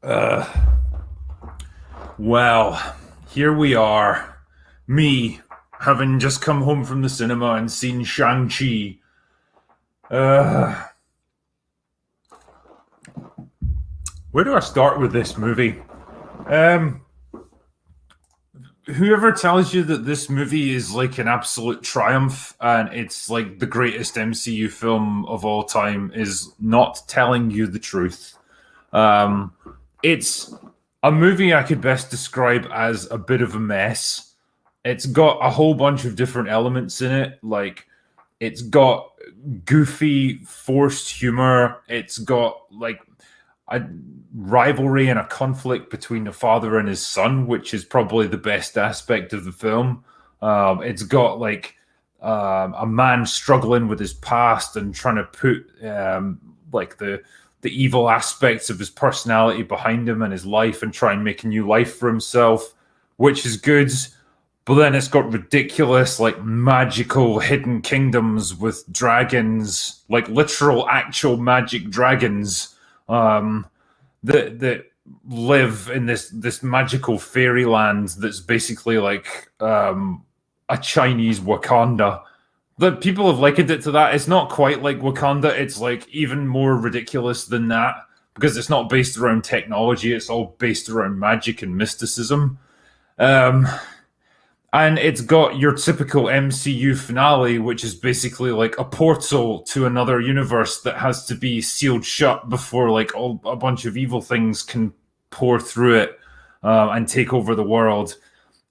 Uh, well, here we are. Me, having just come home from the cinema and seen Shang-Chi. Uh, where do I start with this movie? Um, whoever tells you that this movie is like an absolute triumph and it's like the greatest MCU film of all time is not telling you the truth. Um, it's a movie I could best describe as a bit of a mess. It's got a whole bunch of different elements in it. Like, it's got goofy, forced humor. It's got like a rivalry and a conflict between the father and his son, which is probably the best aspect of the film. It's got like a man struggling with his past and trying to put like the evil aspects of his personality behind him and his life and try and make a new life for himself, which is good. But then it's got ridiculous, like magical hidden kingdoms with dragons, like literal, actual magic dragons that live in this magical fairyland that's basically like a Chinese Wakanda. The people have likened it to that. It's not quite like Wakanda. It's like even more ridiculous than that because it's not based around technology. It's all based around magic and mysticism. Um, and it's got your typical MCU finale, which is basically like a portal to another universe that has to be sealed shut before like a bunch of evil things can pour through it and take over the world.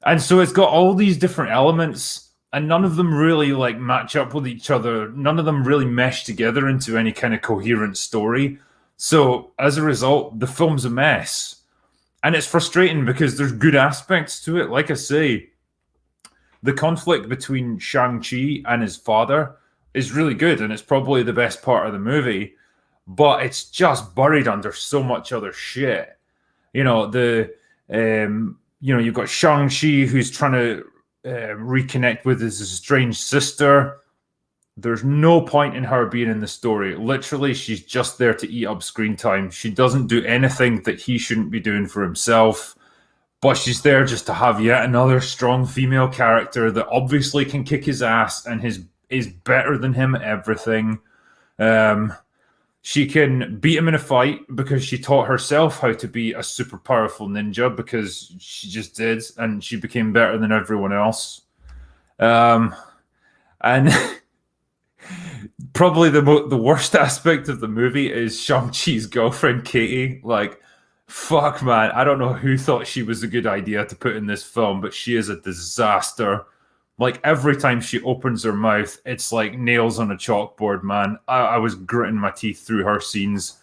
And so it's got all these different elements, and none of them really like match up with each other. None of them really mesh together into any kind of coherent story. So as a result, the film's a mess. And it's frustrating because there's good aspects to it. Like I say, the conflict between Shang-Chi and his father is really good, and it's probably the best part of the movie, but it's just buried under so much other shit. You know, you've got Shang-Chi who's trying to reconnect with his estranged sister. There's no point in her being in the story. Literally, she's just there to eat up screen time. She doesn't do anything that he shouldn't be doing for himself, but she's there just to have yet another strong female character that obviously can kick his ass and is better than him at everything. Um, she can beat him in a fight because she taught herself how to be a super powerful ninja because she just did, and she became better than everyone else. Um, and probably the worst aspect of the movie is Shang-Chi's girlfriend, Katie. Like, fuck, man. I don't know who thought she was a good idea to put in this film, but she is a disaster. Like, every time she opens her mouth, it's like nails on a chalkboard, man. I was gritting my teeth through her scenes.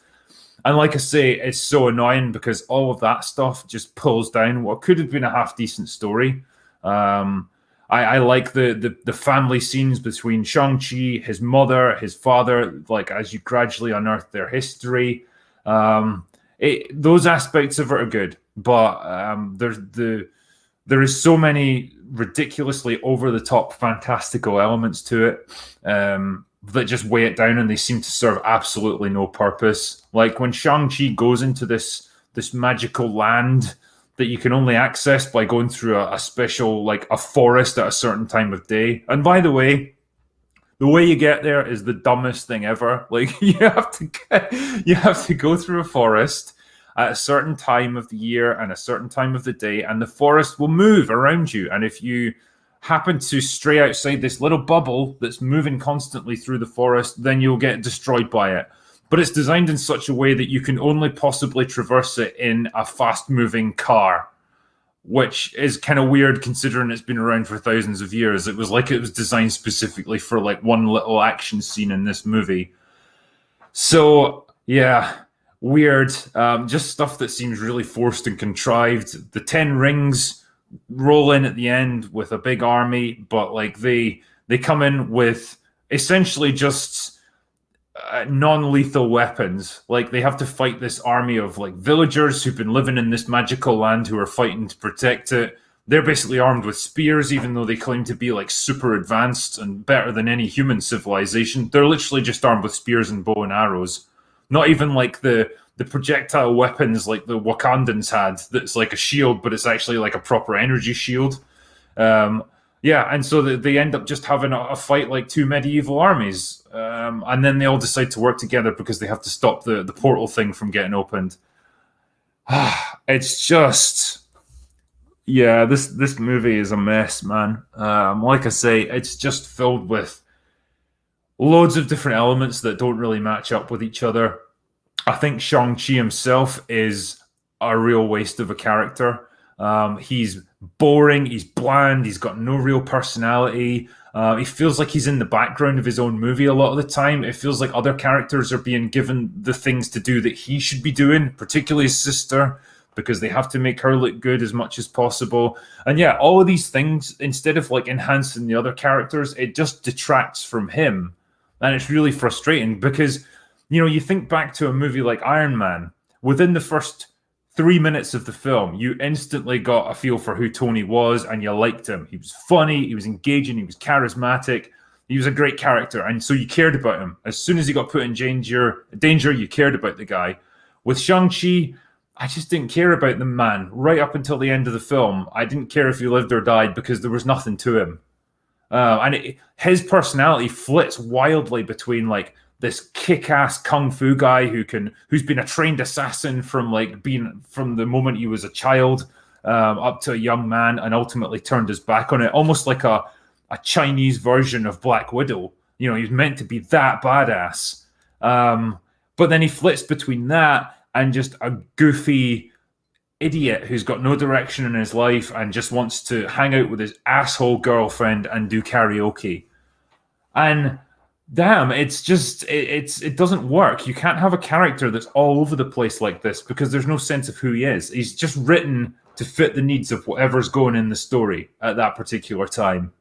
And like I say, it's so annoying because all of that stuff just pulls down what could have been a half decent story. I like the family scenes between Shang-Chi, his mother, his father, like as you gradually unearth their history. Those aspects of it are good, but there is so many ridiculously over the top fantastical elements to it that just weigh it down, and they seem to serve absolutely no purpose. Like when Shang-Chi goes into this magical land that you can only access by going through a special, like a forest at a certain time of day. And by the way you get there is the dumbest thing ever. Like you have to go through a forest at a certain time of the year and a certain time of the day, and the forest will move around you. And if you happen to stray outside this little bubble that's moving constantly through the forest, then you'll get destroyed by it. But it's designed in such a way that you can only possibly traverse it in a fast-moving car, which is kind of weird considering it's been around for thousands of years. It was like it was designed specifically for like one little action scene in this movie. So, yeah, weird. Just stuff that seems really forced and contrived. The Ten Rings roll in at the end with a big army, but like they come in with essentially just non-lethal weapons. Like they have to fight this army of like villagers who've been living in this magical land who are fighting to protect it. They're basically armed with spears, even though they claim to be like super advanced and better than any human civilization. They're literally just armed with spears and bow and arrows. Not even like the projectile weapons like the Wakandans had. That's like a shield, but it's actually like a proper energy shield. Um, yeah, and so they end up just having a fight like two medieval armies, and then they all decide to work together because they have to stop the portal thing from getting opened. It's just, yeah, this movie is a mess, man. Like I say, it's just filled with loads of different elements that don't really match up with each other. I think Shang-Chi himself is a real waste of a character. He's boring, he's bland, he's got no real personality. He feels like he's in the background of his own movie a lot of the time. It feels like other characters are being given the things to do that he should be doing, particularly his sister, because they have to make her look good as much as possible. And yeah, all of these things, instead of like enhancing the other characters, it just detracts from him. And it's really frustrating because, you know, you think back to a movie like Iron Man, within the first 3 minutes of the film, you instantly got a feel for who Tony was and you liked him. He was funny, he was engaging, he was charismatic, he was a great character. And so you cared about him. As soon as he got put in danger, you cared about the guy. With Shang-Chi, I just didn't care about the man right up until the end of the film. I didn't care if he lived or died because there was nothing to him. His personality flits wildly between like this kick-ass kung fu guy who's been a trained assassin from the moment he was a child up to a young man and ultimately turned his back on it, almost like a Chinese version of Black Widow. You know, he's meant to be that badass, but then he flits between that and just a goofy idiot who's got no direction in his life and just wants to hang out with his asshole girlfriend and do karaoke. And damn, it's just it doesn't work. You can't have a character that's all over the place like this because there's no sense of who he is. He's just written to fit the needs of whatever's going in the story at that particular time.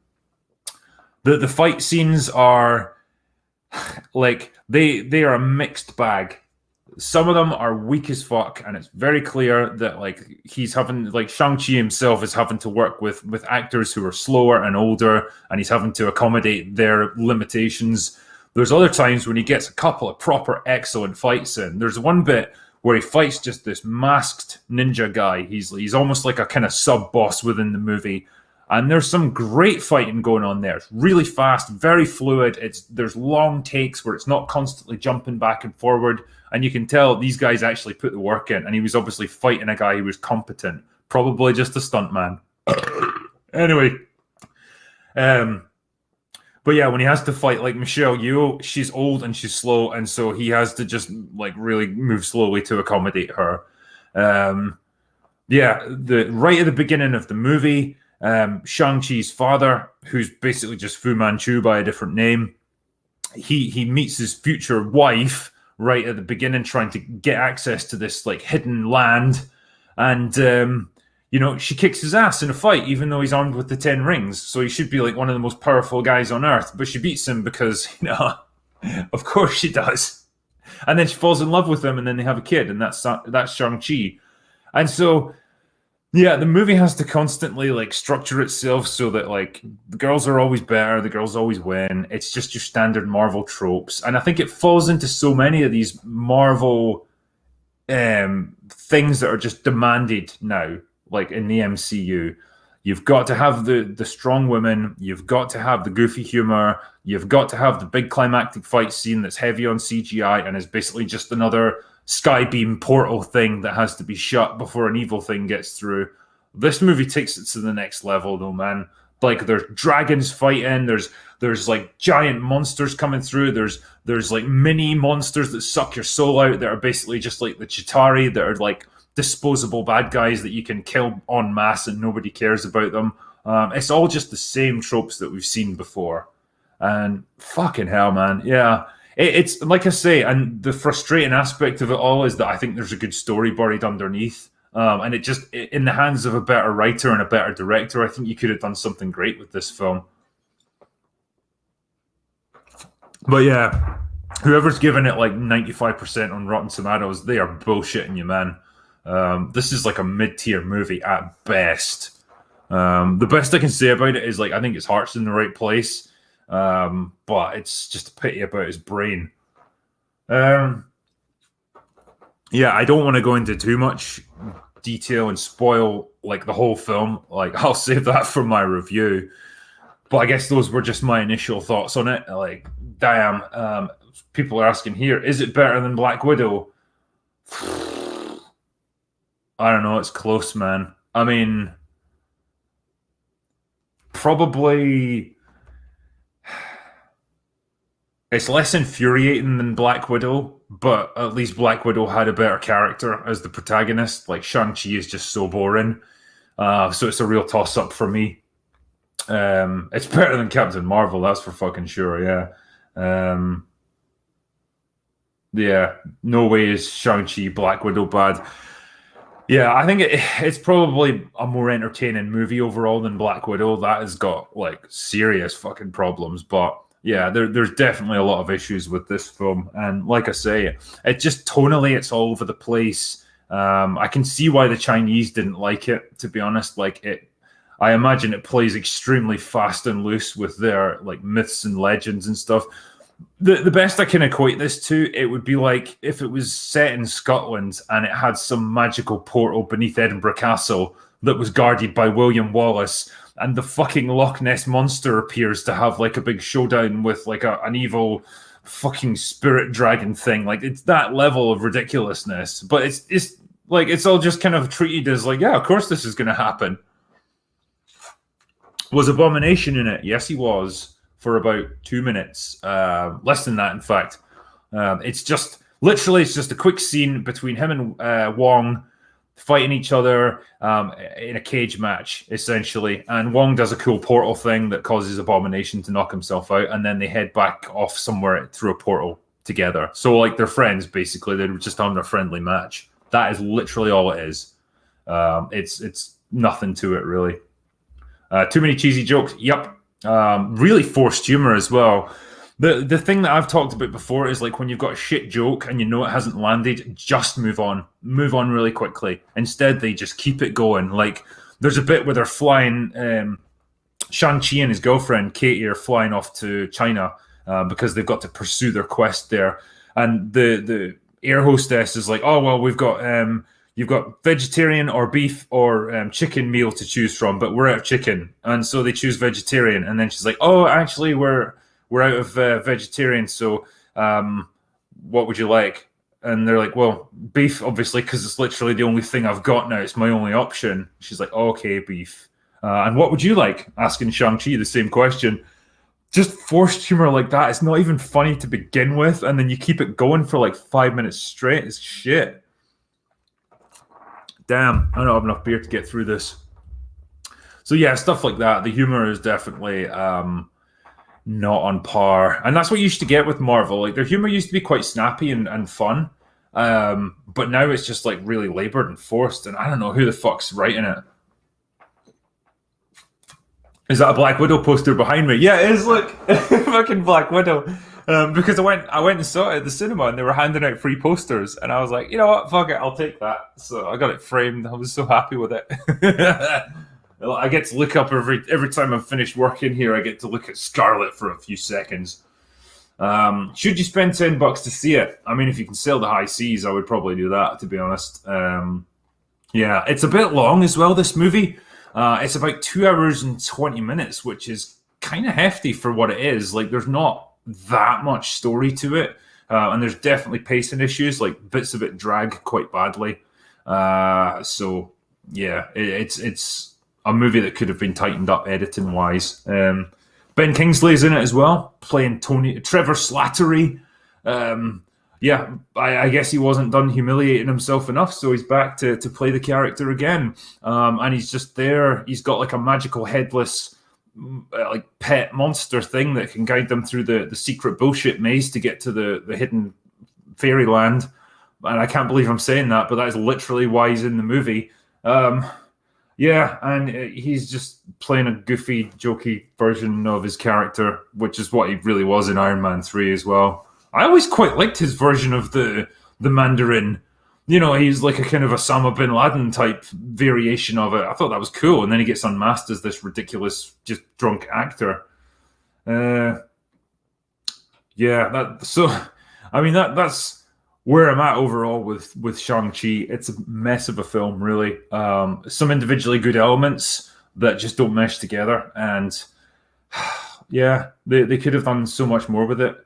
The fight scenes are like they are a mixed bag. Some of them are weak as fuck, and it's very clear that like he's having like Shang-Chi himself is having to work with actors who are slower and older, and he's having to accommodate their limitations. There's other times when he gets a couple of proper excellent fights in. There's one bit where he fights just this masked ninja guy. He's almost like a kind of sub-boss within the movie. And there's some great fighting going on there. It's really fast, very fluid. There's long takes where it's not constantly jumping back and forward. And you can tell these guys actually put the work in. And he was obviously fighting a guy who was competent. Probably just a stuntman. Anyway. But yeah, when he has to fight like Michelle Yeoh, she's old and she's slow. And so he has to just like really move slowly to accommodate her. Right at the beginning of the movie, Shang-Chi's father, who's basically just Fu Manchu by a different name, he meets his future wife right at the beginning, trying to get access to this like hidden land, and she kicks his ass in a fight, even though he's armed with the 10 rings. So he should be like one of the most powerful guys on earth, but she beats him because of course she does, and then she falls in love with him, and then they have a kid, and that's Shang-Chi, and so. Yeah, the movie has to constantly like structure itself so that like the girls are always better, the girls always win. It's just your standard Marvel tropes, and I think it falls into so many of these Marvel things that are just demanded now, like in the MCU. You've got to have the strong women, you've got to have the goofy humor, you've got to have the big climactic fight scene that's heavy on CGI and is basically just another skybeam portal thing that has to be shut before an evil thing gets through. This movie takes it to the next level though, man. Like there's dragons fighting, there's like giant monsters coming through, there's like mini monsters that suck your soul out that are basically just like the Chitauri, that are like disposable bad guys that you can kill en masse and nobody cares about them. It's all just the same tropes that we've seen before. And fucking hell, man. Yeah. It's like I say, and the frustrating aspect of it all is that I think there's a good story buried underneath. And it just, in the hands of a better writer and a better director, I think you could have done something great with this film. But yeah, whoever's giving it like 95% on Rotten Tomatoes, they are bullshitting you, man. This is like a mid-tier movie at best. The best I can say about it is like I think his heart's in the right place. But it's just a pity about his brain. Yeah, I don't want to go into too much detail and spoil like the whole film. Like I'll save that for my review. But I guess those were just my initial thoughts on it. Like, damn, people are asking here, is it better than Black Widow? I don't know. It's close, man. I mean, probably it's less infuriating than Black Widow, but at least Black Widow had a better character as the protagonist. Like Shang-Chi is just so boring. So it's a real toss up for me. It's better than Captain Marvel, that's for fucking sure. Yeah. Yeah. No way is Shang-Chi Black Widow bad. Yeah, I think it's probably a more entertaining movie overall than Black Widow. That has got like serious fucking problems, but yeah, there's definitely a lot of issues with this film. And like I say, it just tonally, it's all over the place. I can see why the Chinese didn't like it. To be honest, like it, I imagine it plays extremely fast and loose with their like myths and legends and stuff. The best I can equate this to, it would be like if it was set in Scotland and it had some magical portal beneath Edinburgh Castle that was guarded by William Wallace, and the fucking Loch Ness monster appears to have like a big showdown with like an evil fucking spirit dragon thing. Like it's that level of ridiculousness, but it's like it's all just kind of treated as like, yeah, of course this is going to happen. Was Abomination in it? Yes, he was for about 2 minutes, less than that, in fact. It's just literally it's just a quick scene between him and Wong fighting each other in a cage match, essentially. And Wong does a cool portal thing that causes Abomination to knock himself out, and then they head back off somewhere through a portal together. So, like, they're friends, basically. They're just having a friendly match. That is literally all it is. It's nothing to it, really. Too many cheesy jokes. Yep. Really forced humor as well. The thing that I've talked about before is like when you've got a shit joke and you know it hasn't landed, just move on really quickly. Instead, they just keep it going. Like there's a bit where they're flying. Shang-Chi and his girlfriend Katie are flying off to China because they've got to pursue their quest there, and the air hostess is like, "Oh well, we've got." You've got vegetarian or beef or chicken meal to choose from, but we're out of chicken, and so they choose vegetarian. And then she's like, "Oh, actually, we're out of vegetarian. So, what would you like?" And they're like, "Well, beef, obviously, because it's literally the only thing I've got now. It's my only option." She's like, oh, "Okay, beef." And what would you like? Asking Shang-Chi the same question. Just forced humor like that. It's not even funny to begin with, and then you keep it going for like 5 minutes straight. It's shit. Damn, I don't have enough beer to get through this. So yeah, stuff like that. The humor is definitely not on par, and that's what you used to get with Marvel. Like their humor used to be quite snappy and fun, but now it's just like really labored and forced. And I don't know who the fuck's writing it. Is that a Black Widow poster behind me? Yeah, it is. Look, fucking Black Widow. Because I went and saw it at the cinema and they were handing out free posters, and I was like, you know what, fuck it, I'll take that. So I got it framed. I was so happy with it. I get to look up every time I'm finished working here. I get to look at Scarlet for a few seconds. Should you spend $10 to see it? I mean, if you can sail the high seas, I would probably do that. To be honest, yeah, it's a bit long as well. This movie, it's about 2 hours and 20 minutes, which is kind of hefty for what it is. Like, there's not that much story to it, and there's definitely pacing issues. Like bits of it drag quite badly. So yeah, it's a movie that could have been tightened up editing wise. Ben Kingsley is in it as well, playing Trevor Slattery. Yeah, I guess he wasn't done humiliating himself enough, so he's back to play the character again. And he's just there. He's got like a magical headless like pet monster thing that can guide them through the secret bullshit maze to get to the hidden fairyland. And I can't believe I'm saying that, but that is literally why he's in the movie. Yeah, and he's just playing a goofy, jokey version of his character, which is what he really was in Iron Man 3 as well. I always quite liked his version of the Mandarin. You know, he's like a kind of Osama bin Laden type variation of it. I thought that was cool. And then he gets unmasked as this ridiculous, just drunk actor. Yeah, I mean, that's where I'm at overall with Shang-Chi, it's a mess of a film, really. Some individually good elements that just don't mesh together, and yeah, they could have done so much more with it.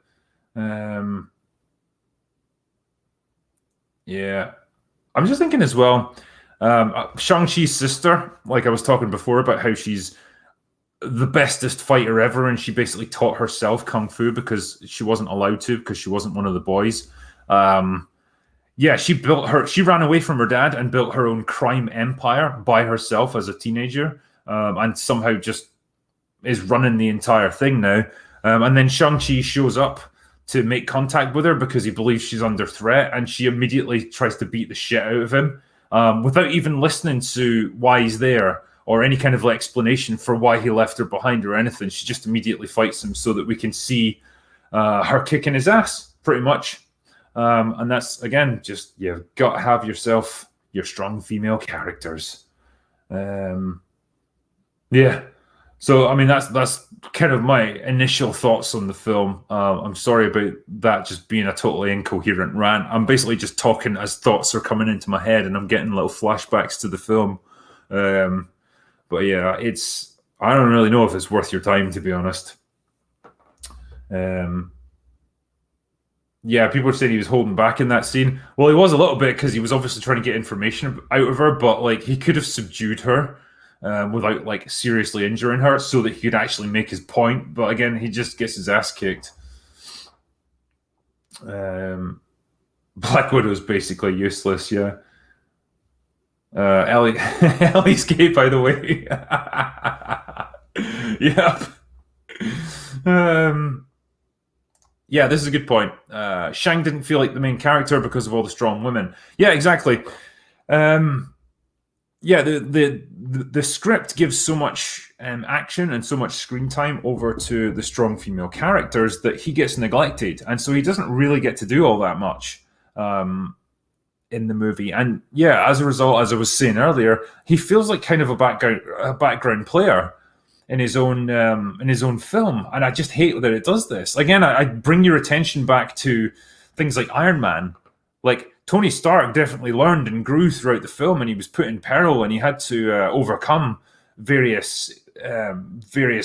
Yeah, I'm just thinking as well. Shang-Chi's sister, like I was talking before about how she's the bestest fighter ever, and she basically taught herself kung fu because she wasn't allowed to because she wasn't one of the boys. Yeah, she ran away from her dad and built her own crime empire by herself as a teenager, and somehow just is running the entire thing now. And then Shang-Chi shows up to make contact with her because he believes she's under threat, and she immediately tries to beat the shit out of him without even listening to why he's there or any kind of explanation for why he left her behind or anything. She just immediately fights him so that we can see her kicking his ass, pretty much. And that's, again, just you've got to have yourself your strong female characters. Yeah. So, I mean, that's kind of my initial thoughts on the film. I'm sorry about that just being a totally incoherent rant. I'm basically just talking as thoughts are coming into my head, and I'm getting little flashbacks to the film. But yeah, I don't really know if it's worth your time, to be honest. Yeah, people are saying he was holding back in that scene. Well, he was a little bit because he was obviously trying to get information out of her, but like he could have subdued her without like seriously injuring her, so that he could actually make his point. But again, he just gets his ass kicked. Black Widow's basically useless. Yeah. Ellie's gay, by the way. Yep. Yeah, this is a good point. Shang didn't feel like the main character because of all the strong women. Yeah, exactly. Yeah, the script gives so much action and so much screen time over to the strong female characters that he gets neglected, and so he doesn't really get to do all that much in the movie. And yeah, as a result, as I was saying earlier, he feels like kind of a background player in his own film, and I just hate that it does this. Again, I bring your attention back to things like Iron Man. Like Tony Stark definitely learned and grew throughout the film, and he was put in peril, and he had to overcome various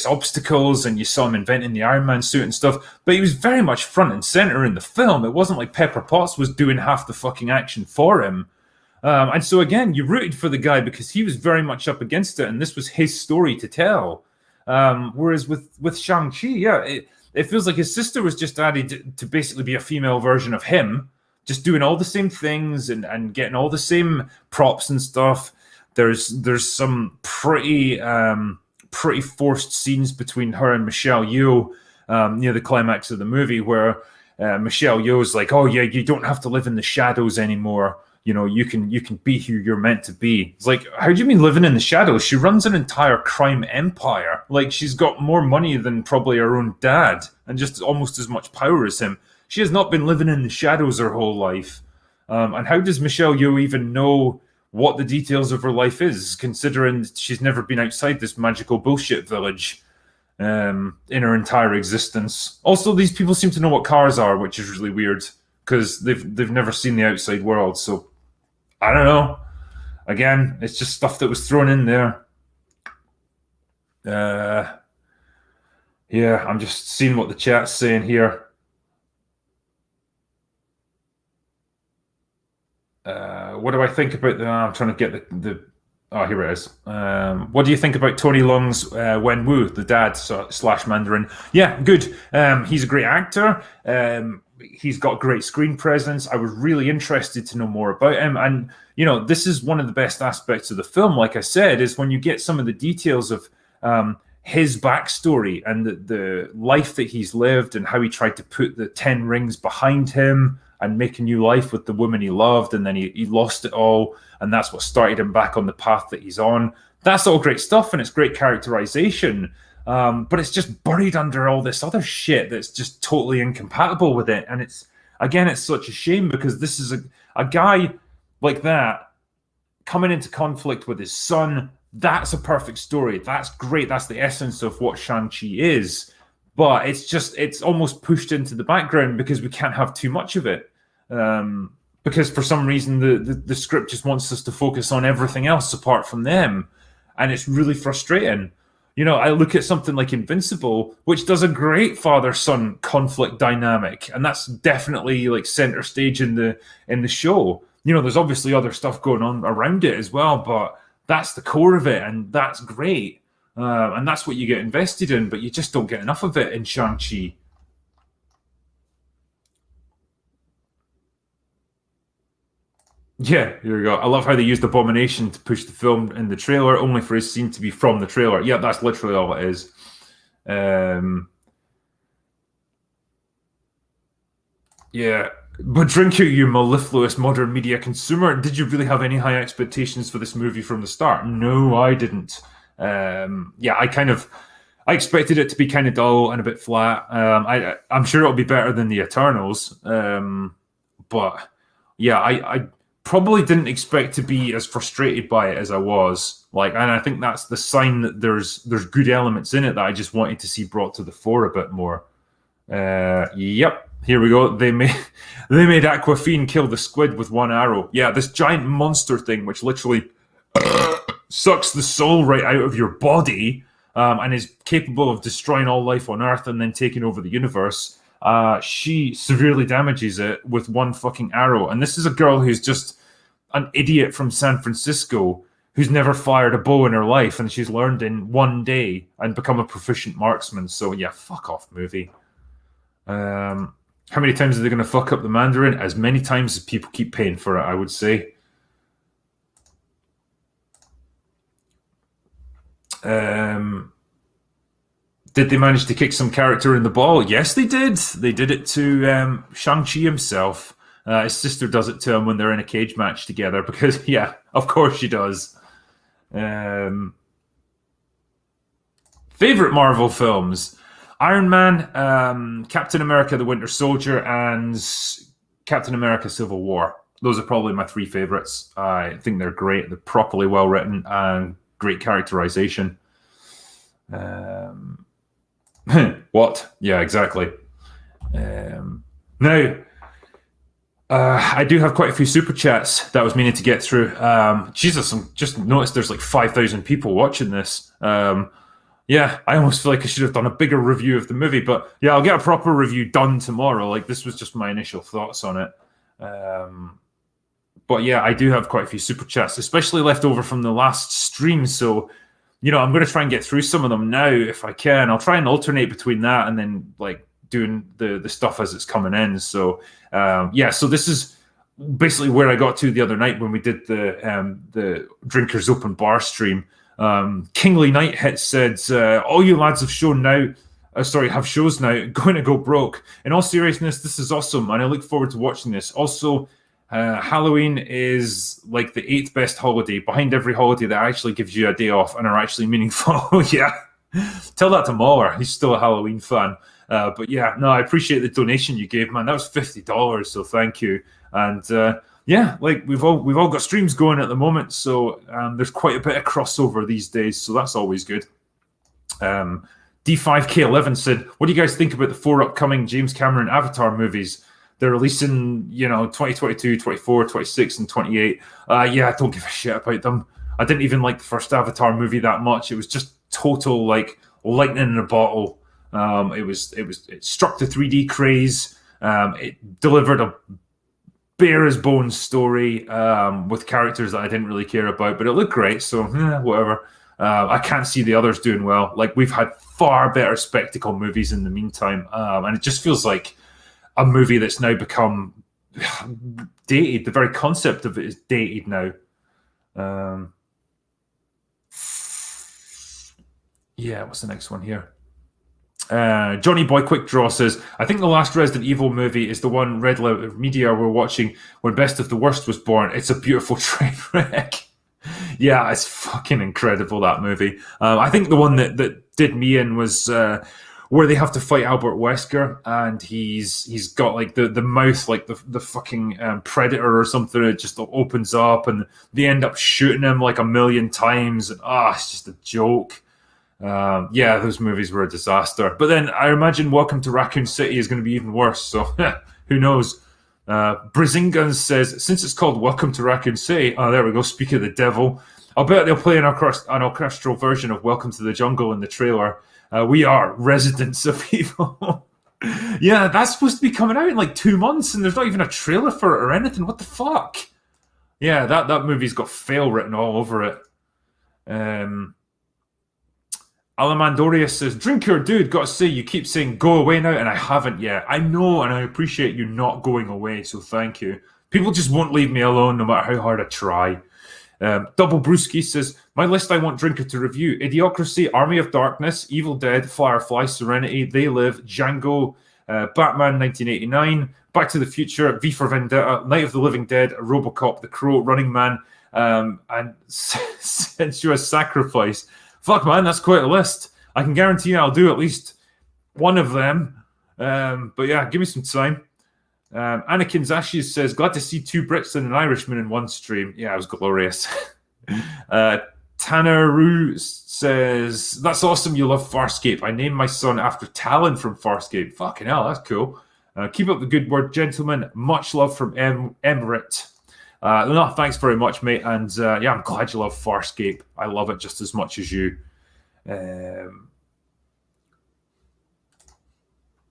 obstacles, and you saw him inventing the Iron Man suit and stuff. But he was very much front and center in the film. It wasn't like Pepper Potts was doing half the fucking action for him. And so again, you rooted for the guy because he was very much up against it, and this was his story to tell. Whereas with Shang-Chi, yeah, it feels like his sister was just added to basically be a female version of him, just doing all the same things and getting all the same props and stuff. There's some pretty forced scenes between her and Michelle Yeoh near the climax of the movie, where Michelle Yeoh's like, "Oh yeah, you don't have to live in the shadows anymore. You know, you can be who you're meant to be." It's like, how do you mean living in the shadows? She runs an entire crime empire. Like, she's got more money than probably her own dad, and just almost as much power as him. She has not been living in the shadows her whole life. And how does Michelle Yeoh even know what the details of her life is, considering she's never been outside this magical bullshit village in her entire existence? Also, these people seem to know what cars are, which is really weird, because they've never seen the outside world. So I don't know. Again, it's just stuff that was thrown in there. Yeah, I'm just seeing what the chat's saying here. What do I think about the... I'm trying to get the oh, here it is. What do you think about Tony Leung's Wenwu, the dad / Mandarin? Yeah, good. He's a great actor. He's got great screen presence. I was really interested to know more about him. And, you know, this is one of the best aspects of the film, like I said, is when you get some of the details of his backstory and the life that he's lived and how he tried to put the 10 rings behind him and make a new life with the woman he loved, and then he lost it all, and that's what started him back on the path that he's on. That's all great stuff, and it's great characterization, but it's just buried under all this other shit that's just totally incompatible with it. And it's such a shame, because this is a guy like that coming into conflict with his son. That's a perfect story. That's great. That's the essence of what Shang-Chi is. But it's almost pushed into the background because we can't have too much of it. Because for some reason the script just wants us to focus on everything else apart from them, and it's really frustrating. I look at something like Invincible, which does a great father-son conflict dynamic, and that's definitely like center stage in the show. There's obviously other stuff going on around it as well, but that's the core of it, and that's great. And that's what you get invested in, but you just don't get enough of it in Shang-Chi. Yeah, here we go. I love how they used Abomination to push the film in the trailer, only for his scene to be from the trailer. Yeah, that's literally all it is. Um, yeah. But Drinker, you mellifluous modern media consumer, did you really have any high expectations for this movie from the start? No, I didn't. Yeah, I expected it to be kind of dull and a bit flat. I'm sure it'll be better than the Eternals. But yeah, I probably didn't expect to be as frustrated by it as I was. And I think that's the sign that there's good elements in it that I just wanted to see brought to the fore a bit more. Yep, here we go. They made Aquaman kill the squid with one arrow. Yeah, this giant monster thing, which literally sucks the soul right out of your body, and is capable of destroying all life on Earth and then taking over the universe. She severely damages it with one fucking arrow. And this is a girl who's just an idiot from San Francisco who's never fired a bow in her life, and she's learned in one day and become a proficient marksman. So yeah, fuck off, movie. How many times are they going to fuck up the Mandarin? As many times as people keep paying for it, I would say. Did they manage to kick some character in the ball? Yes, they did. They did it to Shang-Chi himself. His sister does it to him when they're in a cage match together because, yeah, of course she does. Favorite Marvel films? Iron Man, Captain America the Winter Soldier, and Captain America Civil War. Those are probably my three favorites. I think they're great. They're properly well written and great characterization. What? Yeah, exactly. Now, I do have quite a few super chats that I was meaning to get through. Jesus, I just noticed there's like 5,000 people watching this. Yeah, I almost feel like I should have done a bigger review of the movie, but yeah, I'll get a proper review done tomorrow. Like, this was just my initial thoughts on it. But yeah, I do have quite a few super chats, especially left over from the last stream. So, I'm going to try and get through some of them now if I can. I'll try and alternate between that and then like doing the stuff as it's coming in. So yeah, so this is basically where I got to the other night when we did the Drinkers Open Bar stream. Kingsley Nighthead said, all you lads have shown now, have shows now, going to go broke. In all seriousness, this is awesome, and I look forward to watching this. Also, Halloween is like the 8th best holiday, behind every holiday that actually gives you a day off and are actually meaningful. Yeah, tell that to Mahler. He's still a Halloween fan. But yeah, no, I appreciate the donation you gave, man. That was $50, so thank you. And yeah, like we've all got streams going at the moment, so there's quite a bit of crossover these days, so that's always good. D5K11 said, what do you guys think about the 4 upcoming James Cameron Avatar movies? They're releasing, 2022, 24, 26, and 28. Yeah, I don't give a shit about them. I didn't even like the first Avatar movie that much. It was just total, like, lightning in a bottle. It struck the 3D craze. It delivered a bare as bones story with characters that I didn't really care about, but it looked great, so whatever. I can't see the others doing well. Like, we've had far better spectacle movies in the meantime, and it just feels like a movie that's now become dated. The very concept of it is dated now. Yeah, what's the next one here? Johnny Boy Quick Draw says, I think the last Resident Evil movie is the one Red Letter Media were watching when Best of the Worst was born. It's a beautiful train wreck. Yeah, it's fucking incredible, that movie. I think the one that did me in was where they have to fight Albert Wesker, and he's got like the mouth like the fucking Predator or something. It just opens up, and they end up shooting him like a million times. And it's just a joke. Yeah, those movies were a disaster. But then I imagine Welcome to Raccoon City is going to be even worse. So who knows? Brazingans says, since it's called Welcome to Raccoon City, oh, there we go, speak of the devil, I'll bet they'll play an orchestral version of Welcome to the Jungle in the trailer. We are residents of evil. Yeah, that's supposed to be coming out in like 2 months, and there's not even a trailer for it or anything. What the fuck? Yeah, that movie's got fail written all over it. Alamandoria says, Drinker, dude, gotta say, you keep saying go away now, and I haven't yet. I know, and I appreciate you not going away, so thank you. People just won't leave me alone no matter how hard I try. Double Brewski says, my list I want Drinker to review: Idiocracy, Army of Darkness, Evil Dead, Firefly, Serenity, They Live, Django, Batman 1989, Back to the Future, V for Vendetta, Night of the Living Dead, Robocop, The Crow, Running Man, and Sensuous Sacrifice. Fuck, man, that's quite a list. I can guarantee I'll do at least one of them. But yeah, give me some time. Anakin's Ashes says, glad to see 2 Brits and an Irishman in one stream. Yeah, it was glorious. Tanneru says, that's awesome, you love Farscape. I named my son after Talon from Farscape. Fucking hell, that's cool. Keep up the good work, gentlemen. Much love from Emirate. No, thanks very much, mate. And yeah, I'm glad you love Farscape. I love it just as much as you.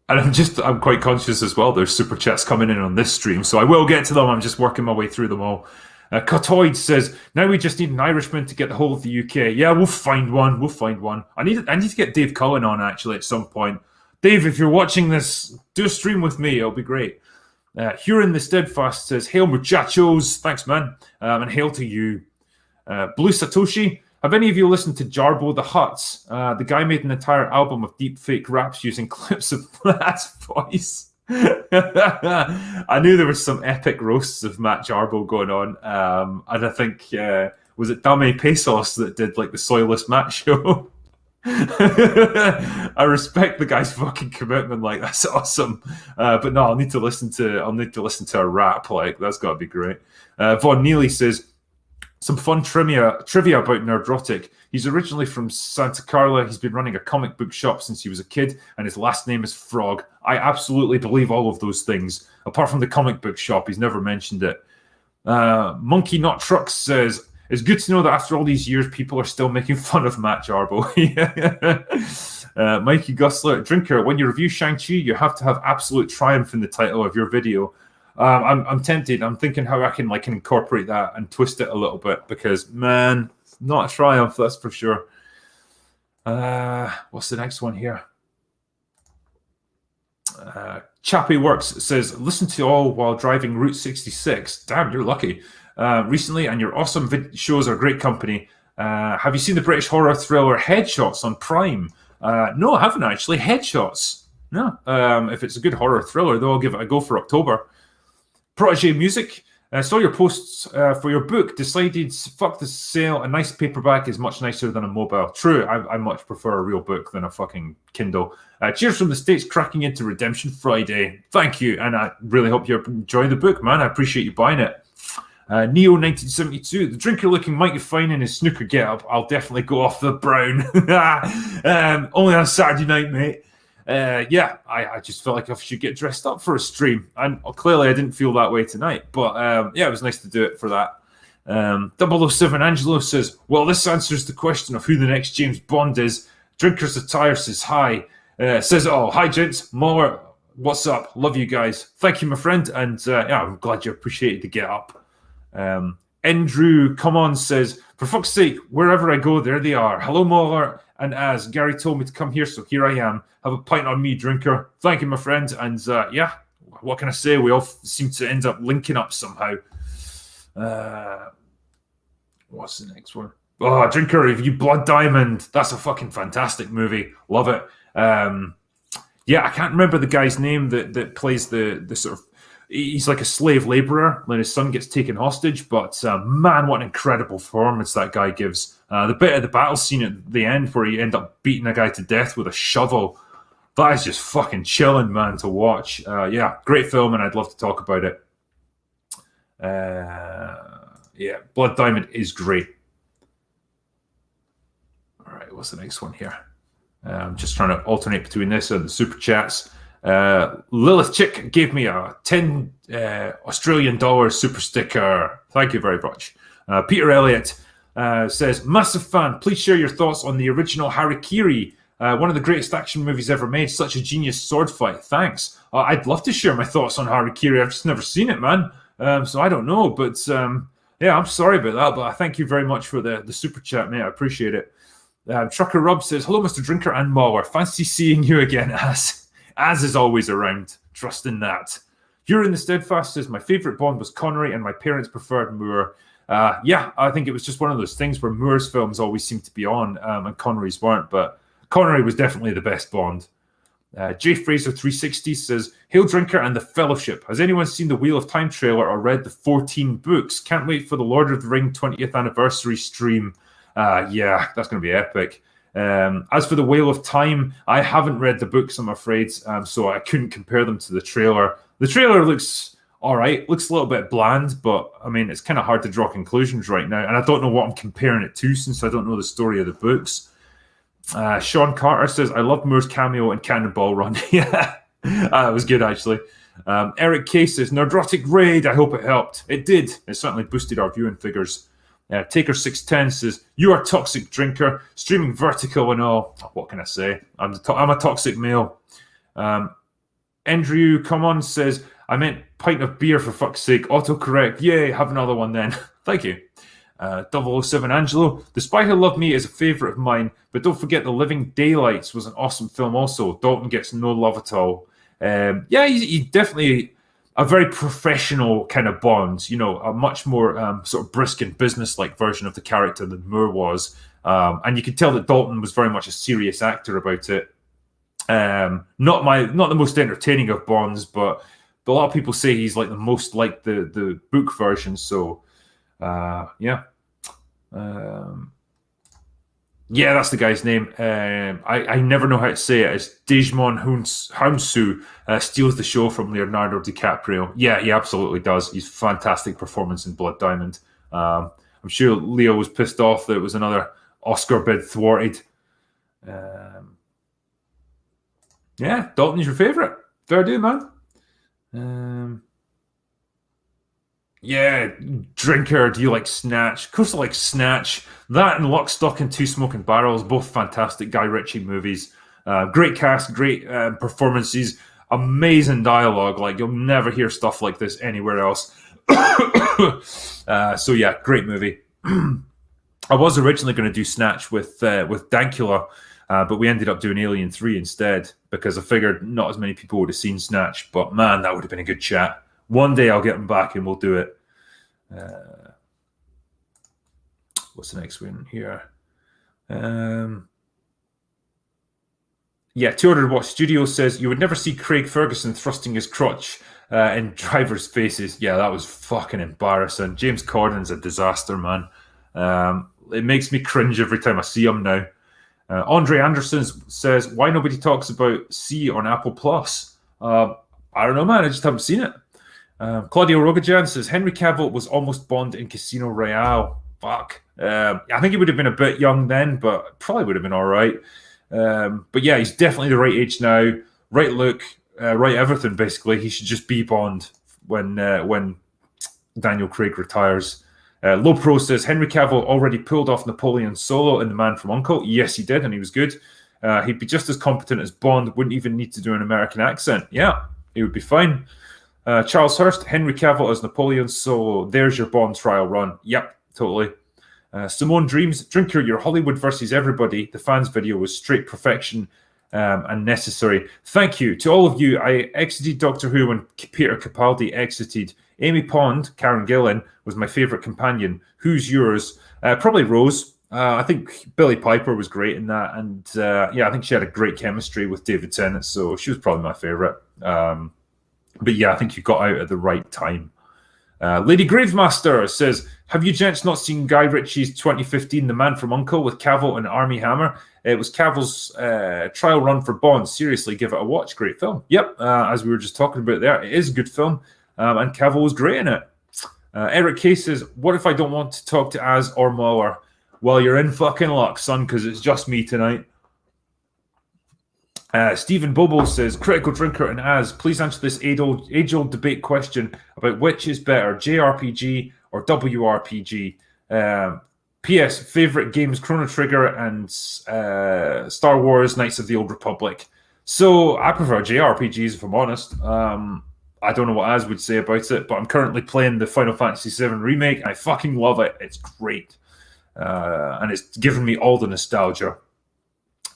And I'm quite conscious as well. There's super chats coming in on this stream, so I will get to them. I'm just working my way through them all. Cotoid says, now we just need an Irishman to get the whole of the UK. Yeah, we'll find one. I need to get Dave Cullen on, actually, at some point. Dave, if you're watching this, do a stream with me. It'll be great. Huron the Steadfast says, hail muchachos. Thanks, man. And hail to you. Blue Satoshi, have any of you listened to Jarbo the Huts? The guy made an entire album of deep fake raps using clips of Matt's voice. I knew there was some epic roasts of Matt Jarbo going on. And I think, was it Dame Pesos that did like the Soilless Matt show? I respect the guy's fucking commitment. Like, that's awesome. But no, I'll need to listen to a rap. Like, that's got to be great. Von Neely says, some fun trivia about Nerdrotic. He's originally from Santa Carla. He's been running a comic book shop since he was a kid, and his last name is Frog. I absolutely believe all of those things. Apart from the comic book shop, he's never mentioned it. Monkey Not Trucks says, it's good to know that after all these years, people are still making fun of Matt Jarbo. Mikey Gusler, Drinker, when you review Shang-Chi, you have to have absolute triumph in the title of your video. I'm tempted. I'm thinking how I can incorporate that and twist it a little bit because, man, it's not a triumph, that's for sure. What's the next one here? Chappie Works says, listen to all while driving Route 66. Damn, you're lucky. Recently, and your awesome shows are great company. Have you seen the British horror thriller Headshots on Prime? No, I haven't actually. Headshots. No. If it's a good horror thriller, though, I'll give it a go for October. Protege Music, saw your posts for your book. Decided, fuck the sale. A nice paperback is much nicer than a mobile. True, I much prefer a real book than a fucking Kindle. Cheers from the States, cracking into Redemption Friday. Thank you, and I really hope you're enjoying the book, man. I appreciate you buying it. Neo 1972, the drinker looking mighty fine in his snooker getup. I'll definitely go off the brown. Only on Saturday night, mate. Yeah, I just felt like I should get dressed up for a stream. And clearly I didn't feel that way tonight. But yeah, it was nice to do it for that. 007 Angelo says, well, this answers the question of who the next James Bond is. Drinker's Attire says hi. Says, oh, hi, gents. Mauler, what's up? Love you guys. Thank you, my friend. And yeah, I'm glad you appreciated the get up. Andrew Come On says, for fuck's sake, wherever I go, there they are. Hello, Mauler. And as Gary told me to come here, so here I am. Have a pint on me, drinker. Thank you, my friend. And yeah, what can I say? We all seem to end up linking up somehow. What's the next one? Oh, Drinker, if you Blood Diamond. That's a fucking fantastic movie. Love it. Yeah, I can't remember the guy's name that plays the sort of, he's like a slave laborer when his son gets taken hostage, but man, what an incredible performance that guy gives. The bit of the battle scene at the end where he end up beating a guy to death with a shovel, that is just fucking chilling, man, to watch. Yeah, great film, and I'd love to talk about it. Yeah, Blood Diamond is great. All right, what's the next one here? I'm just trying to alternate between this and the super chats. Lilith Chick gave me a 10 Australian dollar super sticker. Thank you very much. Peter Elliott says, massive fan. Please share your thoughts on the original Harikiri. One of the greatest action movies ever made. Such a genius sword fight. Thanks. I'd love to share my thoughts on Harikiri. I've just never seen it, man. So I don't know. But yeah, I'm sorry about that. But I thank you very much for the super chat, mate. I appreciate it. Trucker Rob says, hello, Mr. Drinker and Mauler. Fancy seeing you again, as is always around. Trust in that. You're in the Steadfast says, my favourite Bond was Connery and my parents preferred Moore. Yeah, I think it was just one of those things where Moore's films always seemed to be on and Connery's weren't. But Connery was definitely the best Bond. Jay Fraser 360 says, hail Drinker and the Fellowship. Has anyone seen the Wheel of Time trailer or read the 14 books? Can't wait for the Lord of the Ring 20th anniversary stream. Yeah, that's going to be epic. As for the Wheel of Time, I haven't read the books, I'm afraid, so I couldn't compare them to the trailer. The trailer looks all right, looks a little bit bland, but I mean, it's kind of hard to draw conclusions right now, and I don't know what I'm comparing it to since I don't know the story of the books. Sean Carter says, I love Moore's cameo in Cannonball Run. Yeah, it was good, actually. Eric K says, Nerdrotic Raid, I hope it helped. It did. It certainly boosted our viewing figures. Taker610 says, you are toxic drinker, streaming vertical and all. What can I say? I'm a toxic male. Andrew, come on, says, I meant pint of beer for fuck's sake. Autocorrect. Yay, have another one then. Thank you. 007 Angelo, The Spy Who Loved Me is a favourite of mine, but don't forget The Living Daylights was an awesome film also. Dalton gets no love at all. Yeah, he's definitely a very professional kind of Bond, you know, a much more sort of brisk and business-like version of the character than Moore was. And you could tell that Dalton was very much a serious actor about it. Not the most entertaining of Bonds, but a lot of people say he's like the most like the book version. So, yeah. Yeah, that's the guy's name. I never know how to say it. It's Djimon Hounsou steals the show from Leonardo DiCaprio. Yeah, he absolutely does. He's fantastic performance in Blood Diamond. I'm sure Leo was pissed off that it was another Oscar bid thwarted. Yeah, Dalton's your favourite. Fair do, man. Yeah, Drinker, do you like Snatch? Of course I like Snatch. That and Lock, Stock and Two Smoking Barrels, both fantastic Guy Ritchie movies. Great cast, great performances, amazing dialogue. Like, you'll never hear stuff like this anywhere else. So yeah, great movie. I was originally going to do Snatch with Dankula, but we ended up doing Alien 3 instead because I figured not as many people would have seen Snatch. But man, that would have been a good chat. One day I'll get him back and we'll do it. What's the next one here? Yeah, 200 Watt Studio says, you would never see Craig Ferguson thrusting his crotch in drivers' faces. Yeah, that was fucking embarrassing. James Corden's a disaster, man. It makes me cringe every time I see him now. Andre Anderson says, why nobody talks about C on Apple Plus? I don't know, man. I just haven't seen it. Claudio Rogajan says, Henry Cavill was almost Bond in Casino Royale. Fuck. I think he would have been a bit young then, but probably would have been all right. But yeah, he's definitely the right age now. Right look, right everything, basically. He should just be Bond when Daniel Craig retires. Low Pro says, Henry Cavill already pulled off Napoleon Solo in The Man from U.N.C.L.E. Yes, he did, and he was good. He'd be just as competent as Bond, wouldn't even need to do an American accent. Yeah, he would be fine. Charles Hurst, Henry Cavill as Napoleon Solo. There's your Bond trial run. Yep, totally. Simone Dreams, Drinker, your Hollywood versus everybody. The fans video was straight perfection and necessary. Thank you to all of you. I exited Doctor Who when Peter Capaldi exited. Amy Pond, Karen Gillan, was my favourite companion. Who's yours? Probably Rose. I think Billie Piper was great in that. And yeah, I think she had a great chemistry with David Tennant. So she was probably my favourite. But yeah, I think you got out at the right time. Lady Gravemaster says, have you gents not seen Guy Ritchie's 2015 The Man from U.N.C.L.E. with Cavill and Armie Hammer? It was Cavill's trial run for Bond. Seriously, give it a watch. Great film. Yep, as we were just talking about there, it is a good film. And Cavill was great in it. Eric K says, what if I don't want to talk to Az or Mueller? Well, you're in fucking luck, son, because it's just me tonight. Stephen Bobo says, Critical Drinker and Az, please answer this age-old debate question about which is better, JRPG or WRPG. P.S. Favorite games, Chrono Trigger and Star Wars Knights of the Old Republic. So I prefer JRPGs, if I'm honest. I don't know what Az would say about it, but I'm currently playing the Final Fantasy VII Remake, and I fucking love it. It's great. And it's given me all the nostalgia.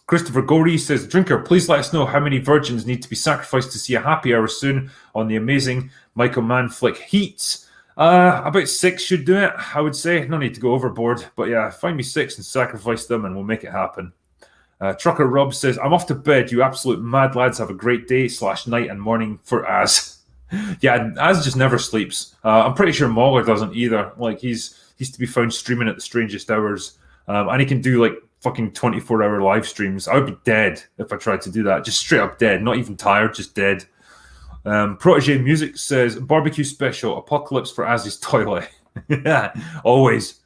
Christopher Gorey says, Drinker, please let us know how many virgins need to be sacrificed to see a happy hour soon on the amazing Michael Mann flick Heat. About 6 should do it, I would say. No need to go overboard. But yeah, find me 6 and sacrifice them and we'll make it happen. Trucker Rob says, I'm off to bed. You absolute mad lads have a great day / night and morning for Az. Yeah, Az just never sleeps. I'm pretty sure Mauler doesn't either. Like, he's to be found streaming at the strangest hours. And he can do like fucking 24-hour live streams. I would be dead if I tried to do that. Just straight up dead. Not even tired, just dead. Protege Music says, barbecue special, apocalypse for Az's toilet. Always.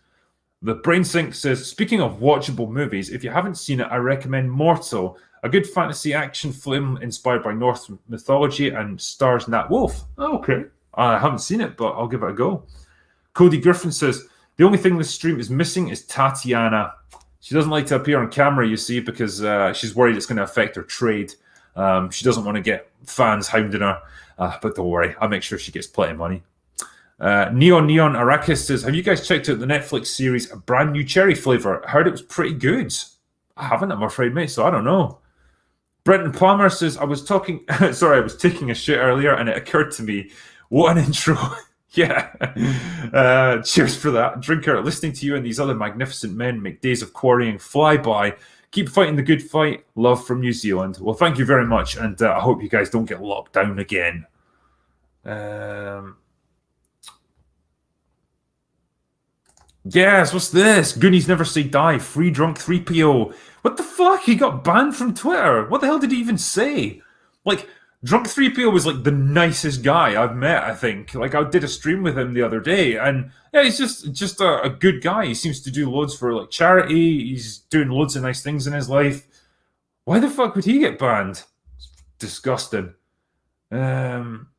The Brain Sync says, speaking of watchable movies, if you haven't seen it, I recommend Mortal, a good fantasy action film inspired by Norse mythology and stars Nat Wolff. Oh, okay. I haven't seen it, but I'll give it a go. Cody Griffin says, the only thing this stream is missing is Tatiana. She doesn't like to appear on camera, you see, because she's worried it's going to affect her trade. She doesn't want to get fans hounding her. But don't worry, I'll make sure she gets plenty of money. Neon Arrakis says, have you guys checked out the Netflix series A Brand New Cherry Flavor? I heard it was pretty good. I haven't, I'm afraid, mate, so I don't know. Brenton Palmer says, I was taking a shit earlier and it occurred to me, what an intro. Yeah. Cheers for that. Drinker, listening to you and these other magnificent men make days of quarrying fly by. Keep fighting the good fight. Love from New Zealand. Well, thank you very much, and I hope you guys don't get locked down again. Yes, what's this? Goonies Never Say Die. Free Drunk 3PO. What the fuck? He got banned from Twitter. What the hell did he even say? Like, Drunk 3PO was like the nicest guy I've met, I think. Like, I did a stream with him the other day, and yeah, he's just a good guy. He seems to do loads for like charity. He's doing loads of nice things in his life. Why the fuck would he get banned? It's disgusting. What's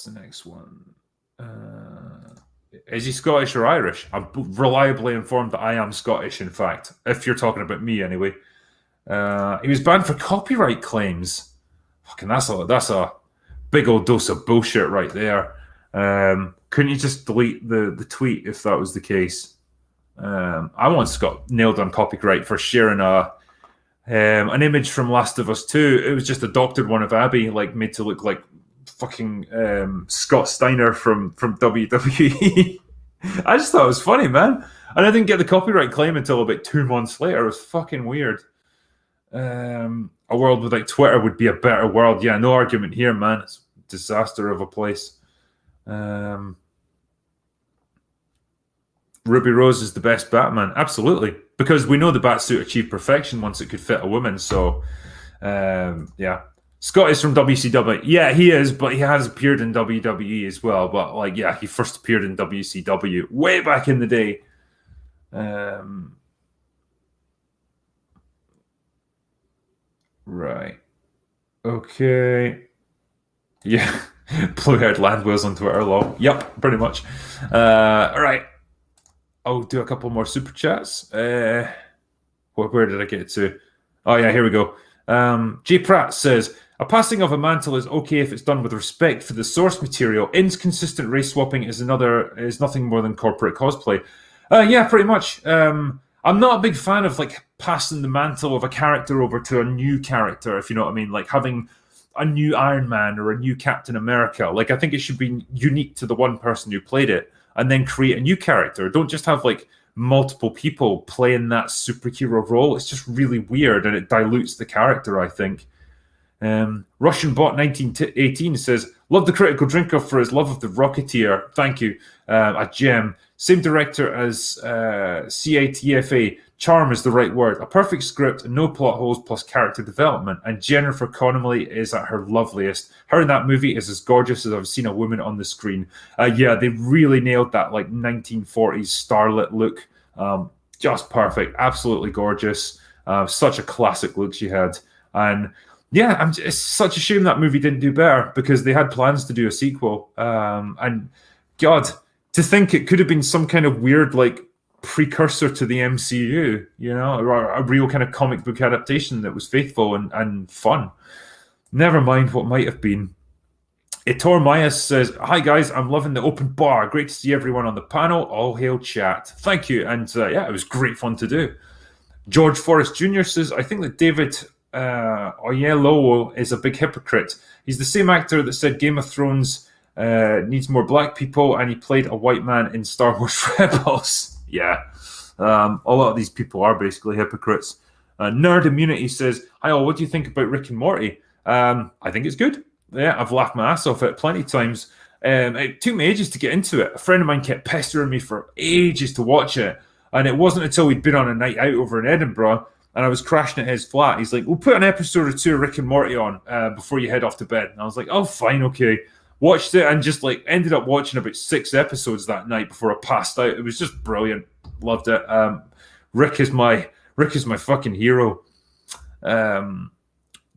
the next one? Is he Scottish or Irish? I'm reliably informed that I am Scottish, in fact. If you're talking about me, anyway. He was banned for copyright claims. Fucking that's a big old dose of bullshit right there. Couldn't you just delete the tweet if that was the case? I once got nailed on copyright for sharing an image from Last of Us 2. It was just a doctored one of Abby, like made to look like fucking Scott Steiner from WWE. I just thought it was funny, man. And I didn't get the copyright claim until about 2 months later. It was fucking weird. A world without Twitter would be a better world. Yeah, no argument here, man. It's a disaster of a place. Ruby Rose is the best Batman. Absolutely. Because we know the Batsuit achieved perfection once it could fit a woman. So, yeah. Scott is from WCW. Yeah, he is, but he has appeared in WWE as well. But, like, yeah, he first appeared in WCW way back in the day. Right. Okay. Yeah. Blue-haired land wheels on Twitter, lol. Yep, pretty much. All right. I'll do a couple more super chats. Where did I get to? Oh, yeah, here we go. J. Pratt says, a passing of a mantle is okay if it's done with respect for the source material. Inconsistent race swapping is nothing more than corporate cosplay. Yeah, pretty much. I'm not a big fan of like passing the mantle of a character over to a new character, if you know what I mean. Like having a new Iron Man or a new Captain America. Like I think it should be unique to the one person who played it, and then create a new character. Don't just have like multiple people playing that superhero role. It's just really weird, and it dilutes the character, I think. Russian Bot 1918 says, love the Critical Drinker for his love of the Rocketeer. Thank you. A gem. Same director as CATFA. Charm is the right word. A perfect script, no plot holes, plus character development. And Jennifer Connelly is at her loveliest. Her in that movie is as gorgeous as I've seen a woman on the screen. Yeah, they really nailed that like 1940s starlet look. Just perfect. Absolutely gorgeous. Such a classic look she had. And yeah, it's such a shame that movie didn't do better, because they had plans to do a sequel. And God, to think it could have been some kind of weird, like, precursor to the MCU, or a real kind of comic book adaptation that was faithful and fun. Never mind what might have been. Itor Myas says, "Hi guys, I'm loving the open bar. Great to see everyone on the panel. All hail chat." Thank you. And yeah, it was great fun to do. George Forrest Jr. says, "I think that David Oyelowo is a big hypocrite. He's the same actor that said Game of Thrones needs more black people, and he played a white man in Star Wars Rebels." Yeah, a lot of these people are basically hypocrites. Nerd Immunity says, "Hi all, what do you think about Rick and Morty?" I think it's good. Yeah, I've laughed my ass off it plenty of times. It took me ages to get into it. A friend of mine kept pestering me for ages to watch it, and it wasn't until we'd been on a night out over in Edinburgh and I was crashing at his flat. He's like, "We'll put an episode or two of Rick and Morty on before you head off to bed." And I was like, "Oh, fine, okay." Watched it and just like ended up watching about 6 episodes that night before I passed out. It was just brilliant. Loved it. Rick is my fucking hero.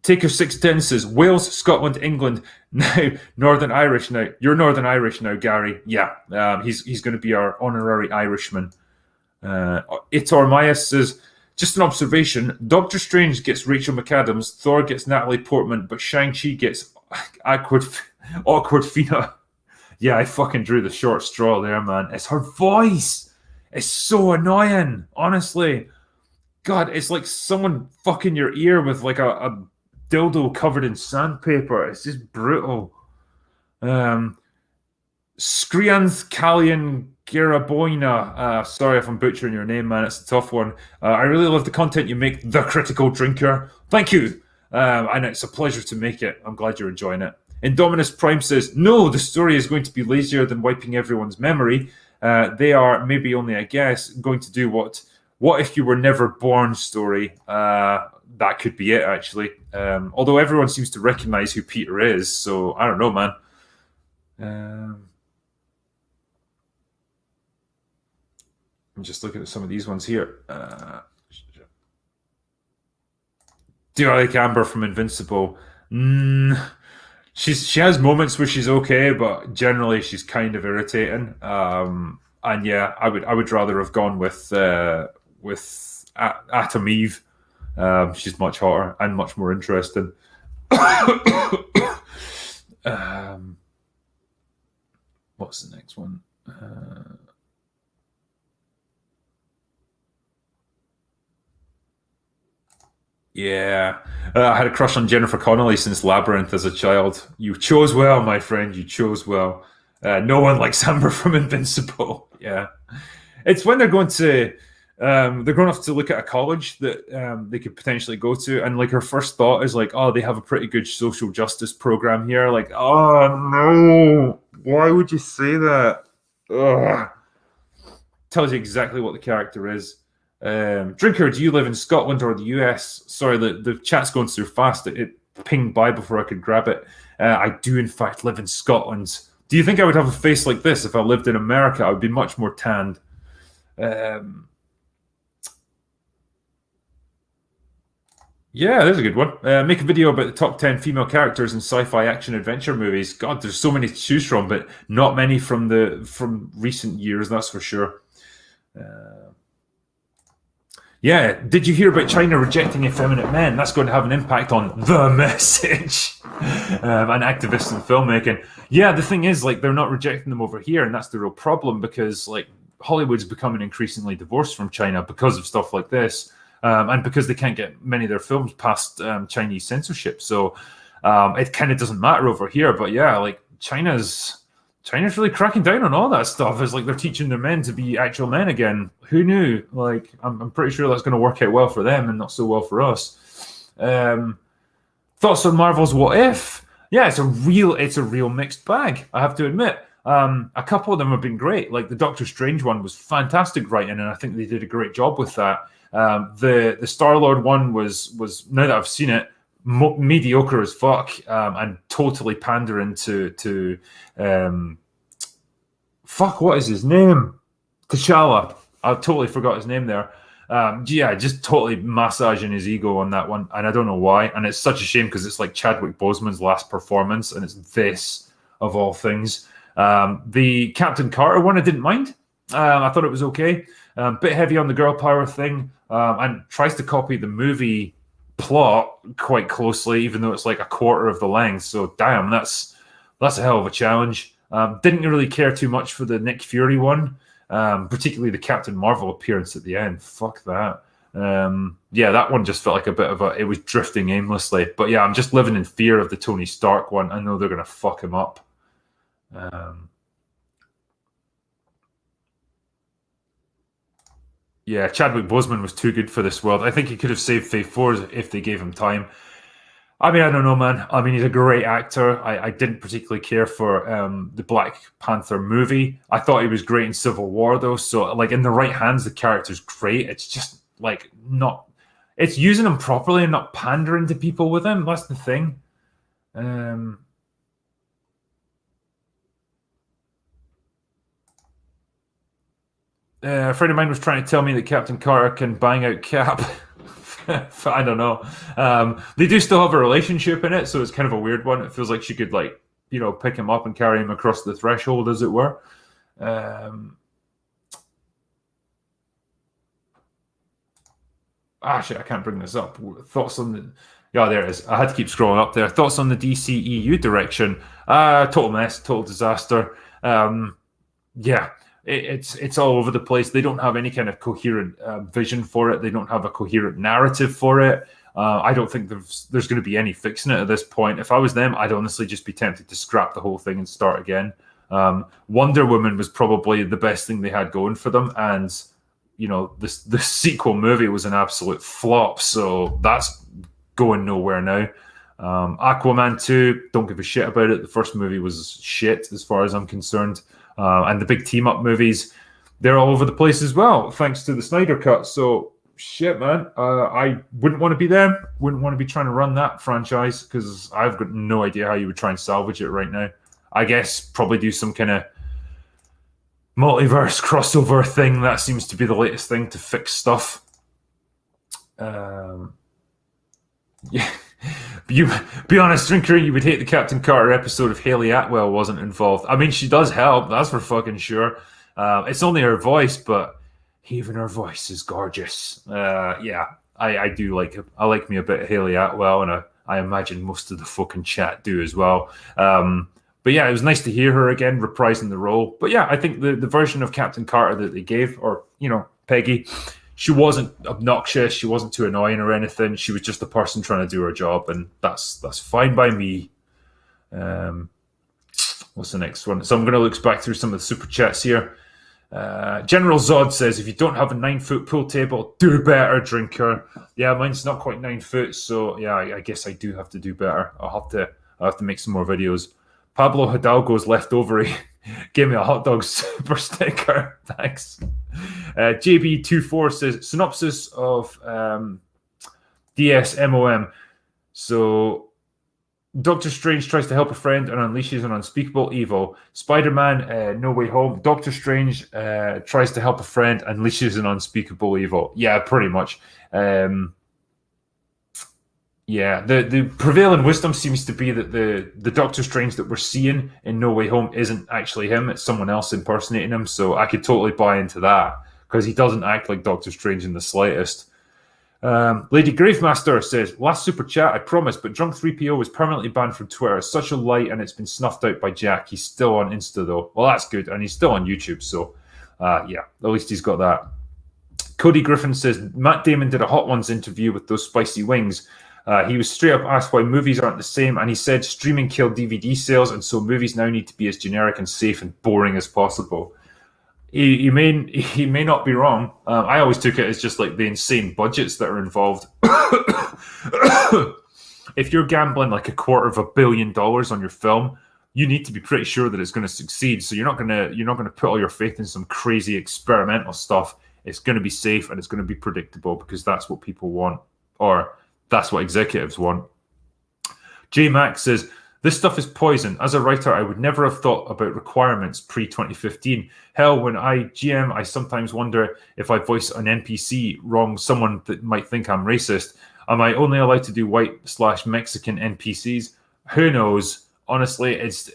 Taker 610 says, "Wales, Scotland, England, now Northern Irish now. You're Northern Irish now, Gary." Yeah, he's going to be our honorary Irishman. Itor Myas says, "Just an observation. Doctor Strange gets Rachel McAdams, Thor gets Natalie Portman, but Shang-Chi gets Awkwardfina." Yeah, I fucking drew the short straw there, man. It's her voice. It's so annoying, honestly. God, it's like someone fucking your ear with like a dildo covered in sandpaper. It's just brutal. Skrianth Kalian Giraboina. Sorry if I'm butchering your name, man. It's a tough one. I really love the content you make, The Critical Drinker. Thank you. And it's a pleasure to make it. I'm glad you're enjoying it. Indominus Prime says, "No, the story is going to be lazier than wiping everyone's memory. They are, maybe only a guess, going to do what if you were never born story." That could be it, actually. Although everyone seems to recognize who Peter is, so I don't know, man. I'm just looking at some of these ones here. Do I like Amber from Invincible? She has moments where she's okay, but generally she's kind of irritating. And yeah, I would rather have gone with Atom Eve. She's much hotter and much more interesting. What's the next one? Yeah, I had a crush on Jennifer Connelly since Labyrinth as a child. You chose well, my friend. You chose well. No one likes Amber from Invincible. Yeah, it's when they're going off to look at a college that they could potentially go to, and like her first thought is like, "Oh, they have a pretty good social justice program here." Like, oh no, why would you say that? Ugh. Tells you exactly what the character is. Drinker, do you live in Scotland or the US? Sorry, the chat's going so fast it pinged by before I could grab it. I do, in fact, live in Scotland. Do you think I would have a face like this if I lived in America? I would be much more tanned. Yeah, there's a good one. Make a video about the top 10 female characters in sci-fi action adventure movies. God, there's so many to choose from, but not many from recent years, that's for sure. Yeah, did you hear about China rejecting effeminate men? That's going to have an impact on The Message and activists in filmmaking. Yeah, the thing is, like, they're not rejecting them over here, and that's the real problem, because like Hollywood's becoming increasingly divorced from China because of stuff like this, and because they can't get many of their films past Chinese censorship. So it kind of doesn't matter over here. But yeah, like China's really cracking down on all that stuff. It's like they're teaching their men to be actual men again. Who knew? Like, I'm pretty sure that's going to work out well for them and not so well for us. Thoughts on Marvel's What If? Yeah, it's a real mixed bag, I have to admit. A couple of them have been great. Like the Doctor Strange one was fantastic writing, and I think they did a great job with that. The Star-Lord one was, now that I've seen it, mediocre as fuck, and totally pandering to fuck, what is his name? T'Challa. I totally forgot his name there. Yeah, just totally massaging his ego on that one, and I don't know why. And it's such a shame because it's like Chadwick Boseman's last performance, and it's this of all things. The Captain Carter one, I didn't mind. I thought it was okay. Bit heavy on the girl power thing, and tries to copy the movie plot quite closely, even though it's like a quarter of the length. So, damn, that's a hell of a challenge. Didn't really care too much for the Nick Fury one. Particularly the Captain Marvel appearance at the end. Fuck that. Yeah, that one just felt like a bit of it was drifting aimlessly. But yeah, I'm just living in fear of the Tony Stark one. I know they're going to fuck him up. Yeah, Chadwick Boseman was too good for this world. I think he could have saved Phase 4 if they gave him time. I mean, I don't know, man. I mean, he's a great actor. I didn't particularly care for the Black Panther movie. I thought he was great in Civil War, though. So, like, in the right hands, the character's great. It's just, like, not... It's using him properly and not pandering to people with him. That's the thing. A friend of mine was trying to tell me that Captain Carter can bang out Cap. I don't know. They do still have a relationship in it, so it's kind of a weird one. It feels like she could, like, you know, pick him up and carry him across the threshold, as it were. Shit, I can't bring this up. Thoughts on the... Yeah, there it is. I had to keep scrolling up there. Thoughts on the DCEU direction? Total mess, total disaster. Yeah. It's all over the place. They don't have any kind of coherent vision for it. They don't have a coherent narrative for it. I don't think there's going to be any fixing it at this point. If I was them, I'd honestly just be tempted to scrap the whole thing and start again. Wonder Woman was probably the best thing they had going for them, and you know the sequel movie was an absolute flop. So that's going nowhere now. Aquaman 2, don't give a shit about it. The first movie was shit as far as I'm concerned. And the big team up movies, they're all over the place as well, thanks to the Snyder Cut. So shit, man. I wouldn't want to be them. Wouldn't want to be trying to run that franchise because I've got no idea how you would try and salvage it right now. I guess probably do some kind of multiverse crossover thing. That seems to be the latest thing to fix stuff. Yeah. You be honest, Drinker, you would hate the Captain Carter episode if Haley Atwell wasn't involved. I mean, she does help, that's for fucking sure. It's only her voice, but even her voice is gorgeous. Yeah, I do like it. I like me a bit of Haley Atwell, and I imagine most of the fucking chat do as well. But yeah, it was nice to hear her again reprising the role. But yeah, I think the version of Captain Carter that they gave, or, you know, Peggy, she wasn't obnoxious. She wasn't too annoying or anything. She was just a person trying to do her job, and that's fine by me. What's the next one? So I'm going to look back through some of the super chats here. General Zod says, if you don't have a 9-foot pool table, do better, Drinker. Yeah, mine's not quite 9 foot, so yeah, I guess I do have to do better. I'll have to make some more videos. Pablo Hidalgo's leftovery gave me a hot dog super sticker. Thanks. JB24 says, synopsis of DSMOM. So, Doctor Strange tries to help a friend and unleashes an unspeakable evil. Spider-Man, No Way Home. Doctor Strange tries to help a friend, unleashes an unspeakable evil. Yeah, pretty much. Yeah, the prevailing wisdom seems to be that the Doctor Strange that we're seeing in No Way Home isn't actually him. It's someone else impersonating him. So I could totally buy into that because he doesn't act like Doctor Strange in the slightest. Lady Gravemaster says, last super chat, I promise, but Drunk 3PO was permanently banned from Twitter. It's such a lie, and it's been snuffed out by Jack. He's still on Insta, though. Well, that's good, and he's still on YouTube, so yeah, at least he's got that. Cody Griffin says, Matt Damon did a Hot Ones interview with those spicy wings. He was straight up asked why movies aren't the same, and he said streaming killed DVD sales, and so movies now need to be as generic and safe and boring as possible. He may not be wrong. I always took it as just like the insane budgets that are involved. If you're gambling like $250 million on your film, you need to be pretty sure that it's going to succeed. So you're not gonna put all your faith in some crazy experimental stuff. It's going to be safe and it's going to be predictable because that's what people want, or that's what executives want. J Max says, This stuff is poison. As a writer, I would never have thought about requirements pre-2015. Hell, when I GM, I sometimes wonder if I voice an NPC wrong, someone that might think I'm racist. Am I only allowed to do white/Mexican NPCs? Who knows? Honestly, it's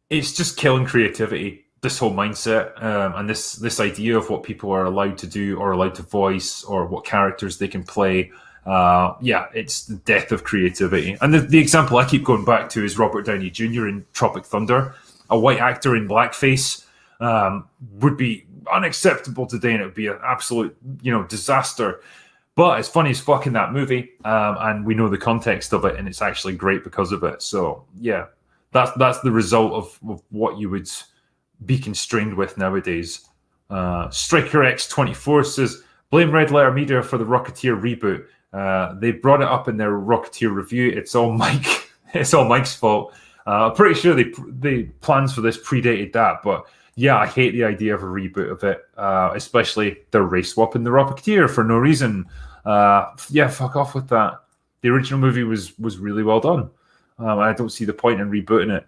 just killing creativity. This whole mindset and this idea of what people are allowed to do or allowed to voice or what characters they can play. It's the death of creativity. And the example I keep going back to is Robert Downey Jr. in Tropic Thunder. A white actor in blackface would be unacceptable today, and it would be an absolute, disaster. But it's funny as fuck in that movie, and we know the context of it, and it's actually great because of it. So yeah, that's the result of what you would be constrained with nowadays. Striker X24 says, blame Red Letter Media for the Rocketeer reboot. They brought it up in their Rocketeer review. It's all Mike. It's all Mike's fault. I'm pretty sure the plans for this predated that, but yeah, I hate the idea of a reboot of it, especially they're race swapping the Rocketeer for no reason. Fuck off with that. The original movie was really well done. I don't see the point in rebooting it.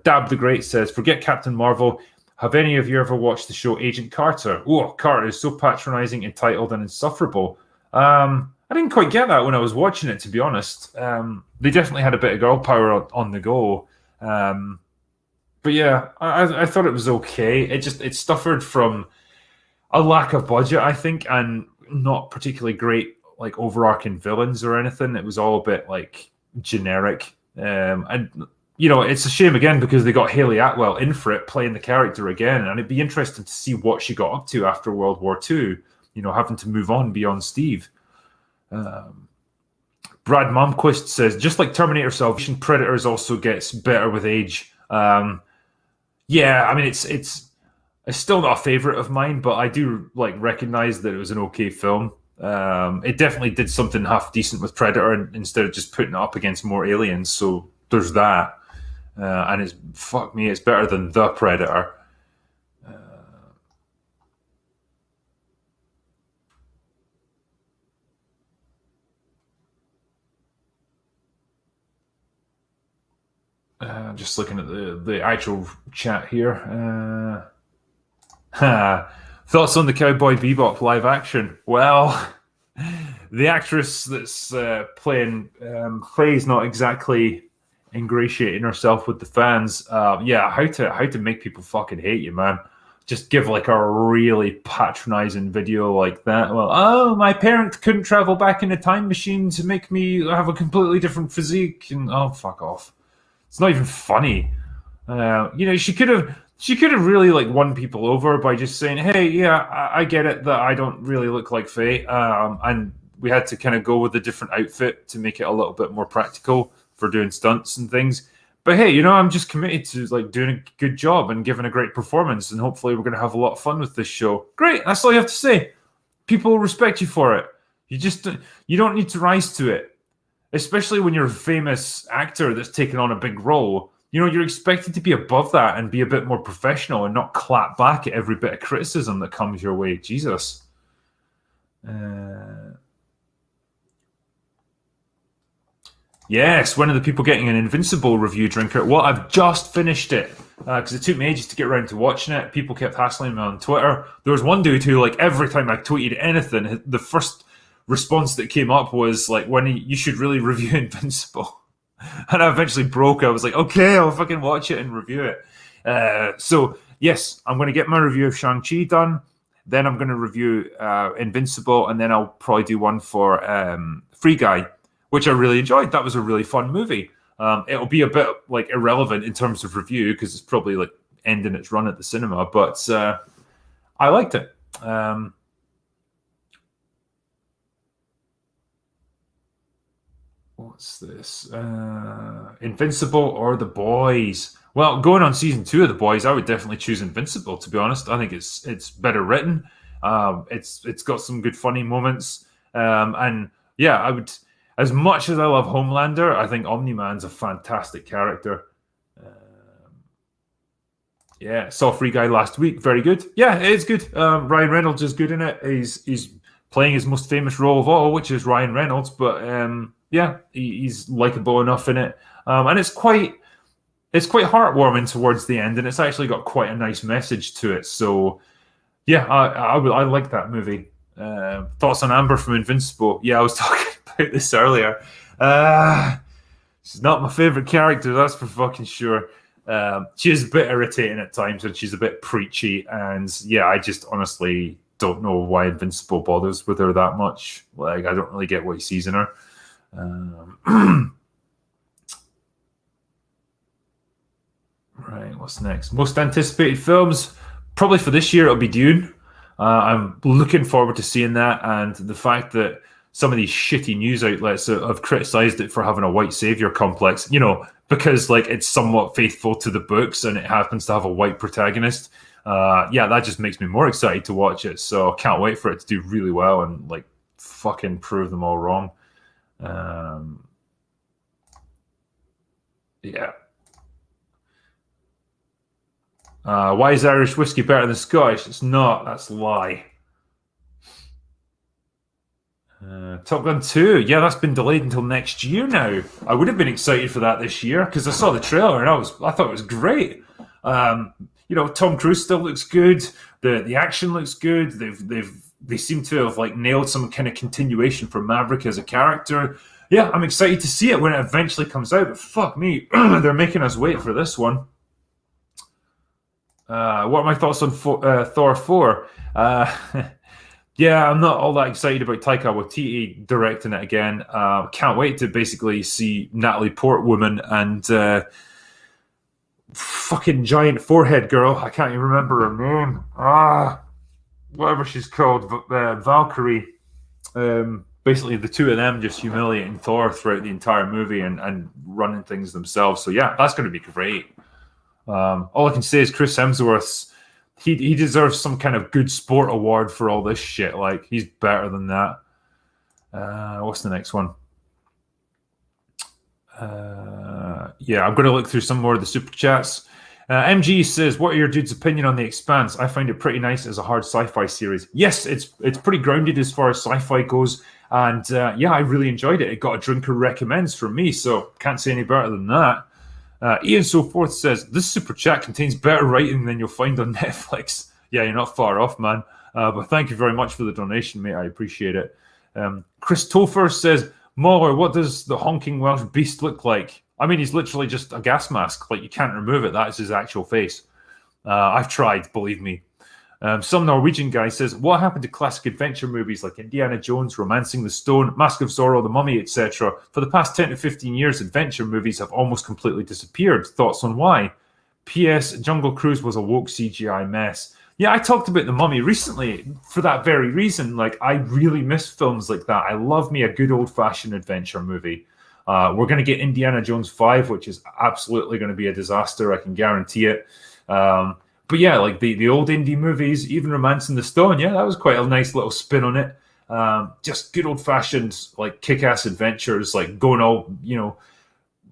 Dab the Great says, forget Captain Marvel. Have any of you ever watched the show Agent Carter? Oh, Carter is so patronizing, entitled, and insufferable. I didn't quite get that when I was watching it, to be honest. They definitely had a bit of girl power on the go. But yeah, I thought it was okay. It suffered from a lack of budget, I think, and not particularly great like overarching villains or anything. It was all a bit like generic. And it's a shame again because they got Hayley Atwell in for it, playing the character again, and it'd be interesting to see what she got up to after World War II. Having to move on beyond Steve. Brad Malmquist says, just like Terminator Salvation, Predators also gets better with age. It's still not a favorite of mine, but I do recognize that it was an okay film. It definitely did something half decent with Predator instead of just putting it up against more aliens. So there's that, and it's better than The Predator. Just looking at the actual chat here. Thoughts on the Cowboy Bebop live action? Well, the actress that's playing Faye's not exactly ingratiating herself with the fans. How to make people fucking hate you, man. Just give a really patronizing video like that. Well, my parents couldn't travel back in a time machine to make me have a completely different physique, and fuck off. It's not even funny. She could have really won people over by just saying, hey, yeah, I get it that I don't really look like Faye. And we had to kind of go with a different outfit to make it a little bit more practical for doing stunts and things. But hey, I'm just committed to doing a good job and giving a great performance, and hopefully we're going to have a lot of fun with this show. Great. That's all you have to say. People will respect you for it. You don't need to rise to it. Especially when you're a famous actor that's taken on a big role, you're expected to be above that and be a bit more professional and not clap back at every bit of criticism that comes your way. Jesus. Yes, one of the people getting an Invincible review drinker. Well, I've just finished it because it took me ages to get around to watching it. People kept hassling me on Twitter. There was one dude who, every time I tweeted anything, the first response that came up was when you should really review Invincible. And I eventually broke. I was like, okay, I'll fucking watch it and review it. So yes, I'm going to get my review of Shang-Chi done. Then I'm going to review Invincible, and then I'll probably do one for Free Guy, which I really enjoyed. That was a really fun movie. It'll be a bit irrelevant in terms of review because it's probably ending its run at the cinema, but I liked it. What's this? Invincible or The Boys? Well, going on season 2 of The Boys, I would definitely choose Invincible, to be honest. I think it's better written. It's got some good funny moments. And yeah, I would, as much as I love Homelander, I think Omni-Man's a fantastic character. Saw Free Guy last week. Very good. Yeah, it is good. Ryan Reynolds is good in it. He's playing his most famous role of all, which is Ryan Reynolds. But yeah, he's likable enough in it, and it's quite heartwarming towards the end, and it's actually got quite a nice message to it. So yeah, I like that movie. Thoughts on Amber from Invincible? Yeah, I was talking about this earlier. She's not my favorite character, that's for fucking sure. She is a bit irritating at times, and she's a bit preachy. And yeah, I just honestly don't know why Invincible bothers with her that much. Like, I don't really get what he sees in her. Right, what's next? Most anticipated films? Probably for this year, it'll be Dune. I'm looking forward to seeing that, and the fact that some of these shitty news outlets have criticized it for having a white savior complex, because like it's somewhat faithful to the books and it happens to have a white protagonist. Yeah, that just makes me more excited to watch it. So I can't wait for it to do really well and like fucking prove them all wrong. Yeah. Why is Irish whiskey better than Scottish? It's not. That's a lie. Top Gun 2. Yeah, that's been delayed until next year now. I would have been excited for that this year because I saw the trailer and I thought it was great. Tom Cruise still looks good. The action looks good. They seem to have like nailed some kind of continuation for Maverick as a character. Yeah, I'm excited to see it when it eventually comes out. But fuck me, they're making us wait for this one. What are my thoughts on Thor 4? Yeah, I'm not all that excited about Taika Waititi directing it again. Can't wait to basically see Natalie Portwoman and fucking giant forehead girl. I can't even remember her name. Whatever she's called, Valkyrie. Basically, the two of them just humiliating Thor throughout the entire movie and running things themselves. So yeah, that's going to be great. All I can say is Chris Hemsworth's he deserves some kind of good sport award for all this shit. Like, he's better than that. What's the next one? Yeah, I'm going to look through some more of the super chats. MG says, "What are your dude's opinion on The Expanse? I find it pretty nice as a hard sci-fi series." Yes, it's pretty grounded as far as sci-fi goes, and yeah, I really enjoyed it. It got a drinker recommends from me, so can't say any better than that. Ian So Forth says, "This super chat contains better writing than you'll find on Netflix." Yeah, you're not far off, man. But thank you very much for the donation, mate. I appreciate it. Chris Topher says, "Mauler, what does the honking Welsh beast look like?" I mean, he's literally just a gas mask. Like, you can't remove it. That is his actual face. I've tried, believe me. Some Norwegian guy says, "What happened to classic adventure movies like Indiana Jones, Romancing the Stone, Mask of Zorro, The Mummy, etc.? For the past 10 to 15 years, adventure movies have almost completely disappeared. Thoughts on why? P.S. Jungle Cruise was a woke CGI mess." Yeah, I talked about The Mummy recently for that very reason. Like, I really miss films like that. I love me a good old-fashioned adventure movie. We're going to get Indiana Jones 5, which is absolutely going to be a disaster. I can guarantee it. But yeah, like the old indie movies, even Romancing the Stone, yeah, that was quite a nice little spin on it. Just good old-fashioned, like, kick-ass adventures, like going all,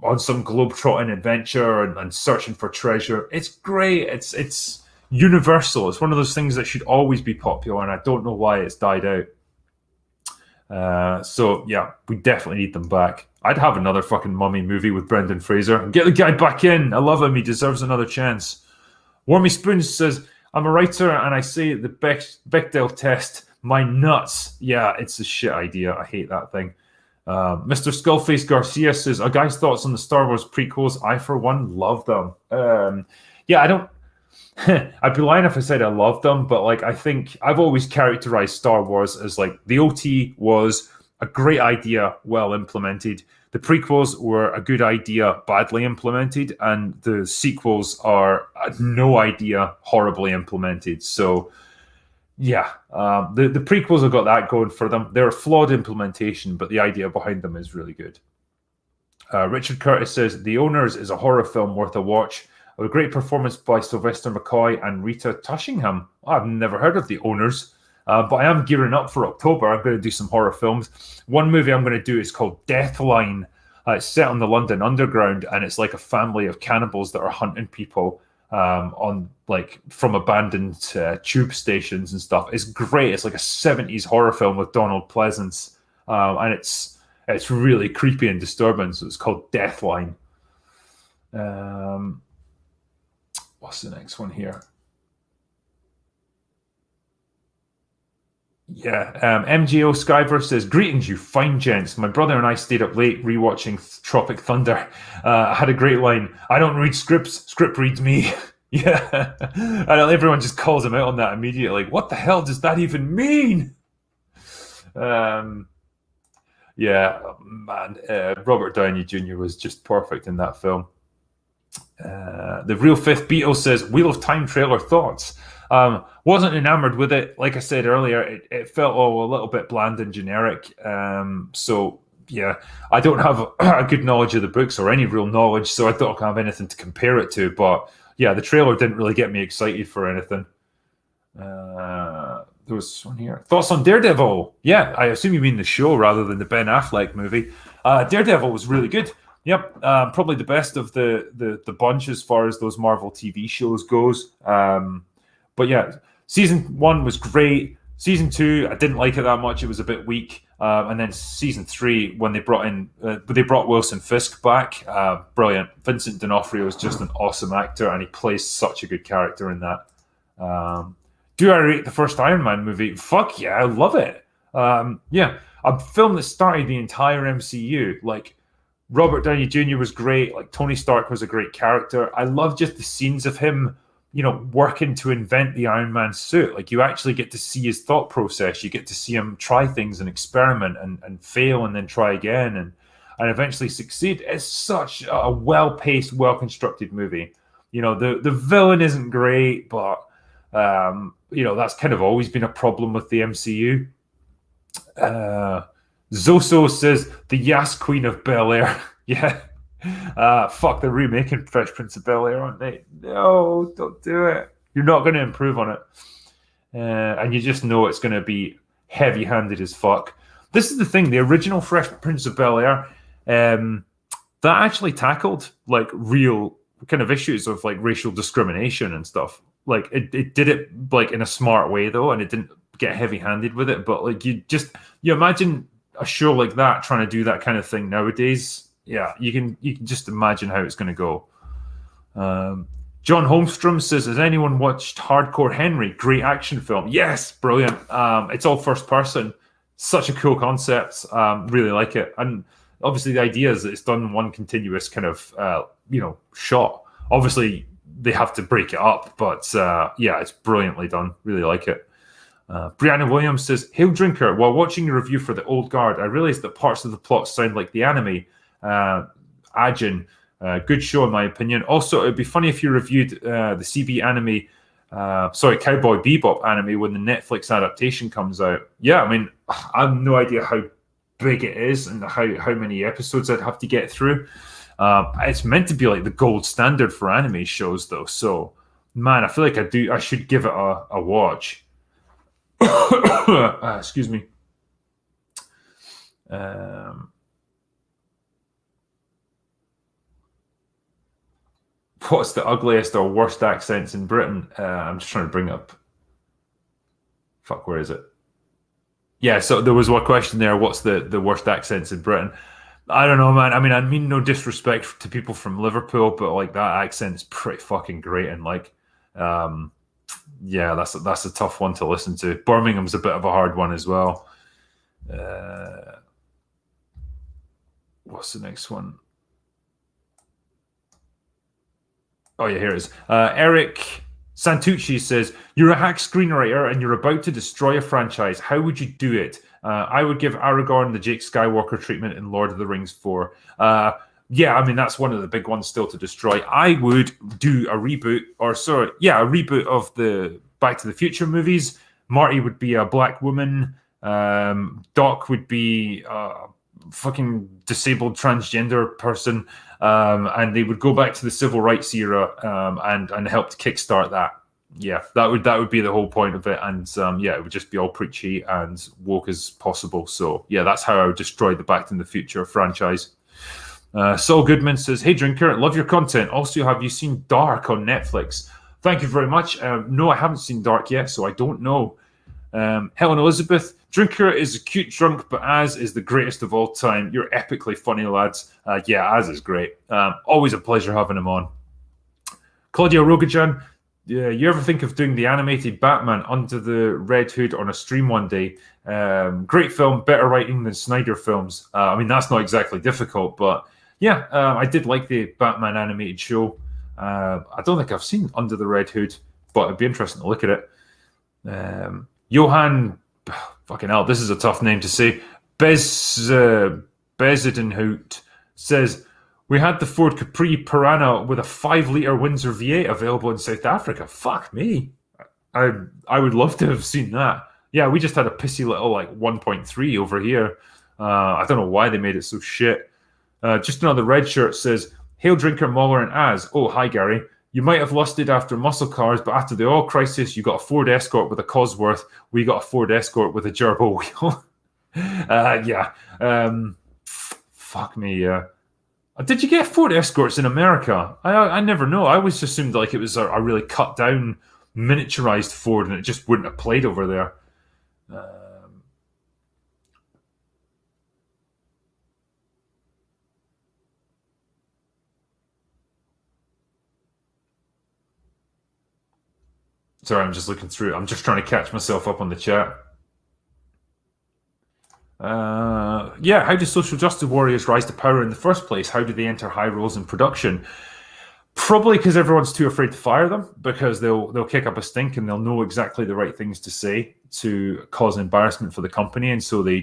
on some globe-trotting adventure and searching for treasure. It's great. It's universal. It's one of those things that should always be popular, and I don't know why it's died out. So yeah, we definitely need them back. I'd have another fucking Mummy movie with Brendan Fraser. Get the guy back in. I love him. He deserves another chance. Wormy Spoons says, "I'm a writer and I say the Bechdel test, my nuts." Yeah, it's a shit idea. I hate that thing. Mr. Skullface Garcia says, "A guy's thoughts on the Star Wars prequels. I, for one, love them." Yeah, I don't... I'd be lying if I said I loved them, but like, I think I've always characterized Star Wars as like the OT was a great idea, well implemented. The prequels were a good idea, badly implemented, and the sequels are no idea, horribly implemented. So, yeah, the prequels have got that going for them. They're a flawed implementation, but the idea behind them is really good. Richard Curtis says, "The Owners is a horror film worth a watch. A great performance by Sylvester McCoy and Rita Tushingham." I've never heard of The Owners. But I am gearing up for October. I'm going to do some horror films. One movie I'm going to do is called Deathline. It's set on the London Underground, and it's like a family of cannibals that are hunting people. on like from abandoned tube stations and stuff. It's great. It's like a 70s horror film with Donald Pleasance, and it's really creepy and disturbing. So it's called Deathline. What's the next one here? Yeah, MGO Skyver says, "Greetings, you fine gents. My brother and I stayed up late rewatching Tropic Thunder. I had a great line. I don't read scripts. Script reads me." Yeah, and everyone just calls him out on that immediately. Like, what the hell does that even mean? Yeah, man, Robert Downey Jr. was just perfect in that film. The Real Fifth Beatle says, "Wheel of Time trailer thoughts." Wasn't enamored with it. Like I said earlier, it felt a little bit bland and generic. So yeah, I don't have a good knowledge of the books or any real knowledge, so I don't have anything to compare it to. But yeah, the trailer didn't really get me excited for anything. There was one here. Thoughts on Daredevil? Yeah, I assume you mean the show rather than the Ben Affleck movie. Daredevil was really good. Yep, probably the best of the bunch as far as those Marvel TV shows goes. But yeah, season 1 was great. Season 2, I didn't like it that much. It was a bit weak. And then season 3, when they brought Wilson Fisk back, brilliant. Vincent D'Onofrio is just an awesome actor, and he plays such a good character in that. Do I rate the first Iron Man movie? Fuck yeah, I love it. Yeah, a film that started the entire MCU. Like, Robert Downey Jr. was great. Like, Tony Stark was a great character. I love just the scenes of him, working to invent the Iron Man suit. Like, you actually get to see his thought process. You get to see him try things and experiment and fail and then try again and eventually succeed. It's such a well-paced, well-constructed movie. The villain isn't great, but that's kind of always been a problem with the MCU. Zoso says, "The Yas Queen of Bel-Air." Yeah. Fuck, they're remaking Fresh Prince of Bel-Air, aren't they? No, don't do it. You're not going to improve on it. And you just know it's going to be heavy-handed as fuck. This is the thing. The original Fresh Prince of Bel-Air, that actually tackled, like, real kind of issues of, like, racial discrimination and stuff. Like, it did it, like, in a smart way, though, and it didn't get heavy-handed with it. But, like, you imagine a show like that trying to do that kind of thing nowadays. Yeah, you can just imagine how it's going to go. John Holmstrom says, "Has anyone watched Hardcore Henry? Great action film." Yes, brilliant. It's all first person. Such a cool concept. Really like it. And obviously the idea is that it's done in one continuous kind of shot. Obviously they have to break it up, but yeah, it's brilliantly done. Really like it. Brianna Williams says, "Hail Drinker, while watching your review for The Old Guard, I realized that parts of the plot sound like the anime. Ajin, good show in my opinion. Also, it'd be funny if you reviewed the CB anime, Cowboy Bebop anime when the Netflix adaptation comes out." Yeah, I mean, I have no idea how big it is and how many episodes I'd have to get through. It's meant to be like the gold standard for anime shows, though. So, man, I feel like I should give it a watch. Excuse me. What's the ugliest or worst accents in Britain? I'm just trying to bring up. Fuck, where is it? Yeah, so there was one question there. What's the worst accents in Britain? I don't know, man. I mean no disrespect to people from Liverpool, but like that accent's pretty fucking great, and like, yeah, that's a tough one to listen to. Birmingham's a bit of a hard one as well. What's the next one? Oh yeah, here it is. Eric Santucci says, "You're a hack screenwriter and you're about to destroy a franchise. How would you do it?" I would give Aragorn the Jake Skywalker treatment in Lord of the Rings 4. Yeah, I mean, that's one of the big ones still to destroy. I would do a reboot, a reboot of the Back to the Future movies. Marty would be a black woman. Doc would be a fucking disabled transgender person. And they would go back to the civil rights era and help to kickstart that. Yeah, that would be the whole point of it. And yeah, it would just be all preachy and woke as possible. So yeah, that's how I would destroy the Back to the Future franchise. Saul Goodman says, "Hey Drinker, love your content. Also, have you seen Dark on Netflix?" Thank you very much. No, I haven't seen Dark yet, so I don't know. Helen Elizabeth, Drinker is a cute drunk, but Az is the greatest of all time. You're epically funny, lads. Yeah, Az is great. Always a pleasure having him on. Claudia Rogajan, you ever think of doing the animated Batman Under the Red Hood on a stream one day? Great film, better writing than Snyder films. I mean, that's not exactly difficult, but yeah, I did like the Batman animated show. I don't think I've seen Under the Red Hood, but it'd be interesting to look at it. Johan, fucking hell, this is a tough name to say. Bezidenhout says, we had the Ford Capri Piranha with a 5-litre Windsor V8 available in South Africa. Fuck me. I would love to have seen that. Yeah, we just had a pissy little 1.3 over here. I don't know why they made it so shit. Just another red shirt says, Hail Drinker, Mauler, and Az. Oh, hi, Gary. You might have lusted after muscle cars, but after the oil crisis, you got a Ford Escort with a Cosworth. We got a Ford Escort with a gerbil wheel. Yeah. Fuck me, yeah. Did you get Ford Escorts in America? I never know. I always assumed it was a really cut down, miniaturized Ford, and it just wouldn't have played over there. Sorry, I'm just looking through. I'm just trying to catch myself up on the chat. Yeah, how do social justice warriors rise to power in the first place? How do they enter high roles in production? Probably because everyone's too afraid to fire them, because they'll kick up a stink and they'll know exactly the right things to say to cause embarrassment for the company, and so they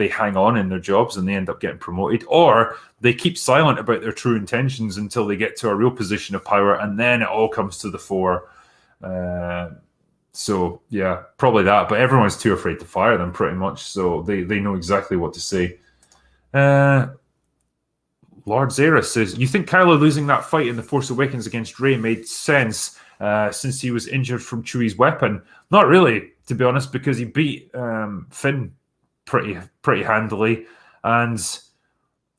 hang on in their jobs and they end up getting promoted, or they keep silent about their true intentions until they get to a real position of power, and then it all comes to the fore. So yeah, probably that. But everyone's too afraid to fire them, pretty much. So they know exactly what to say. Lord Zera says, you think Kylo losing that fight in The Force Awakens against Rey made sense since he was injured from Chewie's weapon? Not really, to be honest, because he beat Finn pretty handily, and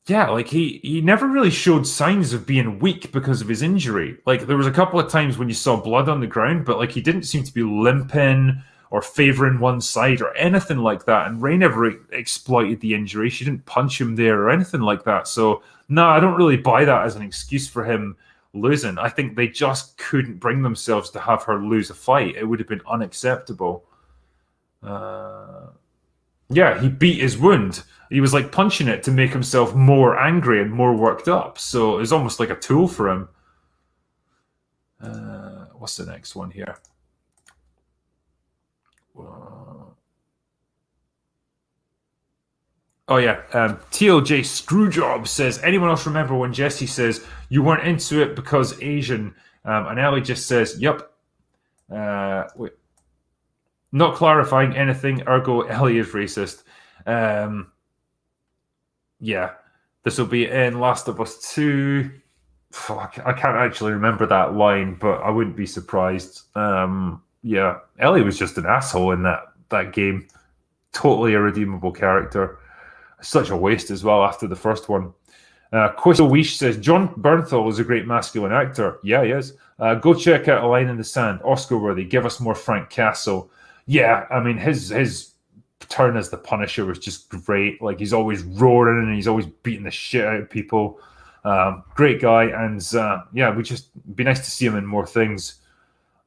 yeah, he never really showed signs of being weak because of his injury. There was a couple of times when you saw blood on the ground, but he didn't seem to be limping or favoring one side or anything like that. And Rey never exploited the injury. She didn't punch him there or anything like that. So no, I don't really buy that as an excuse for him losing. I think they just couldn't bring themselves to have her lose a fight. It would have been unacceptable. Yeah, he beat his wound. He was punching it to make himself more angry and more worked up. So it was almost like a tool for him. What's the next one here? Oh yeah, TLJ Screwjob says, anyone else remember when Jesse says you weren't into it because Asian? And Ellie just says, yep. Wait. Not clarifying anything, ergo Ellie is racist. Yeah, this will be in Last of Us 2. I can't actually remember that line, but I wouldn't be surprised. Yeah, Ellie was just an asshole in that game. Totally a redeemable character. Such a waste as well after the first one. Quisto Weish says, John Bernthal is a great masculine actor. Yeah, he is. Go check out A Line in the Sand. Oscar-worthy. Give us more Frank Castle. Yeah, I mean, his turn as the Punisher was just great. He's always roaring and he's always beating the shit out of people. Great guy, and yeah, we just be nice to see him in more things.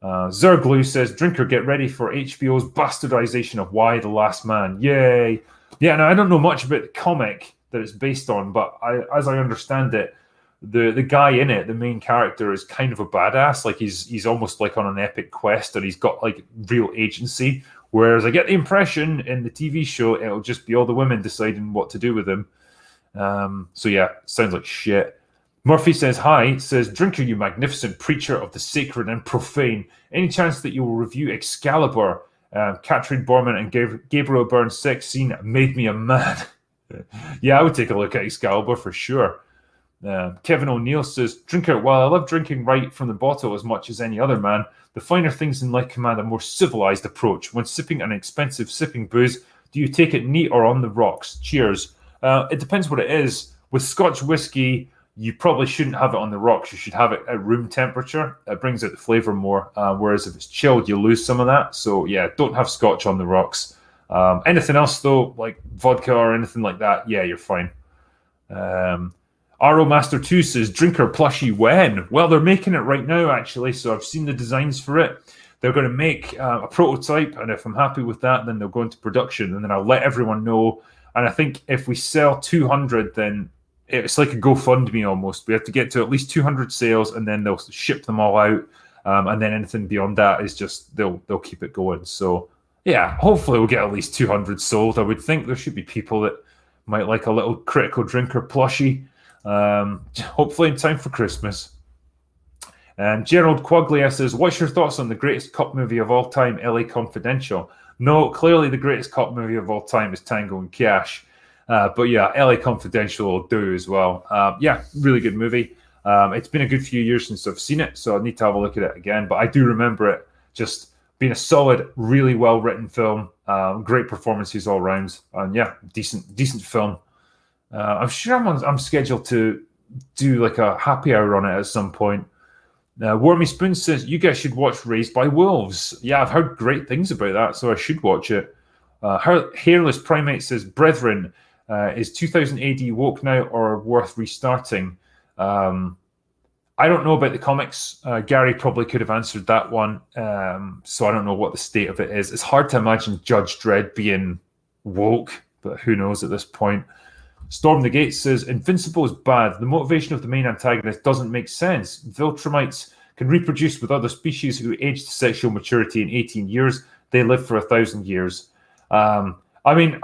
Zerglue says, Drinker, get ready for HBO's bastardization of Y the Last Man. Yay. Yeah, now I don't know much about the comic that it's based on, but as I understand it, the guy in it, the main character, is kind of a badass. He's almost on an epic quest, and he's got real agency. Whereas I get the impression in the TV show it'll just be all the women deciding what to do with him. So yeah, sounds like shit. Murphy says, hi, says, Drinker, you magnificent preacher of the sacred and profane. Any chance that you will review Excalibur? Catherine Borman and Gabriel Byrne's sex scene made me a man. Yeah, I would take a look at Excalibur for sure. Kevin O'Neill says, Drinker, while I love drinking right from the bottle as much as any other man, the finer things in life command a more civilized approach. When sipping an expensive sipping booze, do you take it neat or on the rocks? Cheers. It depends what it is. With Scotch whiskey, you probably shouldn't have it on the rocks. You should have it at room temperature. It brings out the flavor more. Whereas if it's chilled, you lose some of that. So yeah, don't have Scotch on the rocks. Anything else though, like vodka or anything like that, yeah, you're fine. Arrow Master 2 says, drinker plushie when? Well, they're making it right now, actually. So I've seen the designs for it. They're going to make a prototype, and if I'm happy with that, then they'll go into production, and then I'll let everyone know. And I think if we sell 200, then it's like a GoFundMe almost. We have to get to at least 200 sales, and then they'll ship them all out. And then anything beyond that is just they'll keep it going. So yeah, hopefully we'll get at least 200 sold. I would think there should be people that might like a little critical drinker plushie. Hopefully in time for Christmas. Gerald Quaglia says, what's your thoughts on the greatest cop movie of all time, LA Confidential? No, clearly the greatest cop movie of all time is Tango and Cash. But yeah, LA Confidential will do as well. Yeah, really good movie. It's been a good few years since I've seen it, so I need to have a look at it again. But I do remember it just being a solid, really well-written film. Great performances all around. And yeah, decent film. I'm sure I'm scheduled to do like a happy hour on it at some point. Wormy Spoon says, you guys should watch Raised by Wolves. Yeah, I've heard great things about that, so I should watch it. Hairless Primate says, Brethren, is 2000 AD woke now or worth restarting? I don't know about the comics. Gary probably could have answered that one, so I don't know what the state of it is. It's hard to imagine Judge Dredd being woke, but who knows at this point. Storm the Gate says, Invincible is bad. The motivation of the main antagonist doesn't make sense. Viltrumites can reproduce with other species who age to sexual maturity in 18 years. They live for 1,000 years. I mean,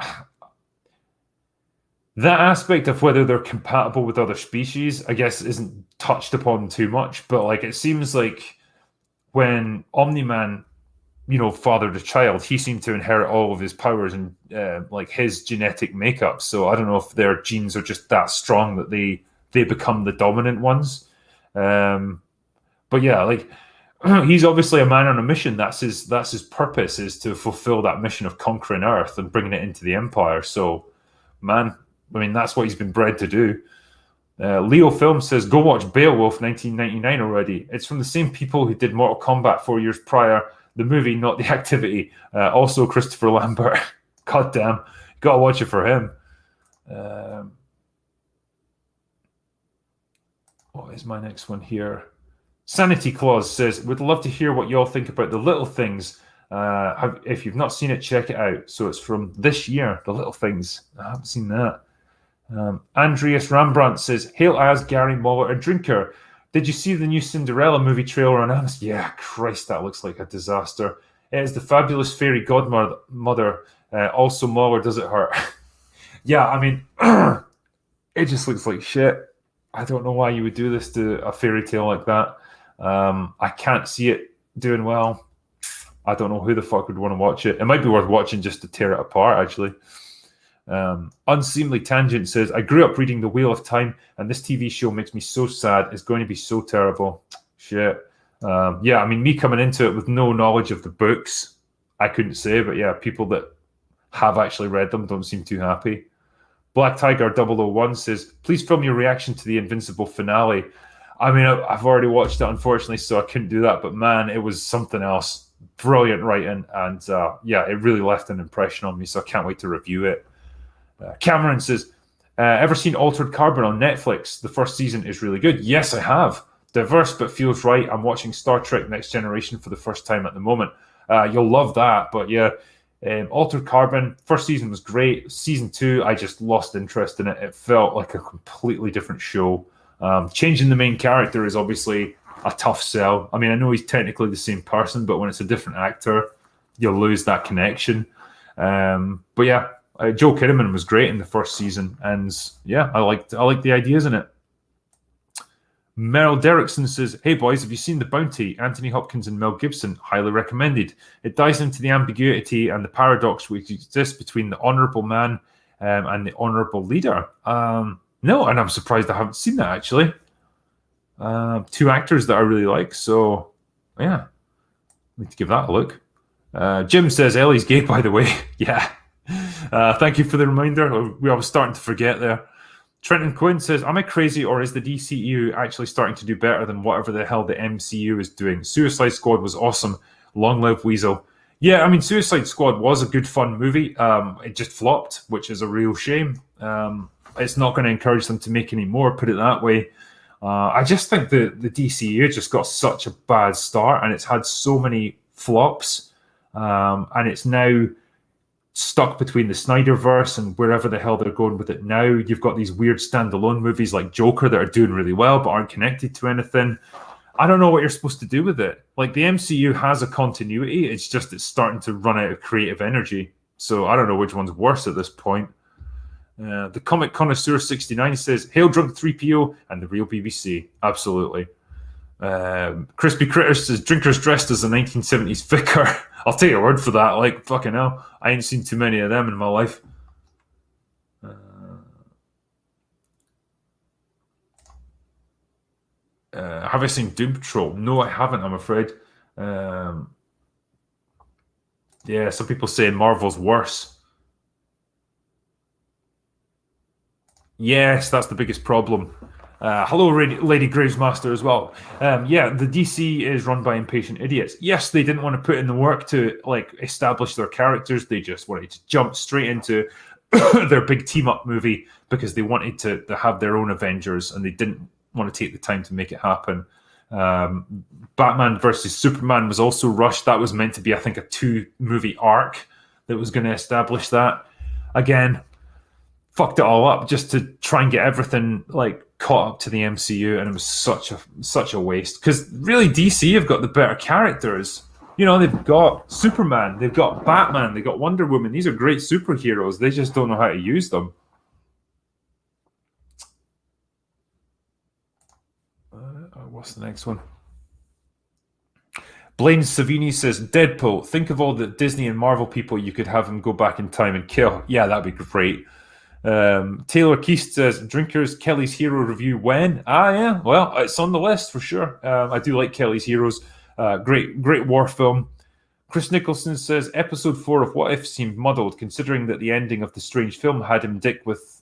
that aspect of whether they're compatible with other species, I guess, isn't touched upon too much. But like, it seems like when Omni-Man, fathered a child, he seemed to inherit all of his powers and like his genetic makeup. So I don't know if their genes are just that strong that they become the dominant ones. But yeah, like he's obviously a man on a mission. That's his purpose, is to fulfill that mission of conquering Earth and bringing it into the Empire. So, man, I mean, that's what he's been bred to do. Leo Film says, go watch Beowulf 1999 already. It's from the same people who did Mortal Kombat 4 years prior. The movie, not the activity. Also, Christopher Lambert. God damn. Gotta watch it for him. What is my next one here? Sanity Clause says, would love to hear what y'all think about The Little Things. If you've not seen it, check it out. So it's from this year, The Little Things. I haven't seen that. Andreas Rembrandt says, hail as Gary Moller, a drinker. Did you see the new Cinderella movie trailer on Amazon? Yeah, Christ, that looks like a disaster. It is the fabulous fairy godmother. Also, Moller, does it hurt? Yeah, I mean, it just looks like shit. I don't know why you would do this to a fairy tale like that. I can't see it doing well. I don't know who the fuck would want to watch it. It might be worth watching just to tear it apart, actually. Unseemly Tangent says, I grew up reading The Wheel of Time, and this TV show makes me so sad. It's going to be so terrible. Shit. Yeah, I mean, me coming into it with no knowledge of the books, I couldn't say, but yeah, people that have actually read them don't seem too happy. Black Tiger 001 says, please film your reaction to the Invincible finale. I mean, I've already watched it, unfortunately, so I couldn't do that, but man, it was something else. Brilliant writing, and yeah, it really left an impression on me, so I can't wait to review it. Cameron says, ever seen Altered Carbon on Netflix? The first season is really good. Yes, I have. Diverse but feels right. I'm watching Star Trek Next Generation for the first time at the moment. You'll love that. But yeah, Altered Carbon, first season was great. Season 2, I just lost interest in it. It felt like a completely different show. Changing the main character is obviously a tough sell. I mean, I know he's technically the same person, but when it's a different actor, you'll lose that connection. But yeah, Joel Kinnaman was great in the first season, and yeah, I liked the ideas in it. Meryl Derrickson says, hey boys, have you seen The Bounty? Anthony Hopkins and Mel Gibson, highly recommended. It dives into the ambiguity and the paradox which exists between the honourable man and the honourable leader. No, and I'm surprised I haven't seen that, actually. Two actors that I really like, so yeah, I need to give that a look. Jim says, Ellie's gay, by the way. Yeah. Thank you for the reminder. I was starting to forget there. Trenton Quinn says, am I crazy or is the DCEU actually starting to do better than whatever the hell the MCU is doing? Suicide Squad was awesome. Long live Weasel. Yeah, I mean, Suicide Squad was a good, fun movie. It just flopped, which is a real shame. It's not going to encourage them to make any more, put it that way. I just think the DCU just got such a bad start, and it's had so many flops, and it's now stuck between the Snyderverse and wherever the hell they're going with it now. You've got these weird standalone movies like Joker that are doing really well but aren't connected to anything. I don't know what you're supposed to do with it. Like, the MCU has a continuity. It's just it's starting to run out of creative energy. So I don't know which one's worse at this point. The Comic Connoisseur 69 says, Hail Drunk 3PO and the real BBC. Absolutely. Crispy Critters says, drinkers dressed as a 1970s vicar. I'll take your word for that. Like, fucking hell. I ain't seen too many of them in my life. Have I seen Doom Patrol? No, I haven't, I'm afraid. Yeah, some people saying Marvel's worse. Yes, that's the biggest problem. Hello, Lady Gravesmaster as well. Yeah, the DC is run by impatient idiots. Yes, they didn't want to put in the work to like establish their characters. They just wanted to jump straight into their big team-up movie because they wanted to have their own Avengers, and they didn't want to take the time to make it happen. Batman versus Superman was also rushed. That was meant to be, I think, a 2-movie arc that was going to establish that. Again, fucked it all up just to try and get everything like caught up to the MCU, and it was such a waste. Because really, DC have got the better characters. You know, they've got Superman, they've got Batman, they've got Wonder Woman. These are great superheroes. They just don't know how to use them. What's the next one? Blaine Savini says, Deadpool, think of all the Disney and Marvel people you could have him go back in time and kill. Yeah, that'd be great. Taylor Keast says, Drinkers, Kelly's Hero review when? Yeah, well, it's on the list for sure. I do like Kelly's Heroes. Great war film. Chris Nicholson says, episode 4 of What If seemed muddled, considering that the ending of the strange film had him dick with...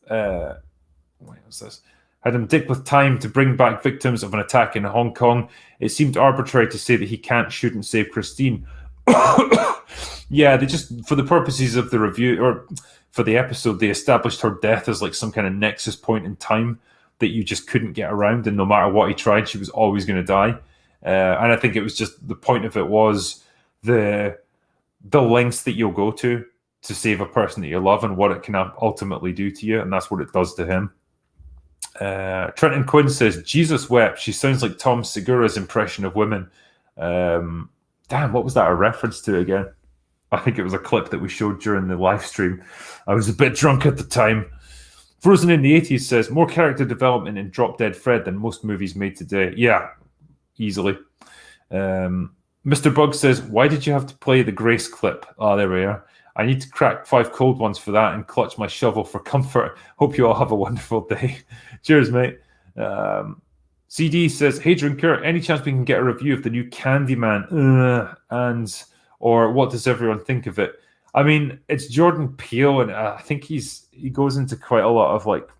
Had him dick with time to bring back victims of an attack in Hong Kong. It seemed arbitrary to say that he can't shoot and save Christine. Yeah, they just, for the purposes of the review, or for the episode, they established her death as like some kind of nexus point in time that you just couldn't get around, and no matter what he tried, she was always going to die. And I think it was just, the point of it was the lengths that you'll go to save a person that you love and what it can ultimately do to you, and that's what it does to him. Trenton Quinn says, Jesus wept. She sounds like Tom Segura's impression of women. Damn, what was that a reference to again? I think it was a clip that we showed during the live stream. I was a bit drunk at the time. Frozen in the 80s says, more character development in Drop Dead Fred than most movies made today. Yeah, easily. Mr. Bug says, why did you have to play the Grace clip? Oh, there we are. I need to crack 5 cold ones for that and clutch my shovel for comfort. Hope you all have a wonderful day. Cheers, mate. CD says, hey, Drinker, any chance we can get a review of the new Candyman? Or what does everyone think of it? I mean, it's Jordan Peele, and I think he goes into quite a lot of like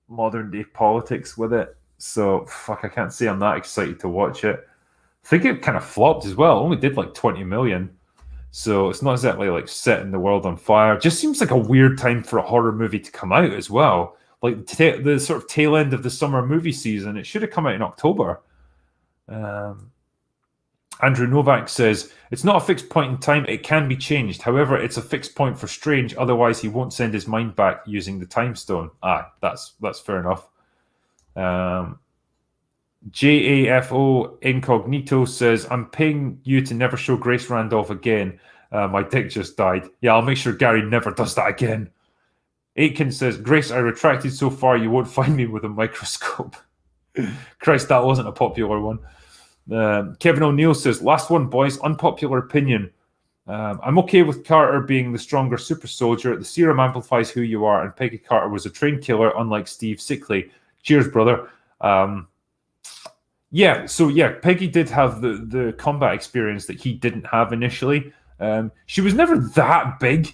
modern day politics with it. So, I can't say I'm that excited to watch it. I think it kind of flopped as well. It only did like 20 million. So it's not exactly like setting the world on fire. It just seems like a weird time for a horror movie to come out as well. Like the sort of tail end of the summer movie season. It should have come out in October. Andrew Novak says, it's not a fixed point in time. It can be changed. However, it's a fixed point for Strange. Otherwise, he won't send his mind back using the time stone. That's fair enough. JAFO Incognito says, I'm paying you to never show Grace Randolph again. My dick just died. Yeah, I'll make sure Gary never does that again. Aitken says, Grace, I retracted so far you won't find me with a microscope. Christ, that wasn't a popular one. Kevin O'Neill says, last one, boys, unpopular opinion. I'm okay with Carter being the stronger super soldier. The serum amplifies who you are, and Peggy Carter was a trained killer, unlike Steve Sickley. Cheers, brother. Peggy did have the combat experience that he didn't have initially. She was never that big.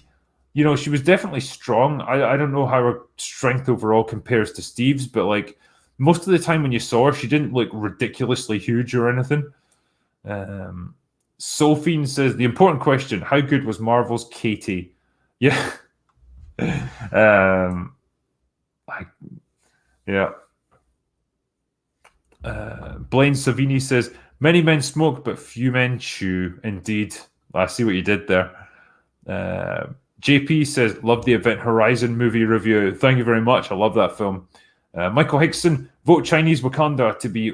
she was definitely strong. I don't know how her strength overall compares to Steve's, but like most of the time when you saw her, she didn't look ridiculously huge or anything. Sophie says the important question: how good was Marvel's Katie? Yeah. Yeah. Blaine Savini says many men smoke, but few men chew. Indeed, I see what you did there. JP says love the Event Horizon movie review. Thank you very much. I love that film. Michael Hickson, vote Chinese Wakanda to be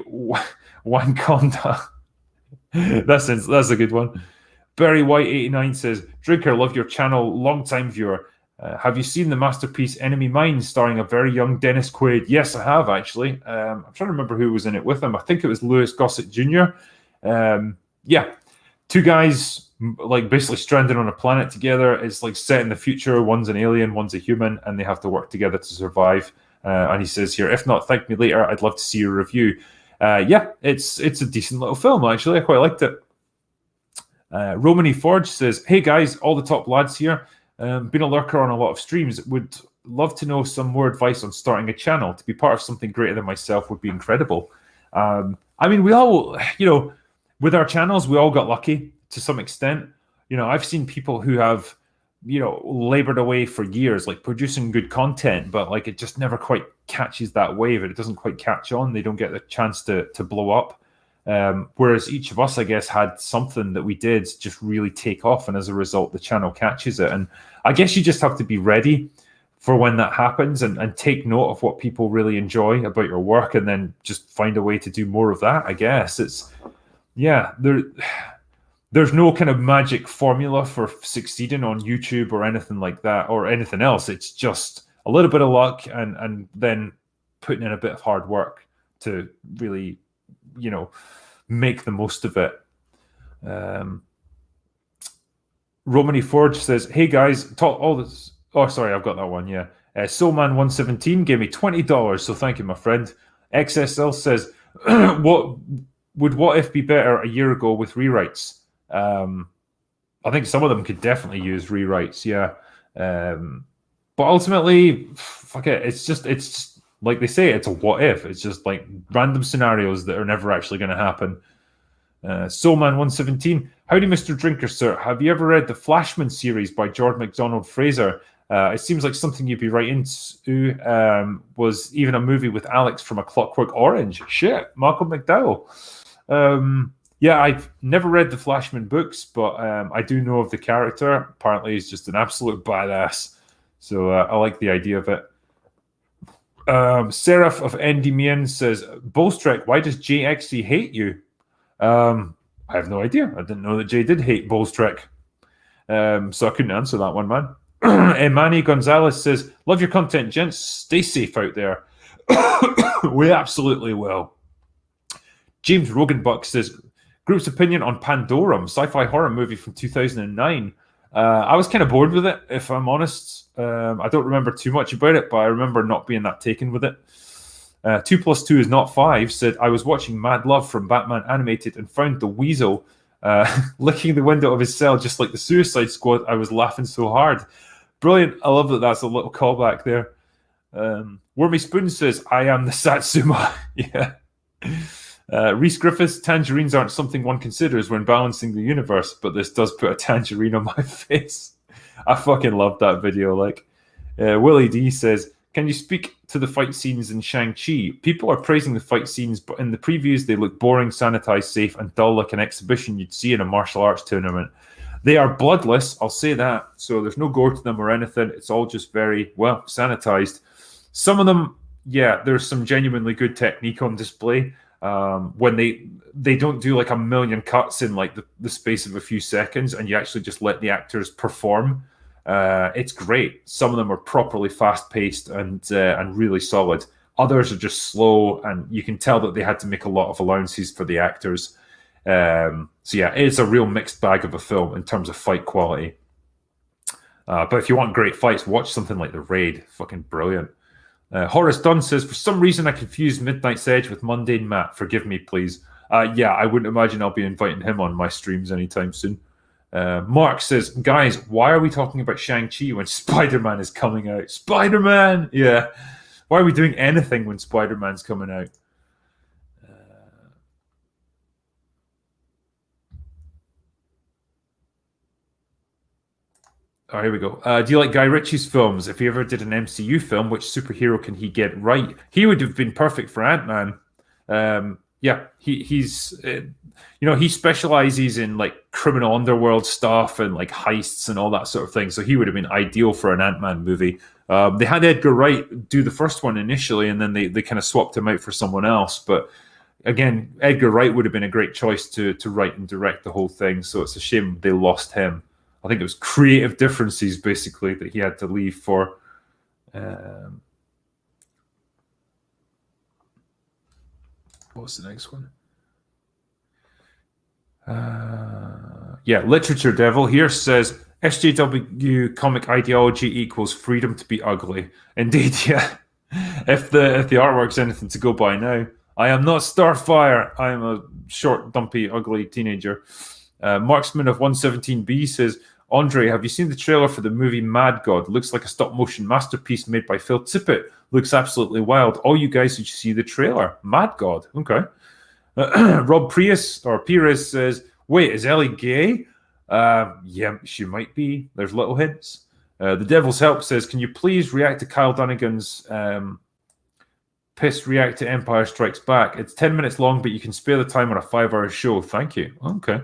Wankonda. That's a good one. Barry White 89 says, Drinker, love your channel, long time viewer. Have you seen the masterpiece Enemy Mine starring a very young Dennis Quaid? Yes, I have actually. I'm trying to remember who was in it with him. I think it was Louis Gossett Jr. Yeah, two guys like basically stranded on a planet together. It's like set in the future. One's an alien, one's a human, and they have to work together to survive. And he says here, if not, thank me later. I'd love to see your review. Yeah, it's a decent little film actually. I quite liked it. Romany Forge says, hey guys, all the top lads here. Been a lurker on a lot of streams. Would love to know some more advice on starting a channel. To be part of something greater than myself would be incredible. I mean, we all, with our channels, we all got lucky to some extent. I've seen people who have, labored away for years, like producing good content, but like it just never quite catches that wave. It doesn't quite catch on. They don't get the chance to blow up. Whereas each of us, I guess, had something that we did just really take off, and as a result, the channel catches it. And I guess you just have to be ready for when that happens and take note of what people really enjoy about your work, and then just find a way to do more of that. I guess there's no kind of magic formula for succeeding on YouTube or anything like that or anything else. It's just a little bit of luck and then putting in a bit of hard work to really make the most of it. Romany Forge says, hey guys, talk all this. Oh, sorry, I've got that one. Yeah. Soulman117 gave me $20, so thank you, my friend. XSL says, what if be better a year ago with rewrites? I think some of them could definitely use rewrites. Yeah. But ultimately, fuck it. It's just like they say, it's a what if. It's just like random scenarios that are never actually going to happen. Soulman117, howdy, Mr. Drinker, sir. Have you ever read the Flashman series by George MacDonald Fraser? It seems like something you'd be right into. Was even a movie with Alex from A Clockwork Orange. Shit, Malcolm McDowell. Yeah, I've never read the Flashman books, but I do know of the character. Apparently, he's just an absolute badass. So I like the idea of it. Seraph of Endymion says, Bolstrek, why does JXC hate you? I have no idea. I didn't know that Jay did hate Bolstrek. So I couldn't answer that one, man. Manny Gonzalez says, love your content, gents. Stay safe out there. We absolutely will. James Roganbuck says, group's opinion on Pandorum, sci-fi horror movie from 2009. I was kind of bored with it, if I'm honest. I don't remember too much about it, but I remember not being that taken with it. 2 + 2 is not 5 said, I was watching Mad Love from Batman Animated and found the Weasel licking the window of his cell just like the Suicide Squad. I was laughing so hard. Brilliant. I love that that's a little callback there. Wormy Spoon says, I am the Satsuma. Yeah. Reese Griffiths, tangerines aren't something one considers when balancing the universe, but this does put a tangerine on my face. I fucking loved that video. Like, Willie D says, can you speak to the fight scenes in Shang-Chi? People are praising the fight scenes, but in the previews, they look boring, sanitized, safe, and dull like an exhibition you'd see in a martial arts tournament. They are bloodless, I'll say that. So there's no gore to them or anything. It's all just very, well, sanitized. Some of them, yeah, there's some genuinely good technique on display. When they don't do like a million cuts in like the space of a few seconds, and you actually just let the actors perform. It's great. Some of them are properly fast-paced and really solid. Others are just slow, and you can tell that they had to make a lot of allowances for the actors. So yeah, it's a real mixed bag of a film in terms of fight quality. But if you want great fights, watch something like The Raid. Fucking brilliant. Horace Dunn says, for some reason I confused Midnight's Edge with Mundane Matt. Forgive me, please. Yeah, I wouldn't imagine I'll be inviting him on my streams anytime soon. Mark says, guys, why are we talking about Shang-Chi when Spider-Man is coming out? Spider-Man! Yeah. Why are we doing anything when Spider-Man's coming out? Oh, here we go. Do you like Guy Ritchie's films? If he ever did an MCU film, which superhero can he get right? He would have been perfect for Ant-Man. Yeah, he's he specializes in like criminal underworld stuff and like heists and all that sort of thing. So he would have been ideal for an Ant-Man movie. They had Edgar Wright do the first one initially, and then they kind of swapped him out for someone else. But again, Edgar Wright would have been a great choice to write and direct the whole thing. So it's a shame they lost him. I think it was creative differences, basically, that he had to leave for. What's the next one? Yeah, Literature Devil here says, SJW comic ideology equals freedom to be ugly. Indeed, yeah. If the artwork's anything to go by now. I am not Starfire. I am a short, dumpy, ugly teenager. Marksman of 117B says, Andre, have you seen the trailer for the movie Mad God? Looks like a stop-motion masterpiece made by Phil Tippett. Looks absolutely wild. All you guys should see the trailer. Mad God. Okay. Rob Perez says, wait, is Ellie gay? Yeah, she might be. There's little hints. The Devil's Help says, can you please react to Kyle Dunnigan's Piss react to Empire Strikes Back? It's 10 minutes long, but you can spare the time on a 5-hour show. Thank you. Okay.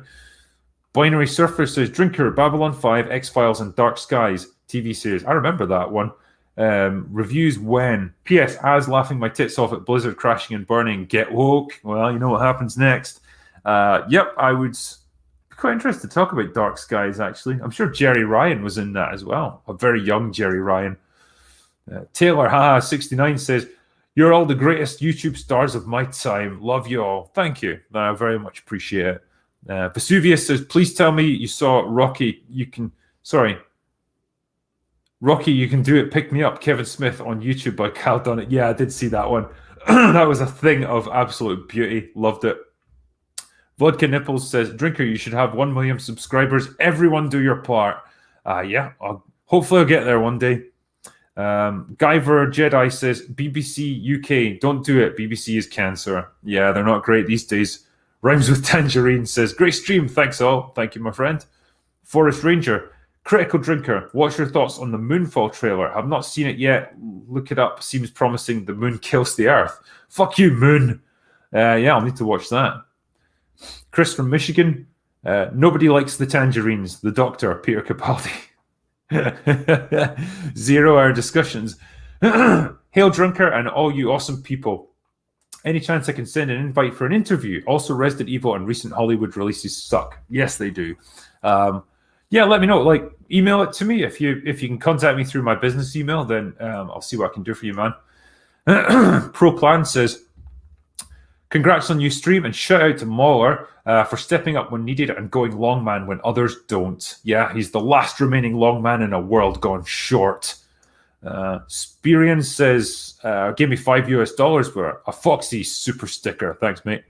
Binary Surfer says, Drinker, Babylon 5, X-Files, and Dark Skies TV series. I remember that one. Reviews when? P.S. As laughing my tits off at Blizzard crashing and burning. Get woke. Well, you know what happens next. Yep, I would be quite interested to talk about Dark Skies, actually. I'm sure Jerry Ryan was in that as well. A very young Jerry Ryan. Taylor Haha69 says, you're all the greatest YouTube stars of my time. Love you all. Thank you. I very much appreciate it. Vesuvius says, please tell me you saw Rocky. Rocky, you can do it. Pick me up. Kevin Smith on YouTube by Cal Dunnett. Yeah, I did see that one. That was a thing of absolute beauty. Loved it. Vodka Nipples says, Drinker, you should have 1 million subscribers. Everyone do your part. Yeah, hopefully I'll get there one day. Guyver Jedi says, BBC UK, don't do it. BBC is cancer. Yeah, they're not great these days. Rhymes with Tangerine says, great stream. Thanks all. Thank you, my friend. Forest Ranger, Critical Drinker, what's your thoughts on the Moonfall trailer? I've not seen it yet. Look it up. Seems promising. The moon kills the earth. Fuck you, moon. Yeah, I'll need to watch that. Chris from Michigan, nobody likes the tangerines. The Doctor, Peter Capaldi. 0-hour discussions. Hail Drunker and all you awesome people. Any chance I can send an invite for an interview? Also, Resident Evil and recent Hollywood releases suck. Yes, they do. Yeah, let me know. Like, email it to me. If you can contact me through my business email, then I'll see what I can do for you, man. Pro Plan says, congrats on new stream and shout out to Mauler for stepping up when needed and going long man when others don't. Yeah, he's the last remaining long man in a world gone short. Spirian says, give me $5 for a Foxy super sticker. Thanks, mate.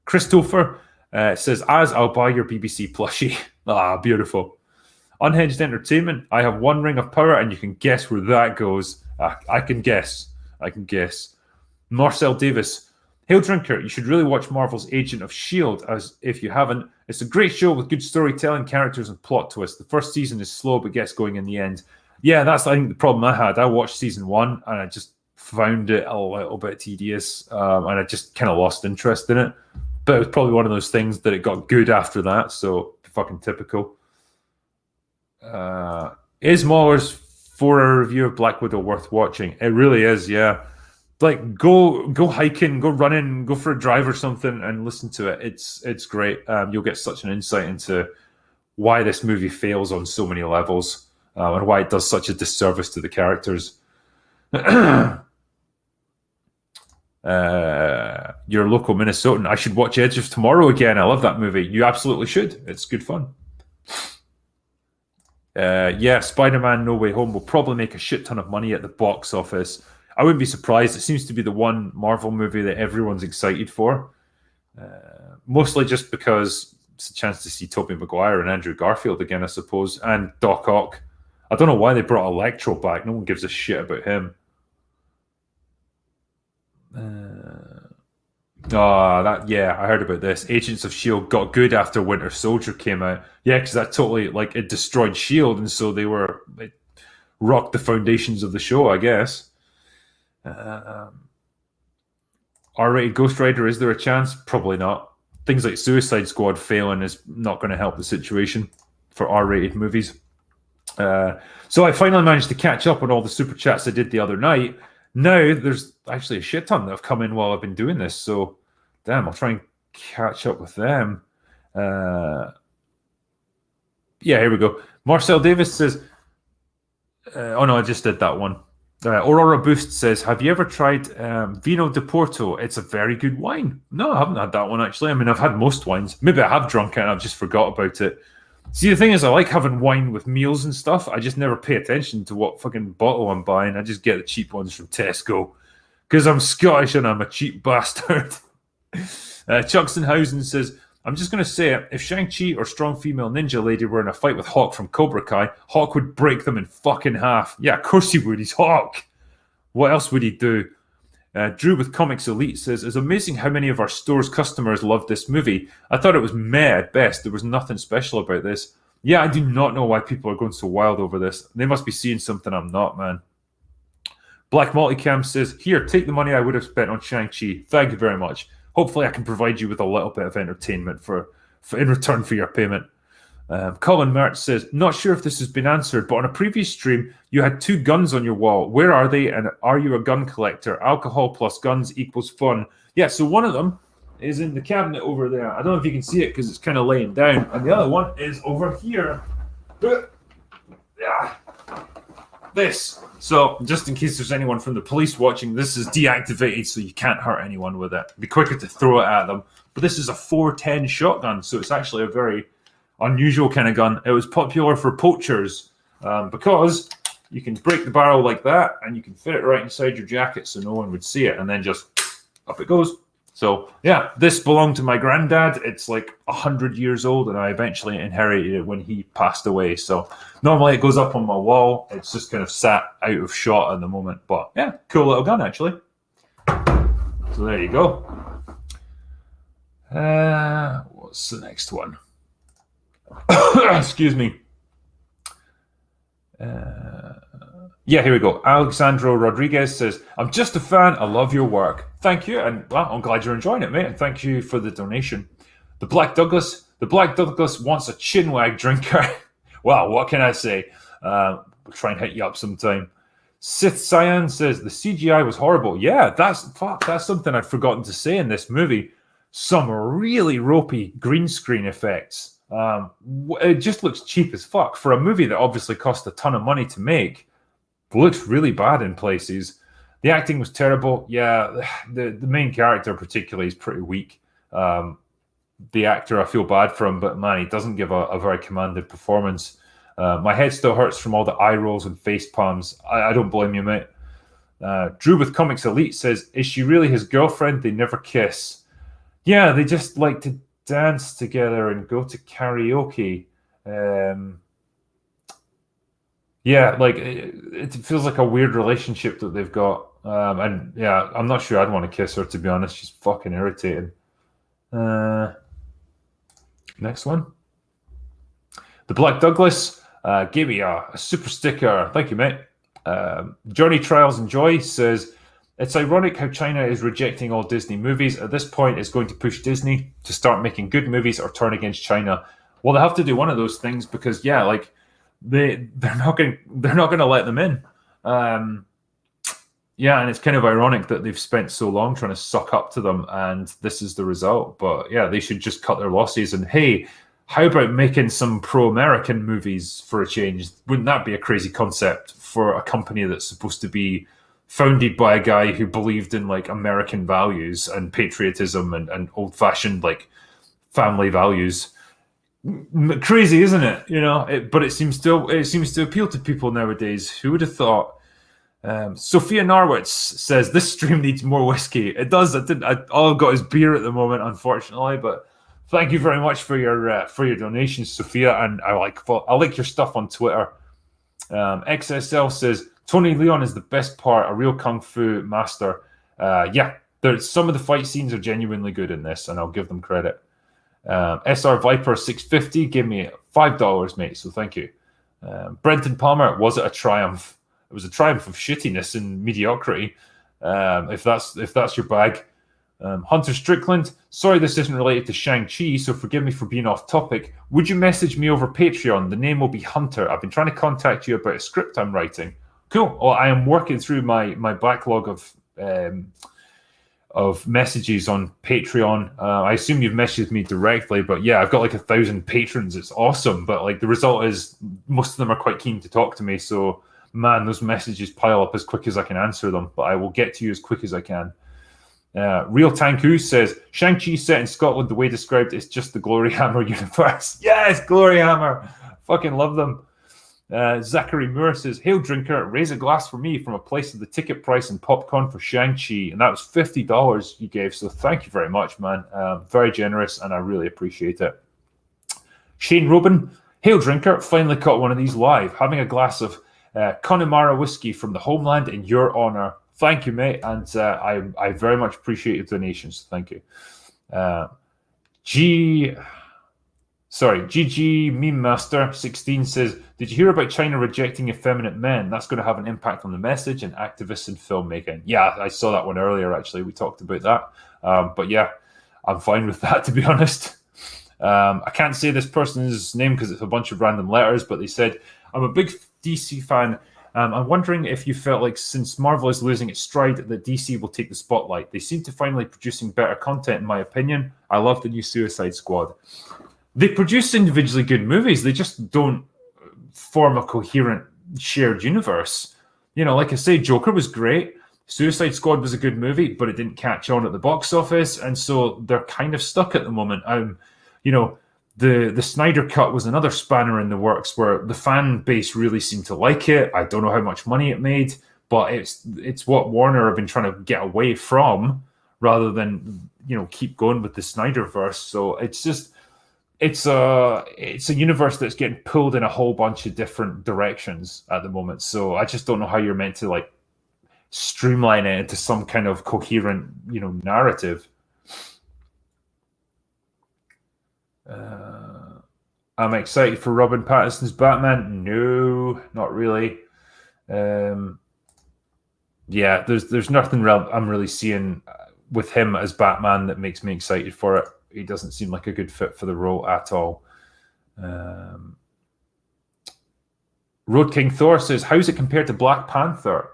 Christopher says, as I'll buy your BBC plushie. Ah, beautiful. Unhinged Entertainment, I have 1 ring of power and you can guess where that goes. I can guess. Marcel Davis, Hail Drinker, you should really watch Marvel's Agent of S.H.I.E.L.D. as if you haven't. It's a great show with good storytelling, characters, and plot twists. The first season is slow but gets going in the end. Yeah, that's, I think, the problem I had. I watched season 1 and I just found it a little bit tedious and I just kind of lost interest in it. But it was probably one of those things that it got good after that, so fucking typical. Is Mahler's 4-hour review of Black Widow worth watching? It really is, yeah. Like, go hiking, go running, go for a drive or something and listen to it. It's great. You'll get such an insight into why this movie fails on so many levels. And why it does such a disservice to the characters. Your local Minnesotan. I should watch Edge of Tomorrow again. I love that movie. You absolutely should. It's good fun. Yeah, Spider-Man No Way Home will probably make a shit ton of money at the box office. I wouldn't be surprised. It seems to be the one Marvel movie that everyone's excited for. Mostly just because it's a chance to see Tobey Maguire and Andrew Garfield again, I suppose, and Doc Ock. I don't know why they brought Electro back. No one gives a shit about him. I heard about this. Agents of S.H.I.E.L.D. got good after Winter Soldier came out. Yeah, because that totally, it destroyed S.H.I.E.L.D., and so it rocked the foundations of the show, I guess. R-rated Ghost Rider, is there a chance? Probably not. Things like Suicide Squad failing is not going to help the situation for R-rated movies. So I finally managed to catch up on all the super chats I did the other night. Now there's actually a shit ton that have come in while I've been doing this. So, damn, I'll try and catch up with them. Here we go. Marcel Davis says, I just did that one. Aurora Boost says, have you ever tried Vino de Porto? It's a very good wine. No, I haven't had that one, actually. I mean, I've had most wines. Maybe I have drunk it and I've just forgot about it. See, the thing is, I like having wine with meals and stuff. I just never pay attention to what fucking bottle I'm buying. I just get the cheap ones from Tesco. Because I'm Scottish and I'm a cheap bastard. Chuxenhausen says, I'm just going to say it. If Shang-Chi or Strong Female Ninja Lady were in a fight with Hawk from Cobra Kai, Hawk would break them in fucking half. Yeah, of course he would. He's Hawk. What else would he do? Drew with Comics Elite says, it's amazing how many of our store's customers loved this movie. I thought it was meh at best. There was nothing special about this. Yeah, I do not know why people are going so wild over this. They must be seeing something I'm not, man. Black Multicam says, here, take the money I would have spent on Shang-Chi. Thank you very much. Hopefully I can provide you with a little bit of entertainment for in return for your payment. Colin Mertz says, not sure if this has been answered, but on a previous stream, you had 2 guns on your wall. Where are they, and are you a gun collector? Alcohol plus guns equals fun. Yeah, so one of them is in the cabinet over there. I don't know if you can see it because it's kind of laying down. And the other one is over here. This. So, just in case there's anyone from the police watching, this is deactivated so you can't hurt anyone with it. It'd be quicker to throw it at them. But this is a 410 shotgun, so it's actually a very unusual kind of gun. It was popular for poachers because you can break the barrel like that and you can fit it right inside your jacket so no one would see it, and then just up it goes. So yeah, this belonged to my granddad. It's like 100 years old and I eventually inherited it when he passed away. So normally it goes up on my wall. It's just kind of sat out of shot at the moment, but yeah, cool little gun actually. So there you go. What's the next one? Excuse me. Here we go. Alexandro Rodriguez says, I'm just a fan. I love your work. Thank you. And well, I'm glad you're enjoying it, mate. And thank you for the donation. The Black Douglas wants a chinwag drinker. Well, what can I say? We'll try and hit you up sometime. Sith Cyan says, the CGI was horrible. Yeah, that's something I'd forgotten to say in this movie. Some really ropey green screen effects. It just looks cheap as fuck for a movie that obviously cost a ton of money to make. It looks really bad in places. The acting was terrible. Yeah, the main character particularly is pretty weak. The actor, I feel bad for him, but man, he doesn't give a very commanding performance. My head still hurts from all the eye rolls and face palms. I don't blame you, mate. Drew with Comics Elite says, is she really his girlfriend? They never kiss. Yeah, they just like to dance together and go to karaoke. It feels like a weird relationship that they've got. And yeah, I'm not sure I'd want to kiss her, to be honest. She's fucking irritating. Next one. The Black Douglas gave me a super sticker. Thank you, mate. Journey Trials and Joy says, it's ironic how China is rejecting all Disney movies. At this point, it's going to push Disney to start making good movies or turn against China. Well, they have to do one of those things because, yeah, like they're not going to let them in. Yeah, and it's kind of ironic that they've spent so long trying to suck up to them, and this is the result. But yeah, they should just cut their losses. And hey, how about making some pro-American movies for a change? Wouldn't that be a crazy concept for a company that's supposed to be founded by a guy who believed in like American values and patriotism and old-fashioned like family values? Crazy, isn't it? You know, but it seems to appeal to people nowadays. Who would have thought? Sophia Norwitz says this stream needs more whiskey. It does. All I've got is beer at the moment, unfortunately. But Thank you very much for your donations, Sophia, and I like your stuff on Twitter. XSL says Tony Leon is the best part, a real kung fu master. Yeah, there's some of the fight scenes are genuinely good in this, and I'll give them credit. SR Viper 650 gave me $5, mate. So thank you. Brenton Palmer, was it a triumph? It was a triumph of shittiness and mediocrity. If that's your bag. Hunter Strickland, sorry this isn't related to Shang-Chi, so forgive me for being off topic. Would you message me over Patreon? The name will be Hunter. I've been trying to contact you about a script I'm writing. Cool. Well, I am working through my backlog of messages on Patreon. I assume you've messaged me directly, but yeah, I've got like 1,000 patrons. It's awesome. But like the result is most of them are quite keen to talk to me. So man, those messages pile up as quick as I can answer them, but I will get to you as quick as I can. Real Tanku says Shang-Chi set in Scotland the way described is just the Glory Hammer universe. Yes, Glory Hammer. Fucking love them. Zachary Moore says, Hail Drinker, raise a glass for me from a place of the ticket price and popcorn for Shang-Chi. And that was $50 you gave. So thank you very much, man. Very generous, and I really appreciate it. Shane Robin, Hail Drinker, finally caught one of these live. Having a glass of Connemara whiskey from the homeland in your honor. Thank you, mate. And I very much appreciate your donations. Thank you. GG Meme Master 16 says, did you hear about China rejecting effeminate men? That's going to have an impact on the message and activists in filmmaking. Yeah, I saw that one earlier, actually. We talked about that. But yeah, I'm fine with that, to be honest. I can't say this person's name because it's a bunch of random letters, but they said, I'm a big DC fan. I'm wondering if you felt like since Marvel is losing its stride that DC will take the spotlight. They seem to finally producing better content, in my opinion. I love the new Suicide Squad. They produce individually good movies. They just don't form a coherent shared universe. You know, like I say, Joker was great. Suicide Squad was a good movie, but it didn't catch on at the box office. And so they're kind of stuck at the moment. You know, the Snyder Cut was another spanner in the works where the fan base really seemed to like it. I don't know how much money it made, but it's what Warner have been trying to get away from rather than, you know, keep going with the Snyderverse. So it's just... It's a universe that's getting pulled in a whole bunch of different directions at the moment. So I just don't know how you're meant to like streamline it into some kind of coherent, you know, narrative. I'm excited for Robert Pattinson's Batman. No, not really. Yeah, there's nothing I'm really seeing with him as Batman that makes me excited for it. He doesn't seem like a good fit for the role at all. Road King Thor says, how's it compared to Black Panther?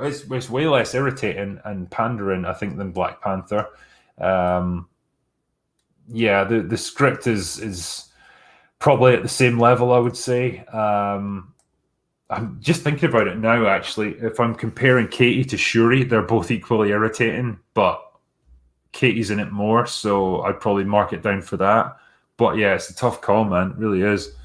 It's way less irritating and pandering, I think, than Black Panther. Yeah, the script is probably at the same level, I would say. I'm just thinking about it now, actually. If I'm comparing Katie to Shuri, they're both equally irritating, but Katie's in it more, so I'd probably mark it down for that. But yeah, it's a tough call, man. It really is.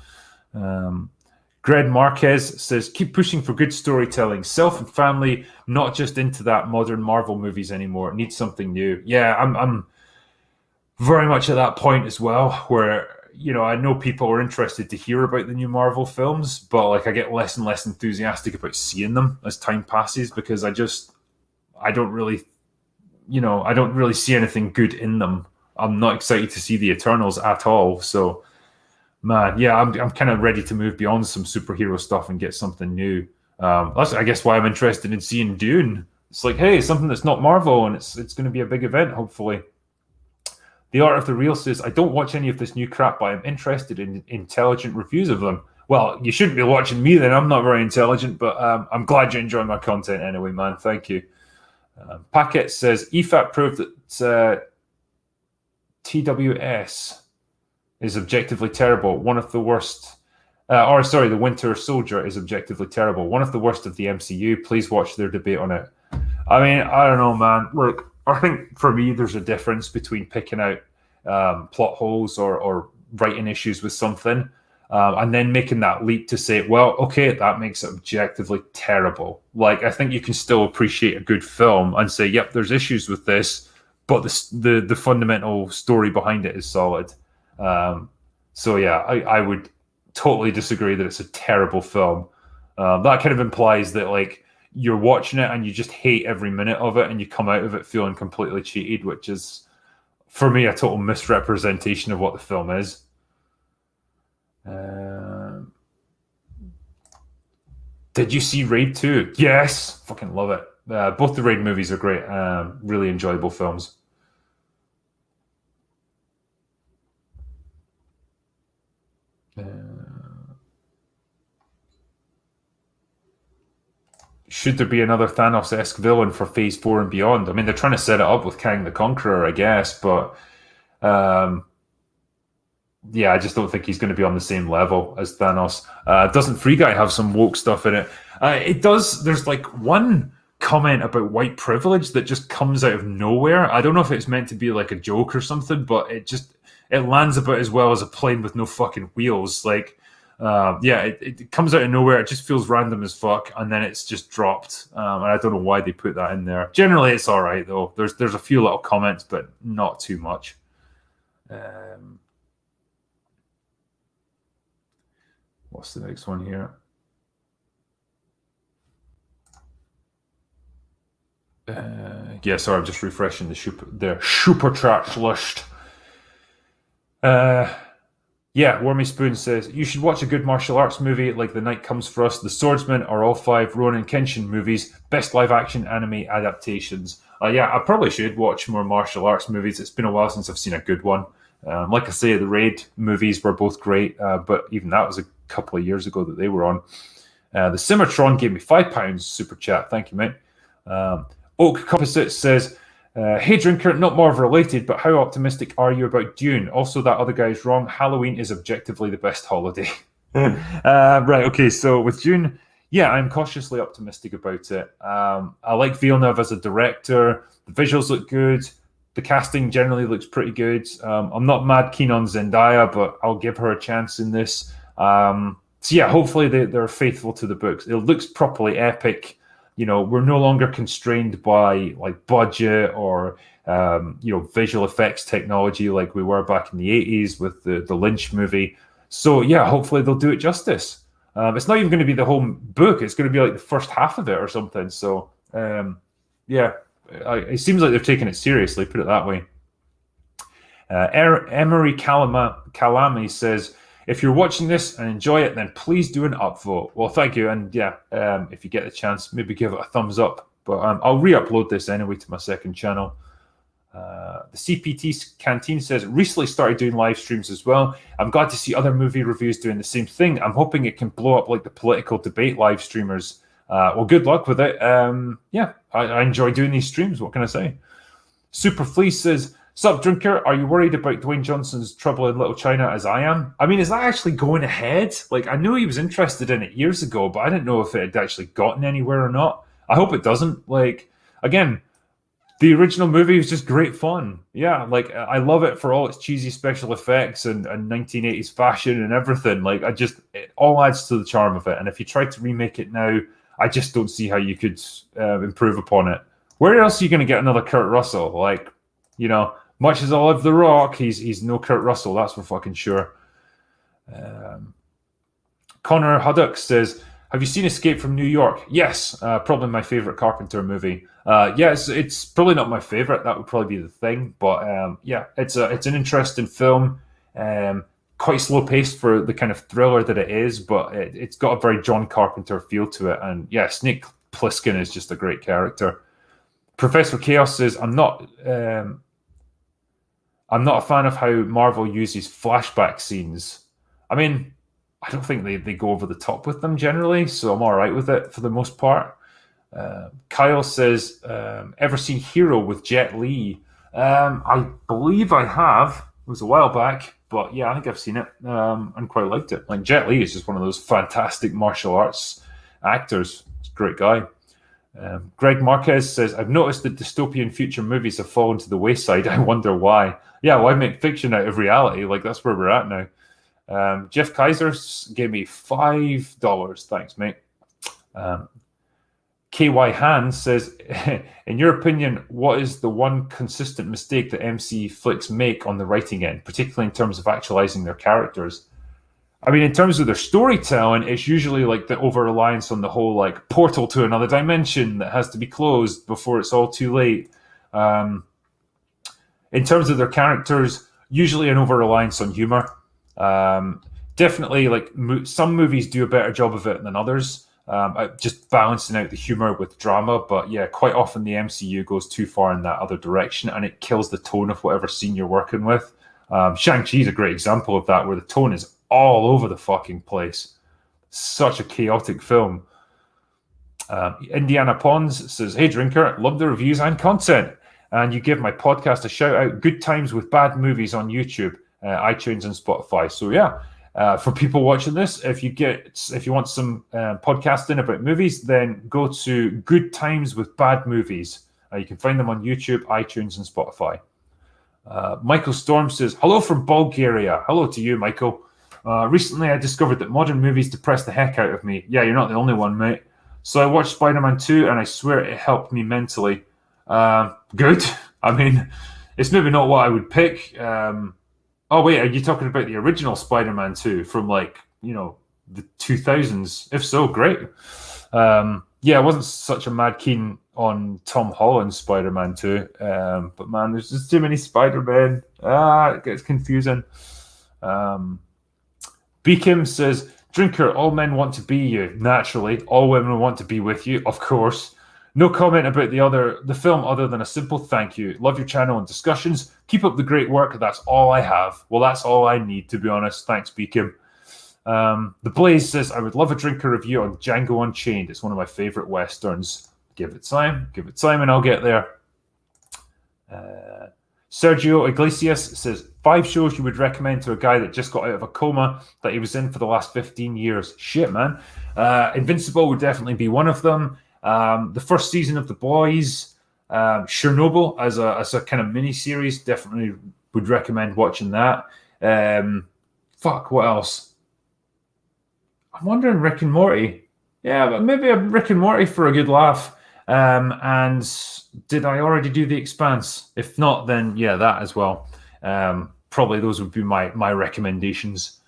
Greg Marquez says, keep pushing for good storytelling. Self and family, not just into that modern Marvel movies anymore. It needs something new. Yeah, I'm very much at that point as well, where, you know, I know people are interested to hear about the new Marvel films, but like I get less and less enthusiastic about seeing them as time passes because I don't really see anything good in them. I'm not excited to see the Eternals at all. So, man, yeah, I'm kind of ready to move beyond some superhero stuff and get something new. That's, I guess, why I'm interested in seeing Dune. It's like, hey, something that's not Marvel, and it's going to be a big event, hopefully. The Art of the Real says, I don't watch any of this new crap, but I'm interested in intelligent reviews of them. Well, you shouldn't be watching me then. I'm not very intelligent, but I'm glad you enjoy my content anyway, man. Thank you. Packet says, EFAP proved that TWS is objectively terrible. One of the worst... The Winter Soldier is objectively terrible. One of the worst of the MCU. Please watch their debate on it. I mean, I don't know, man. Look, I think for me, there's a difference between picking out plot holes or writing issues with something and then making that leap to say, well, okay, that makes it objectively terrible. Like, I think you can still appreciate a good film and say, yep, there's issues with this, but the fundamental story behind it is solid. So yeah, I would totally disagree that it's a terrible film. That kind of implies that like you're watching it and you just hate every minute of it, and you come out of it feeling completely cheated, which is, for me, a total misrepresentation of what the film is. Did you see Raid 2? Yes, fucking love it. Both the Raid movies are great. Really enjoyable films. Should there be another Thanos-esque villain for Phase 4 and beyond? I mean, they're trying to set it up with Kang the Conqueror, I guess, but yeah, I just don't think he's going to be on the same level as Thanos. Doesn't Free Guy have some woke stuff in it? It does. There's like one comment about white privilege that just comes out of nowhere. I don't know if it's meant to be like a joke or something, but it lands about as well as a plane with no fucking wheels. Like, yeah, it comes out of nowhere. It just feels random as fuck, and then it's just dropped. And I don't know why they put that in there. Generally, it's all right though. There's a few little comments, but not too much. What's the next one here? Yeah, sorry, I'm just refreshing the Superchat list. Yeah, Wormy Spoon says, you should watch a good martial arts movie like The Night Comes for Us, The Swordsman, or all 5 Ronin Kenshin movies, best live-action anime adaptations. Yeah, I probably should watch more martial arts movies. It's been a while since I've seen a good one. Like I say, the Raid movies were both great, but even that was a couple of years ago that they were on. The Simmertron gave me £5 super chat. Thank you, mate. Oak Composite says, hey Drinker, not Marvel related, but how optimistic are you about Dune? Also, that other guy's wrong. Halloween is objectively the best holiday. Right, okay, so with Dune, yeah, I'm cautiously optimistic about it. I like Villeneuve as a director. The visuals look good. The casting generally looks pretty good. I'm not mad keen on Zendaya, but I'll give her a chance in this. So yeah, hopefully they're faithful to the books. It looks properly epic. You know, we're no longer constrained by like budget or visual effects technology like we were back in the 80s with the Lynch movie. So yeah, hopefully they'll do it justice. It's not even going to be the whole book. It's going to be like the first half of it or something. So yeah, it seems like they're taking it seriously, put it that way. Emery Kalami says, if you're watching this and enjoy it, then please do an upvote. Well, thank you. And yeah, if you get the chance, maybe give it a thumbs up. But I'll re-upload this anyway to my second channel. The CPT Canteen says, recently started doing live streams as well. I'm glad to see other movie reviews doing the same thing. I'm hoping it can blow up like the political debate live streamers. Well, good luck with it. Yeah, I enjoy doing these streams. What can I say? Super Fleece says, sup, Drinker, are you worried about Dwayne Johnson's Trouble in Little China as I am? I mean, is that actually going ahead? Like, I knew he was interested in it years ago, but I didn't know if it had actually gotten anywhere or not. I hope it doesn't. Like, again, the original movie was just great fun. Yeah, like, I love it for all its cheesy special effects and 1980s fashion and everything. Like, it all adds to the charm of it. And if you try to remake it now, I just don't see how you could improve upon it. Where else are you going to get another Kurt Russell? Like, you know, much as I love The Rock, he's no Kurt Russell, that's for fucking sure. Connor Huddock says, have you seen Escape from New York? Yes, probably my favorite Carpenter movie. Yeah, it's probably not my favorite. That would probably be the thing. But yeah, it's an interesting film. Quite slow paced for the kind of thriller that it is, but it's got a very John Carpenter feel to it. And yeah, Snake Plissken is just a great character. Professor Chaos says, I'm not a fan of how Marvel uses flashback scenes. I mean, I don't think they go over the top with them generally, so I'm all right with it for the most part. Kyle says, ever seen Hero with Jet Li? I believe I have. It was a while back, but yeah, I think I've seen it and quite liked it. Like, Jet Li is just one of those fantastic martial arts actors. He's a great guy. Greg Marquez says, I've noticed that dystopian future movies have fallen to the wayside. I wonder why. Yeah, why make fiction out of reality? Like, that's where we're at now. Jeff Kaiser gave me $5. Thanks, mate. KY Han says, in your opinion, what is the one consistent mistake that MC flicks make on the writing end, particularly in terms of actualizing their characters? I mean, in terms of their storytelling, it's usually like the over-reliance on the whole like portal to another dimension that has to be closed before it's all too late. In terms of their characters, usually an over-reliance on humor. Definitely, like some movies do a better job of it than others. Just balancing out the humor with drama, but yeah, quite often the MCU goes too far in that other direction, and it kills the tone of whatever scene you're working with. Shang-Chi is a great example of that, where the tone is all over the fucking place. Such a chaotic film. Indiana Pons says, "Hey Drinker, love the reviews and content, and you give my podcast a shout out. Good times with bad movies on YouTube, iTunes, and Spotify." So yeah. For people watching this, if you want some podcasting about movies, then go to Good Times with Bad Movies. You can find them on YouTube, iTunes, and Spotify. Michael Storm says, "Hello from Bulgaria." Hello to you, Michael. Recently, I discovered that modern movies depress the heck out of me. Yeah, you're not the only one, mate. So I watched Spider-Man 2, and I swear it helped me mentally. Good. I mean, it's maybe not what I would pick. Oh, wait, are you talking about the original Spider-Man 2 from, like, you know, the 2000s? If so, great. Yeah, I wasn't such a mad keen on Tom Holland's Spider-Man 2. But, man, there's just too many Spider-Men. It gets confusing. Beacom says, "Drinker, all men want to be you. Naturally, all women want to be with you, of course. No comment about the film other than a simple thank you. Love your channel and discussions. Keep up the great work. That's all I have." Well, that's all I need, to be honest. Thanks, Beacom. The Blaze says, "I would love a Drinker review on Django Unchained. It's one of my favorite Westerns." Give it time, and I'll get there. Sergio Iglesias says, 5 shows you would recommend to a guy that just got out of a coma that he was in for the last 15 years. Shit, man. Invincible would definitely be one of them. The first season of The Boys, Chernobyl as a kind of mini series, definitely would recommend watching that. What else? I'm wondering Rick and Morty. Yeah, but maybe a Rick and Morty for a good laugh. And did I already do The Expanse? If not, then yeah, that as well. Probably those would be my recommendations.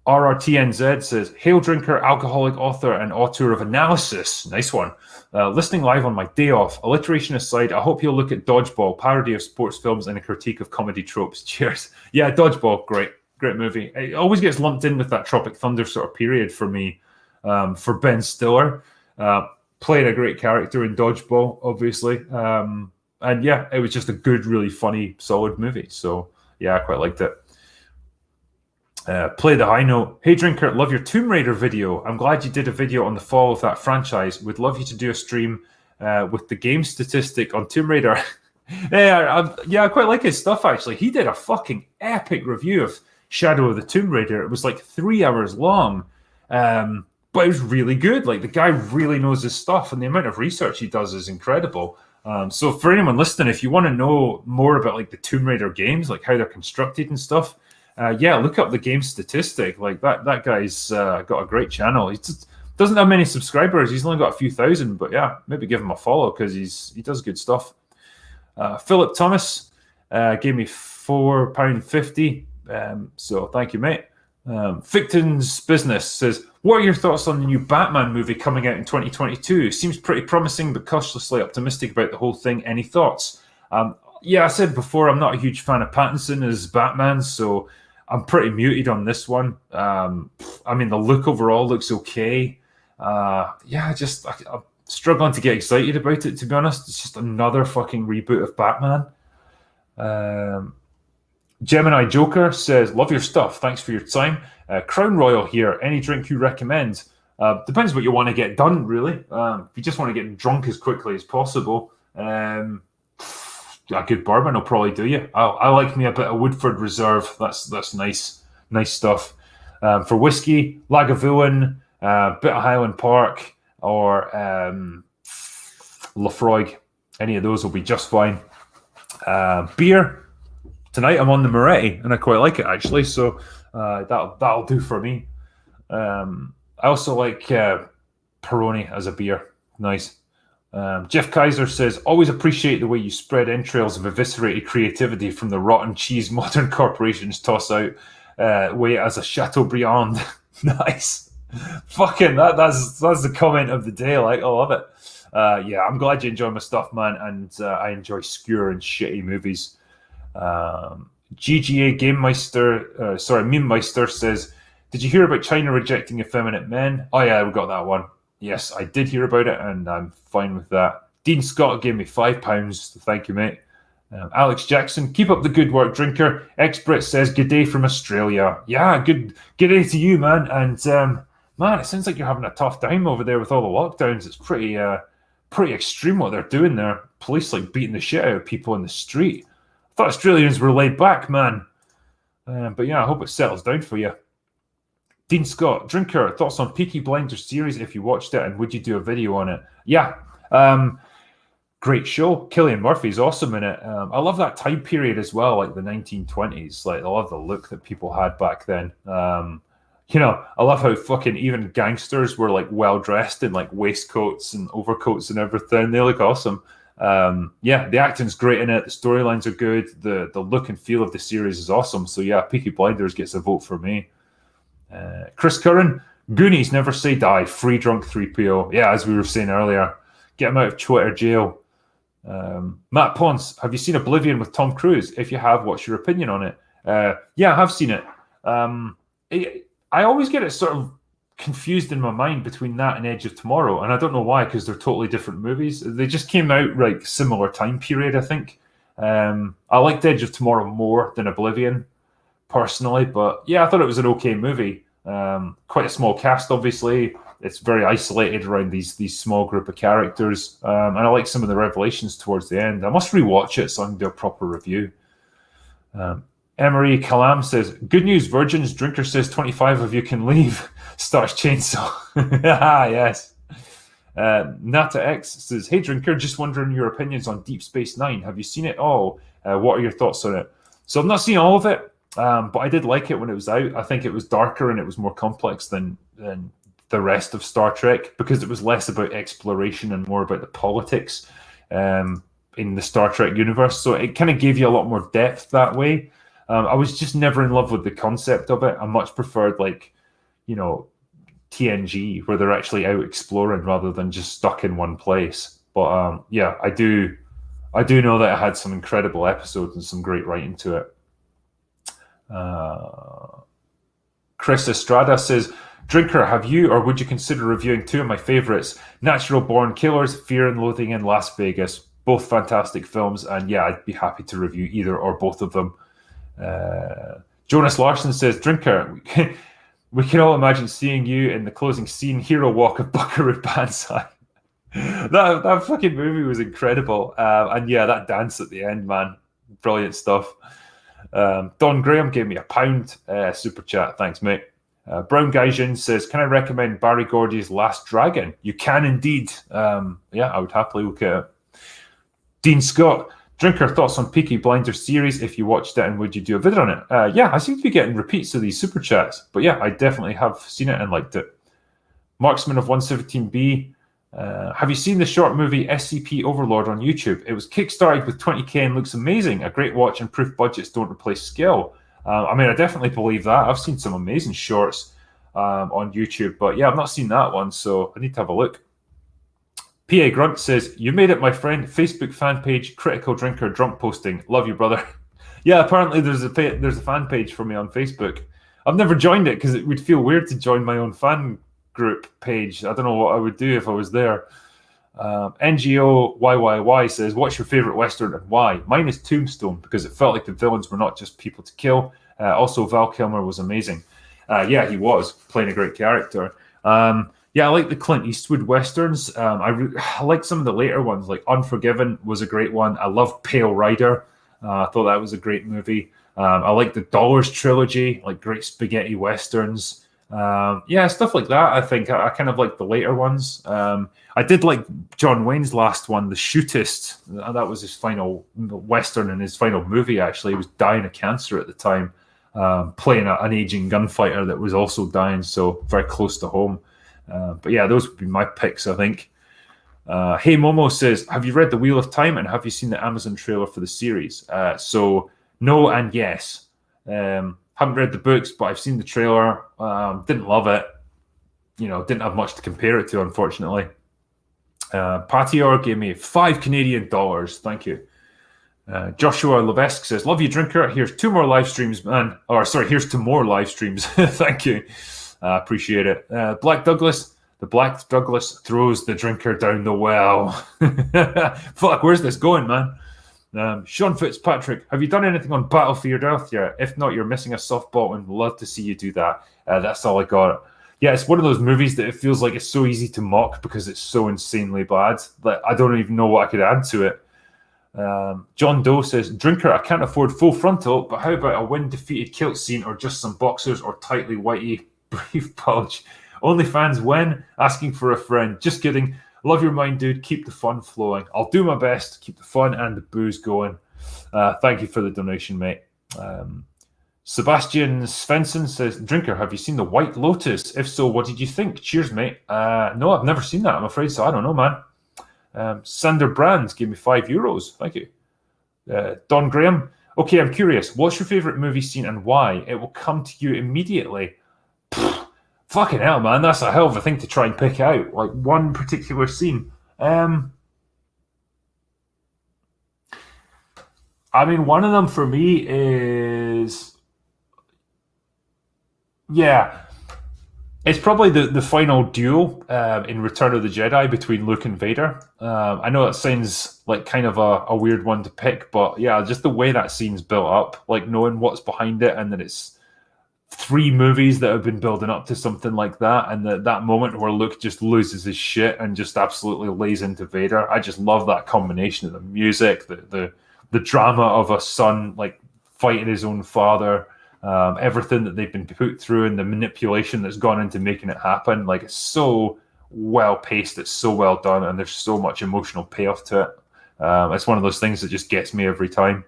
RRTNZ says, "Hail Drinker, alcoholic author and author of Analysis." Nice one. "Listening live on my day off. Alliteration aside, I hope you'll look at Dodgeball, parody of sports films and a critique of comedy tropes. Cheers." Yeah, Dodgeball, great movie. It always gets lumped in with that Tropic Thunder sort of period for me. For Ben Stiller, played a great character in Dodgeball, obviously. And yeah, it was just a good, really funny, solid movie. So yeah, I quite liked it. Play the high note. "Hey Drinker, love your Tomb Raider video. I'm glad you did a video on the fall of that franchise. Would love you to do a stream with the game statistic on Tomb Raider." I quite like his stuff, actually. He did a fucking epic review of Shadow of the Tomb Raider. It was like 3 hours long. But it was really good. Like, the guy really knows his stuff, and the amount of research he does is incredible. So for anyone listening, if you want to know more about like the Tomb Raider games, like how they're constructed and stuff, look up the game statistic. Like that guy's got a great channel. He just doesn't have many subscribers. He's only got a few thousand, but yeah, maybe give him a follow because he does good stuff. Philip Thomas gave me £4.50. So thank you, mate. Ficton's Business says, "What are your thoughts on the new Batman movie coming out in 2022? Seems pretty promising, but cautiously optimistic about the whole thing. Any thoughts?" I said before, I'm not a huge fan of Pattinson as Batman, so I'm pretty muted on this one. I mean, the look overall looks okay. I'm struggling to get excited about it, to be honest. It's just another fucking reboot of Batman. Gemini Joker says, "Love your stuff. Thanks for your time. Crown Royal here. Any drink you recommend?" Depends what you want to get done, really. If you just want to get drunk as quickly as possible, a good bourbon will probably do you. I like me a bit of Woodford Reserve. That's nice stuff. For whiskey, Lagavulin, bit of Highland Park, or Lafroig. Any of those will be just fine. Beer. Tonight I'm on the Moretti, and I quite like it, actually, so that'll do for me. I also like Peroni as a beer. Nice. Jeff Kaiser says, always appreciate the way you spread entrails of eviscerated creativity from the rotten cheese modern corporations toss out way as a Chateaubriand. Nice. Fucking that's the comment of the day. Like, I love it. Yeah, I'm glad you enjoy my stuff, man, and I enjoy skewering shitty movies. GGA Game Meister, Meme Meister says, did you hear about China rejecting effeminate men? Oh yeah, we got that one. Yes, I did hear about it, and I'm fine with that. Dean Scott gave me £5. Thank you, mate. Alex Jackson, keep up the good work, drinker. Ex-Brit says, good day from Australia. Yeah, good day to you, man. And man, it sounds like you're having a tough time over there with all the lockdowns. It's pretty extreme what they're doing there. Police like beating the shit out of people in the street. I thought Australians were laid back, man. But yeah, I hope it settles down for you. Dean Scott, drinker, thoughts on Peaky Blinders series if you watched it, and would you do a video on it? Yeah, great show. Cillian Murphy's awesome in it. I love that time period as well, like the 1920s. Like, I love the look that people had back then. You know, I love how fucking even gangsters were like well dressed in like waistcoats and overcoats and everything. They look awesome. Yeah, the acting's great in it. The storylines are good. The look and feel of the series is awesome. So yeah, Peaky Blinders gets a vote for me. Chris Curran, Goonies Never Say Die, free drunk 3PO. Yeah, as we were saying earlier, get him out of Twitter jail. Matt Ponce, have you seen Oblivion with Tom Cruise? If you have, what's your opinion on it? Yeah, I have seen it. I always get it sort of confused in my mind between that and Edge of Tomorrow, and I don't know why, because they're totally different movies. They just came out like similar time period, I think. I liked Edge of Tomorrow more than Oblivion, personally, but yeah, I thought it was an okay movie. Quite a small cast, obviously. It's very isolated around these small group of characters, and I like some of the revelations towards the end. I must rewatch it so I can do a proper review. Emery Kalam says, good news, virgins. Drinker says 25 of you can leave. Starts chainsaw. Yes. Nata X says, hey, Drinker, just wondering your opinions on Deep Space Nine. Have you seen it all? What are your thoughts on it? So I've not seen all of it, but I did like it when it was out. I think it was darker and it was more complex than the rest of Star Trek, because it was less about exploration and more about the politics in the Star Trek universe. So it kind of gave you a lot more depth that way. I was just never in love with the concept of it. I much preferred, like, you know, TNG, where they're actually out exploring rather than just stuck in one place. But yeah, I do know that it had some incredible episodes and some great writing to it. Chris Estrada says, Drinker, have you or would you consider reviewing two of my favorites, Natural Born Killers, Fear and Loathing in Las Vegas? Both fantastic films, and yeah, I'd be happy to review either or both of them. Jonas Larson says, Drinker, we can all imagine seeing you in the closing scene hero walk of Buckaroo Banzai. that fucking movie was incredible. And yeah, that dance at the end, man, brilliant stuff. Don Graham gave me £1 super chat. Thanks, mate. Brown Gaijin says, can I recommend Barry Gordy's Last Dragon? You can indeed. Yeah, I would happily look at it. Dean Scott, Drinker, thoughts on Peaky Blinders series if you watched it, and would you do a video on it? Yeah, I seem to be getting repeats of these super chats, but yeah, I definitely have seen it and liked it. Marksman of 117B, have you seen the short movie SCP Overlord on YouTube? It was kickstarted with 20k and looks amazing. A great watch, and proof budgets don't replace skill. I mean, I definitely believe that. I've seen some amazing shorts on YouTube, but yeah, I've not seen that one, so I need to have a look. PA Grunt says, you made it, my friend. Facebook fan page, Critical Drinker drunk posting. Love you, brother. Yeah, apparently there's a fan page for me on Facebook. I've never joined it because it would feel weird to join my own fan group page. I don't know what I would do if I was there. NGO YYY says, what's your favorite Western and why? Mine is Tombstone, because it felt like the villains were not just people to kill. Also, Val Kilmer was amazing. Yeah, he was playing a great character. Yeah, I like the Clint Eastwood Westerns. I like some of the later ones, like Unforgiven was a great one. I love Pale Rider. I thought that was a great movie. I like the Dollars trilogy, like great spaghetti Westerns. Yeah, stuff like that. I think I kind of like the later ones. I did like John Wayne's last one, The Shootist. That was his final Western and his final movie, actually. He was dying of cancer at the time, playing an aging gunfighter that was also dying, so very close to home. But yeah, those would be my picks, I think. Hey Momo says, have you read The Wheel of Time and have you seen the Amazon trailer for the series? So no and yes. Haven't read the books, but I've seen the trailer. Didn't love it. Didn't have much to compare it to, unfortunately. Patior gave me $5 Canadian. Thank you. Joshua Levesque says, love you, drinker. Here's 2 more live streams, man. Here's 2 more live streams. Thank you. Appreciate it. The Black Douglas throws the drinker down the well. Fuck, where's this going, man? Sean Fitzpatrick, have you done anything on Battlefield Earth yet? If not, you're missing a softball and love to see you do that. That's all I got. Yeah, it's one of those movies that it feels like it's so easy to mock because it's so insanely bad that I don't even know what I could add to it. John Doe says, drinker, I can't afford full frontal, but how about a wind-defeated kilt scene or just some boxers or tightly whitey brief pouch? OnlyFans when? Asking for a friend. Just kidding. Love your mind, dude. Keep the fun flowing. I'll do my best to keep the fun and the booze going. Thank you for the donation, mate. Sebastian Svensson says, drinker, have you seen The White Lotus? If so, what did you think? Cheers, mate. No, I've never seen that, I'm afraid, so I don't know, man. Sander Brands gave me €5. Thank you. Don Graham. Okay, I'm curious. What's your favourite movie scene and why? It will come to you immediately. Fucking hell, man. That's a hell of a thing to try and pick out. Like, one particular scene. I mean, one of them for me is... Yeah. It's probably the final duel in Return of the Jedi between Luke and Vader. I know that sounds like kind of a weird one to pick, but yeah, just the way that scene's built up, like knowing what's behind it, and that it's 3 movies that have been building up to something like that, and that moment where Luke just loses his shit and just absolutely lays into Vader. I just love that combination of the music, the drama of a son like fighting his own father. Everything that they've been put through and the manipulation that's gone into making it happen. Like, it's so well paced, it's so well done, and there's so much emotional payoff to it. It's one of those things that just gets me every time.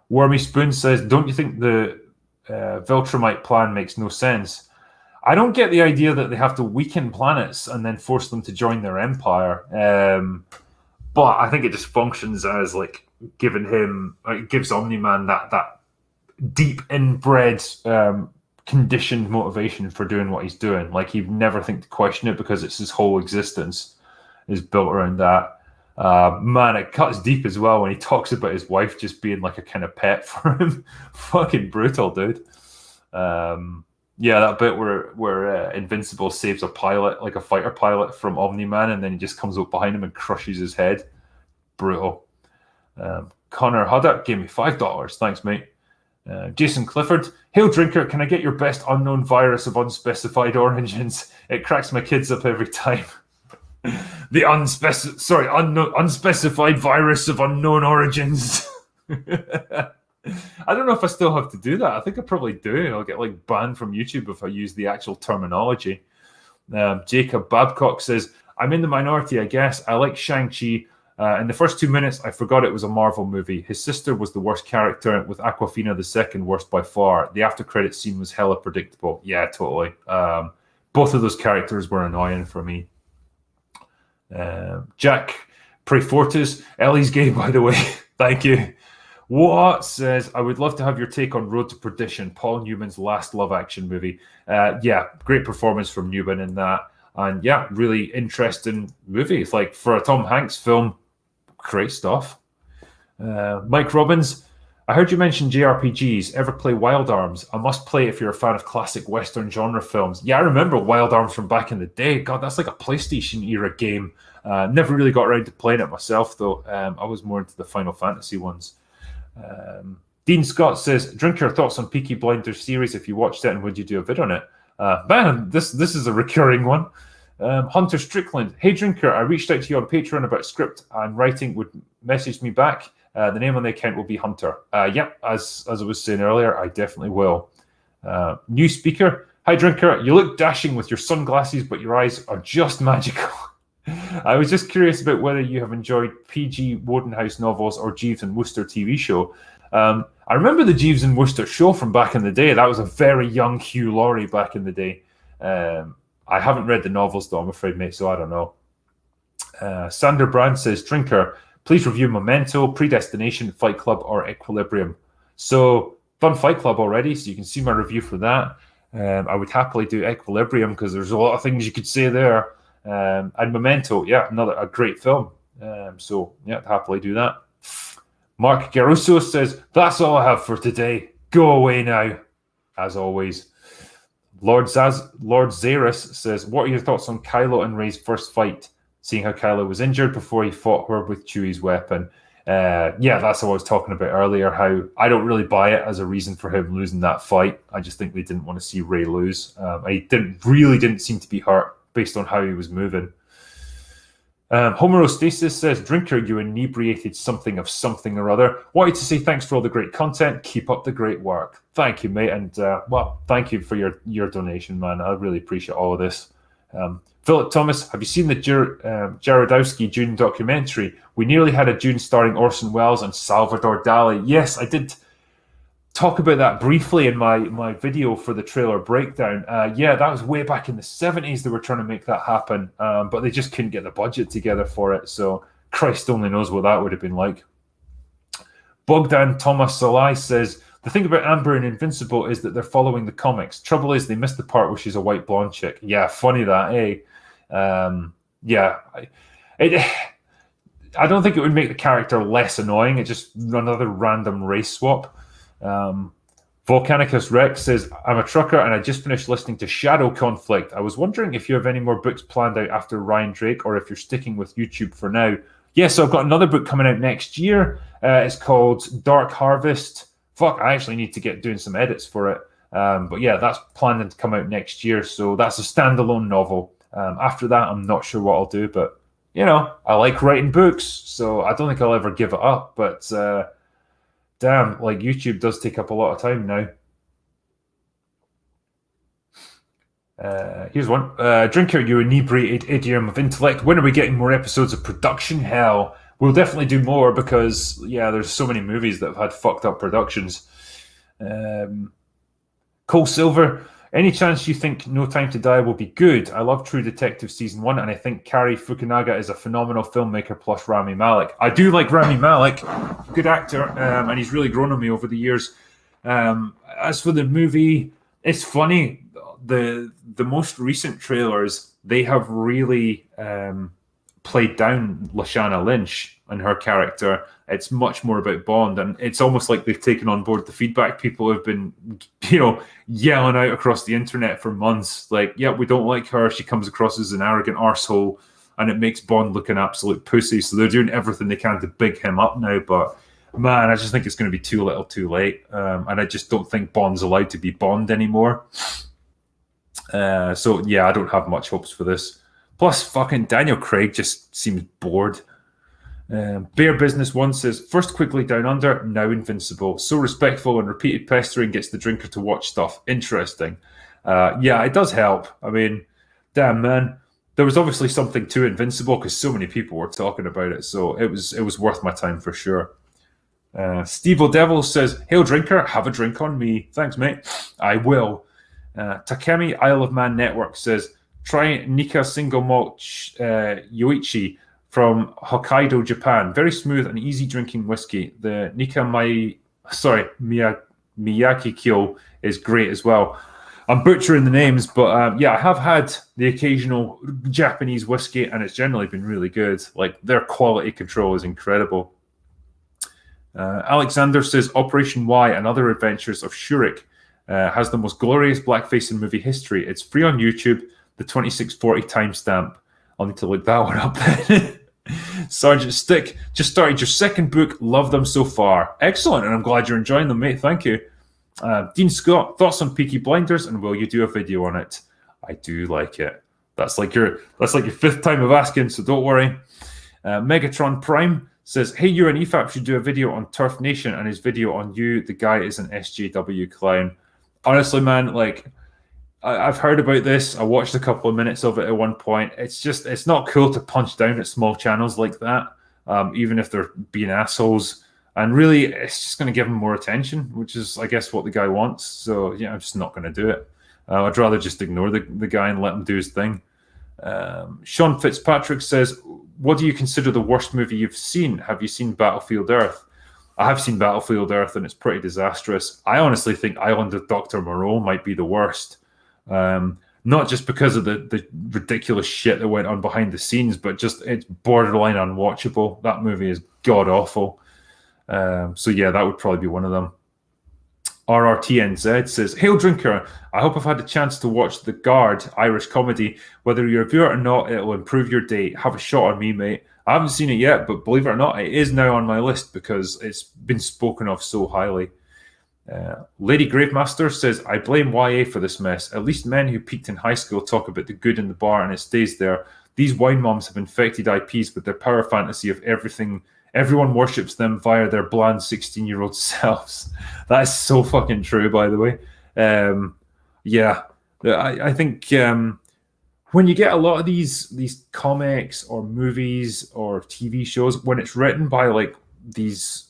Wormy Spoon says, don't you think the Viltrumite plan makes no sense? I don't get the idea that they have to weaken planets and then force them to join their empire. But I think it just functions as like giving him, it gives Omni-Man that deep inbred conditioned motivation for doing what he's doing. Like, he'd never think to question it because it's his whole existence is built around that. Man, it cuts deep as well when he talks about his wife just being like a kind of pet for him. Fucking brutal, dude. Yeah, that bit where Invincible saves a pilot, like a fighter pilot from Omni-Man, and then he just comes up behind him and crushes his head. Brutal. Connor Huddock gave me $5. Thanks, mate. Jason Clifford, hail drinker, can I get your best unknown virus of unspecified origins? It cracks my kids up every time. The unspecified virus of unknown origins. I don't know if I still have to do that. I think I probably do. I'll get like banned from YouTube if I use the actual terminology. Jacob Babcock says, I'm in the minority, I guess. I like Shang-Chi. In the first 2 minutes, I forgot it was a Marvel movie. His sister was the worst character, with Aquafina the second worst by far. The after-credit scene was hella predictable. Yeah, totally. Both of those characters were annoying for me. Jack Prefortis, Ellie's gay, by the way. Thank you. What says, I would love to have your take on Road to Perdition, Paul Newman's last live-action movie. Yeah, great performance from Newman in that. And yeah, really interesting movie. It's like, for a Tom Hanks film, great stuff. Mike Robbins, I heard you mention JRPGs. Ever play Wild Arms? I must play if you're a fan of classic Western genre films. Yeah, I remember Wild Arms from back in the day. God, that's like a PlayStation era game. Never really got around to playing it myself, though. I was more into the Final Fantasy ones. Dean Scott says, drink your thoughts on Peaky Blinders series if you watched it, and would you do a vid on it? Man, this is a recurring one. Hunter Strickland, hey drinker, I reached out to you on Patreon about script and writing. Would message me back. The name on the account will be Hunter. Yep, as I was saying earlier, I definitely will. New speaker, hi drinker, you look dashing with your sunglasses, but your eyes are just magical. I was just curious about whether you have enjoyed P.G. Wodenhouse novels or Jeeves and Wooster TV show. I remember the Jeeves and Wooster show from back in the day. That was a very young Hugh Laurie back in the day. I haven't read the novels though, I'm afraid, mate, so I don't know. Sander Brand says, Drinker, please review Memento, Predestination, Fight Club, or Equilibrium. So, done Fight Club already, so you can see my review for that. I would happily do Equilibrium because there's a lot of things you could say there. And Memento, yeah, a great film. So, yeah, I'd happily do that. Mark Garuso says, that's all I have for today. Go away now. As always. Lord Zaris says, what are your thoughts on Kylo and Rey's first fight? Seeing how Kylo was injured before he fought her with Chewie's weapon. Yeah, that's what I was talking about earlier, how I don't really buy it as a reason for him losing that fight. I just think they didn't want to see Rey lose. He didn't seem to be hurt based on how he was moving. Homerostasis says, Drinker, you inebriated something of something or other. Wanted to say thanks for all the great content. Keep up the great work. Thank you, mate. And, thank you for your donation, man. I really appreciate all of this. Philip Thomas, have you seen the Jarodowski Dune documentary? We nearly had a Dune starring Orson Welles and Salvador Dali. Yes, I did talk about that briefly in my video for the trailer breakdown. Yeah, that was way back in the 70s they were trying to make that happen, but they just couldn't get the budget together for it. So Christ only knows what that would have been like. Bogdan Thomas Salai says, the thing about Amber and Invincible is that they're following the comics. Trouble is they missed the part where she's a white blonde chick. Yeah, funny that, eh? Yeah. I don't think it would make the character less annoying. It's just another random race swap. Volcanicus Rex says, I'm a trucker and I just finished listening to Shadow Conflict. I was wondering if you have any more books planned out after Ryan Drake or if you're sticking with YouTube for now. Yeah, so I've got another book coming out next year. It's called Dark Harvest. Fuck, I actually need to get doing some edits for it. But yeah, that's planned to come out next year. So that's a standalone novel. After that, I'm not sure what I'll do. But, I like writing books. So I don't think I'll ever give it up. But damn, like YouTube does take up a lot of time now. Here's one. Drinker, you inebriated idiom of intellect. When are we getting more episodes of Production Hell? We'll definitely do more because, yeah, there's so many movies that have had fucked up productions. Cole Silver, any chance you think No Time to Die will be good? I love True Detective Season 1, and I think Cary Fukunaga is a phenomenal filmmaker plus Rami Malek. I do like Rami Malek, good actor, and he's really grown on me over the years. As for the movie, it's funny. The most recent trailers, they have really played down Lashana Lynch and her character. It's much more about Bond, and it's almost like they've taken on board the feedback people have been, yelling out across the internet for months. Like, yeah, we don't like her. She comes across as an arrogant arsehole, and it makes Bond look an absolute pussy. So they're doing everything they can to big him up now. But man, I just think it's going to be too little, too late. And I just don't think Bond's allowed to be Bond anymore. So yeah, I don't have much hopes for this. Plus, fucking Daniel Craig just seems bored. Bear Business One says, first Quigley Down Under, now Invincible. So respectful and repeated pestering gets the drinker to watch stuff. Interesting. Yeah, it does help. I mean, damn, man. There was obviously something to Invincible because so many people were talking about it. So it was worth my time for sure. Steve O'Devil says, hail drinker, have a drink on me. Thanks, mate. I will. Takemi Isle of Man Network says, try Nika Single Malt Yoichi from Hokkaido, Japan. Very smooth and easy drinking whiskey. The Nika Miyaki Kyo is great as well. I'm butchering the names, but yeah, I have had the occasional Japanese whiskey, and it's generally been really good. Like, their quality control is incredible. Alexander says, Operation Y and Other Adventures of Shurik has the most glorious blackface in movie history. It's free on YouTube, the 2640 timestamp. I'll need to look that one up. Sergeant Stick, just started your second book. Love them so far. Excellent, and I'm glad you're enjoying them, mate. Thank you. Dean Scott, thoughts on Peaky Blinders, and will you do a video on it? I do like it. That's like your fifth time of asking, so don't worry. Megatron Prime says, hey, you and EFAP should do a video on Turf Nation and his video on you. The guy is an SJW clown. Honestly, man, like, I've heard about this. I watched a couple of minutes of it at one point. It's not cool to punch down at small channels like that, even if they're being assholes. And really, it's just going to give him more attention, which is, I guess, what the guy wants. So, yeah, I'm just not going to do it. I'd rather just ignore the guy and let him do his thing. Sean Fitzpatrick says, what do you consider the worst movie you've seen? Have you seen Battlefield Earth? I have seen Battlefield Earth, and it's pretty disastrous. I honestly think Island of Dr. Moreau might be the worst. Not just because of the ridiculous shit that went on behind the scenes, but just it's borderline unwatchable. That movie is god-awful. So yeah, that would probably be one of them. RRTNZ says, Hail Drinker, I hope I've had a chance to watch The Guard, Irish comedy. Whether you review it or not, it'll improve your day. Have a shot on me, mate. I haven't seen it yet, but believe it or not, it is now on my list because it's been spoken of so highly. Lady Gravemaster says, I blame YA for this mess. At least men who peaked in high school talk about the good in the bar and it stays there. These wine moms have infected IPs with their power fantasy of everything. Everyone worships them via their bland 16-year-old selves. That is so fucking true, by the way. Yeah, I think when you get a lot of these comics or movies or TV shows, when it's written by like these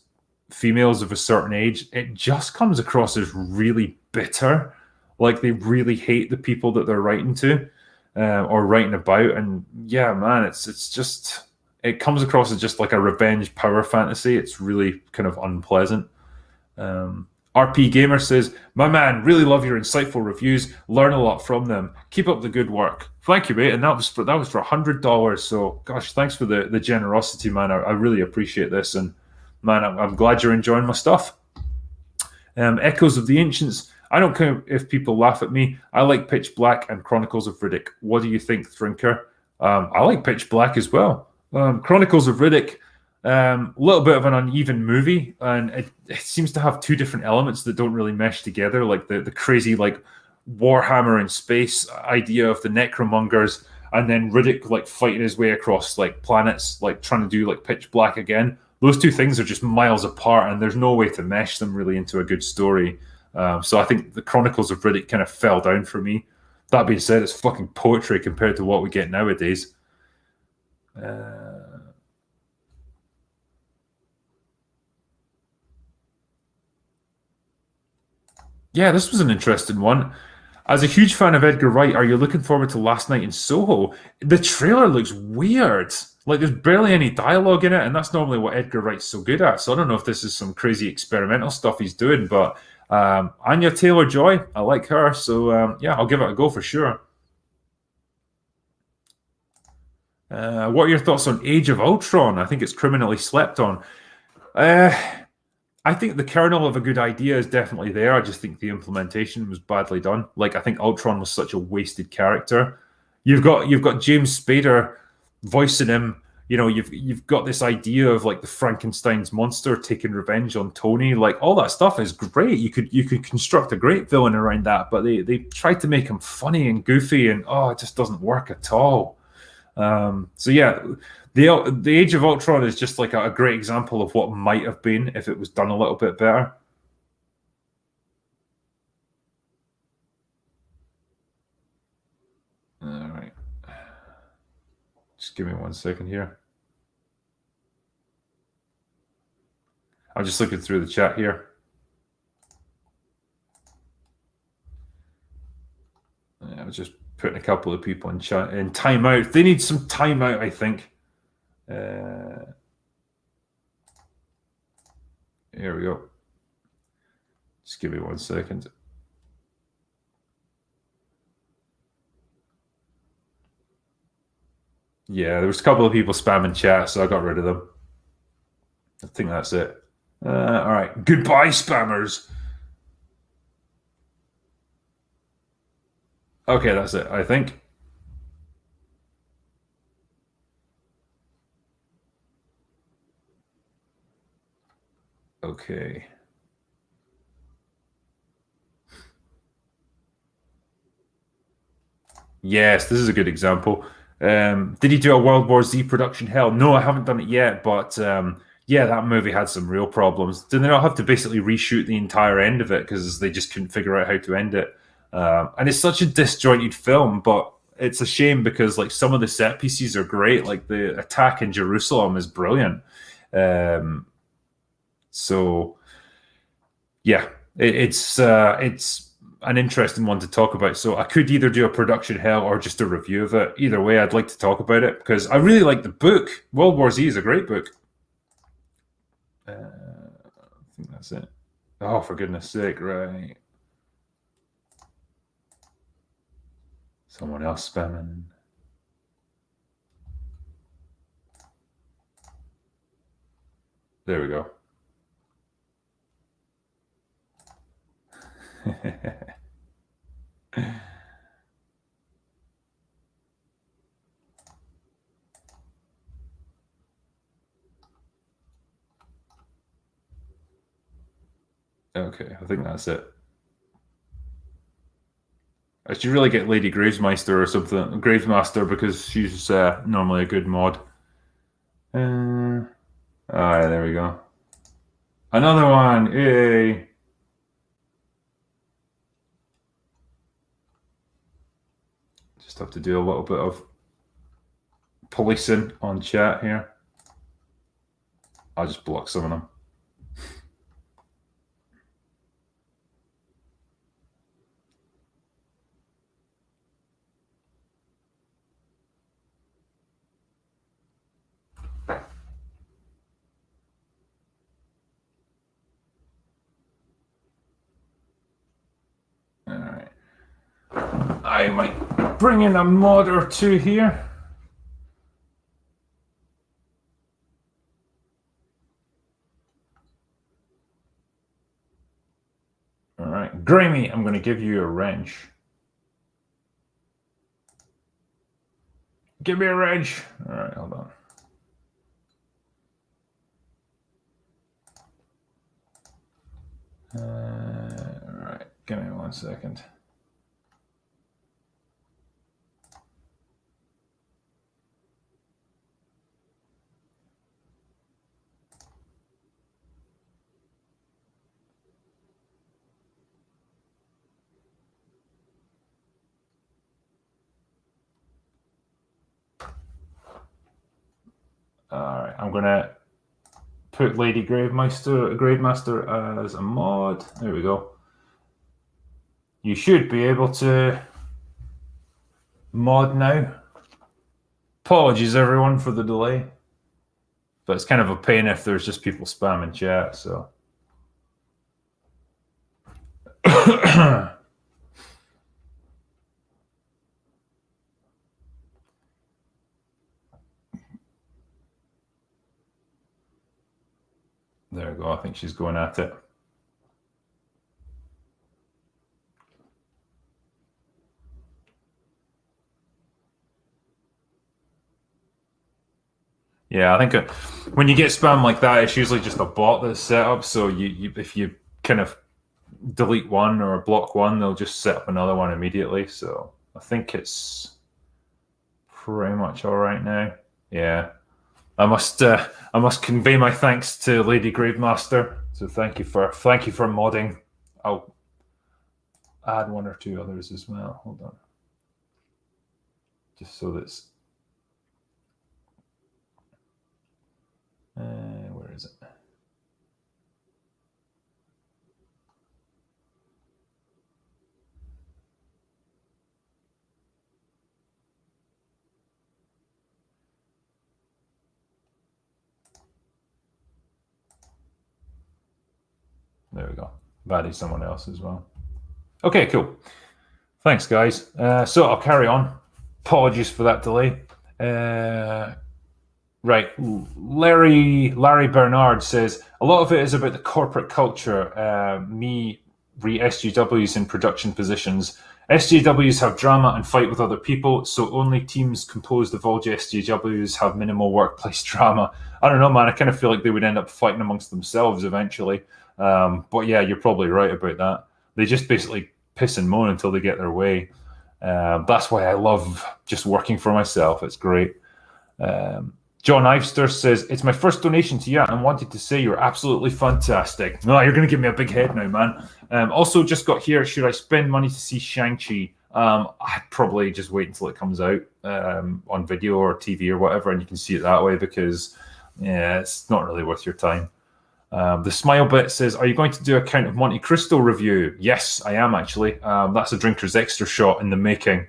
females of a certain age, it just comes across as really bitter. Like they really hate the people that they're writing to or writing about. And yeah, man, it's just... It comes across as just like a revenge power fantasy. It's really kind of unpleasant. RP Gamer says, my man, really love your insightful reviews. Learn a lot from them. Keep up the good work. Thank you, mate. And that was for $100. So, gosh, thanks for the generosity, man. I really appreciate this. And, man, I'm glad you're enjoying my stuff. Echoes of the Ancients. I don't care if people laugh at me. I like Pitch Black and Chronicles of Riddick. What do you think, Drinker? I like Pitch Black as well. Chronicles of Riddick, a little bit of an uneven movie, and it seems to have two different elements that don't really mesh together, like the crazy like Warhammer in space idea of the Necromongers, and then Riddick like fighting his way across like planets, like trying to do like Pitch Black again. Those two things are just miles apart, and there's no way to mesh them really into a good story. So I think the Chronicles of Riddick kind of fell down for me. That being said, it's fucking poetry compared to what we get nowadays. Yeah, this was an interesting one. As a huge fan of Edgar Wright, are you looking forward to Last Night in Soho? The trailer looks weird. Like there's barely any dialogue in it, and that's normally what Edgar Wright's so good at. So I don't know if this is some crazy experimental stuff he's doing, but Anya Taylor-Joy, I like her. So yeah, I'll give it a go for sure. What are your thoughts on Age of Ultron? I think it's criminally slept on. I think the kernel of a good idea is definitely there. I just think the implementation was badly done. Like I think Ultron was such a wasted character. You've got James Spader voicing him. You know, you've got this idea of like the Frankenstein's monster taking revenge on Tony. Like all that stuff is great. You could construct a great villain around that, but they tried to make him funny and goofy, and it just doesn't work at all. So yeah, the Age of Ultron is just like a great example of what might have been if it was done a little bit better. All right, just give me 1 second here. I'm just looking through the chat here. I was just putting a couple of people in chat in timeout. They need some timeout, I think. Here we go. Just give me 1 second. Yeah, there was a couple of people spamming chat, so I got rid of them. I think that's it. All right. Goodbye, spammers. Okay, that's it, I think. Okay. Yes, this is a good example. Did he do a World War Z production? Hell, no, I haven't done it yet, but yeah, that movie had some real problems. Did they not have to basically reshoot the entire end of it because they just couldn't figure out how to end it? And it's such a disjointed film, but it's a shame because like some of the set pieces are great. Like the attack in Jerusalem is brilliant. So yeah, it's an interesting one to talk about. So I could either do a production hell or just a review of it. Either way, I'd like to talk about it because I really like the book. World War Z is a great book. I think that's it. Oh, for goodness sake, right. Someone else spamming. There we go. Okay, I think that's it. I should really get Lady Gravesmeister or something, Gravesmaster, because she's normally a good mod. Alright, there we go. Another one, yay! Just have to do a little bit of policing on chat here. I'll just block some of them. Alright. I might bring in a mod or two here. Alright, Grammy, I'm going to give you a wrench. Give me a wrench. Alright, hold on. Alright, give me 1 second. Alright, I'm going to put Lady Gravemaster as a mod. There we go. You should be able to mod now. Apologies everyone for the delay. But it's kind of a pain if there's just people spamming chat, so. There we go. I think she's going at it. Yeah, I think when you get spam like that, it's usually just a bot that's set up. So if you kind of delete one or block one, they'll just set up another one immediately. So I think it's pretty much all right now. Yeah, I must convey my thanks to Lady Gravemaster. So thank you for modding. I'll add one or two others as well. Hold on, just so that's. Where is it? There we go. That is someone else as well. Okay, cool. Thanks, guys. So I'll carry on. Apologies for that delay. Right, Larry Bernard says a lot of it is about the corporate culture. Me SJWs in production positions. SJWs have drama and fight with other people, so only teams composed of all SJWs have minimal workplace drama. I don't know, man. I kind of feel like they would end up fighting amongst themselves eventually. But yeah, you're probably right about that. They just basically piss and moan until they get their way. That's why I love just working for myself. It's great. John Ivester says, it's my first donation to you and wanted to say you're absolutely fantastic. No, you're going to give me a big head now, man. Also, just got here, should I spend money to see Shang-Chi? I'd probably just wait until it comes out on video or TV or whatever, and you can see it that way because, yeah, it's not really worth your time. The Smile Bit says, are you going to do a Count of Monte Cristo review? Yes, I am actually. That's a Drinker's Extra shot in the making.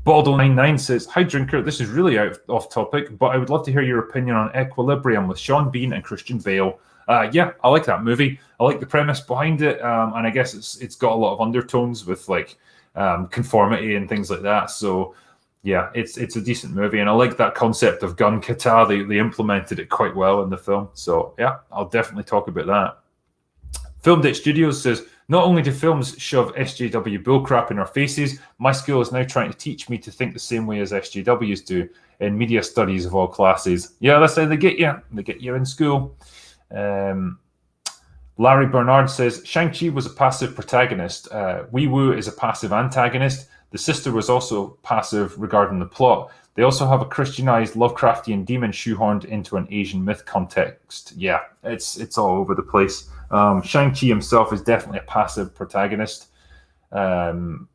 Baldo99 says, hi Drinker, this is really off topic, but I would love to hear your opinion on Equilibrium with Sean Bean and Christian Bale. Yeah, I like that movie. I like the premise behind it, and I guess it's got a lot of undertones with like conformity and things like that. So yeah, it's a decent movie, and I like that concept of gun kata. They implemented it quite well in the film. So yeah, I'll definitely talk about that. Film Ditch Studios says, not only do films shove SJW bullcrap in our faces, my school is now trying to teach me to think the same way as SJWs do in media studies of all classes. Yeah, that's how they get you. They get you in school. Larry Bernard says, Shang-Chi was a passive protagonist. Wee Woo is a passive antagonist. The sister was also passive regarding the plot. They also have a Christianized Lovecraftian demon shoehorned into an Asian myth context. Yeah, it's all over the place. Shang-Chi himself is definitely a passive protagonist. And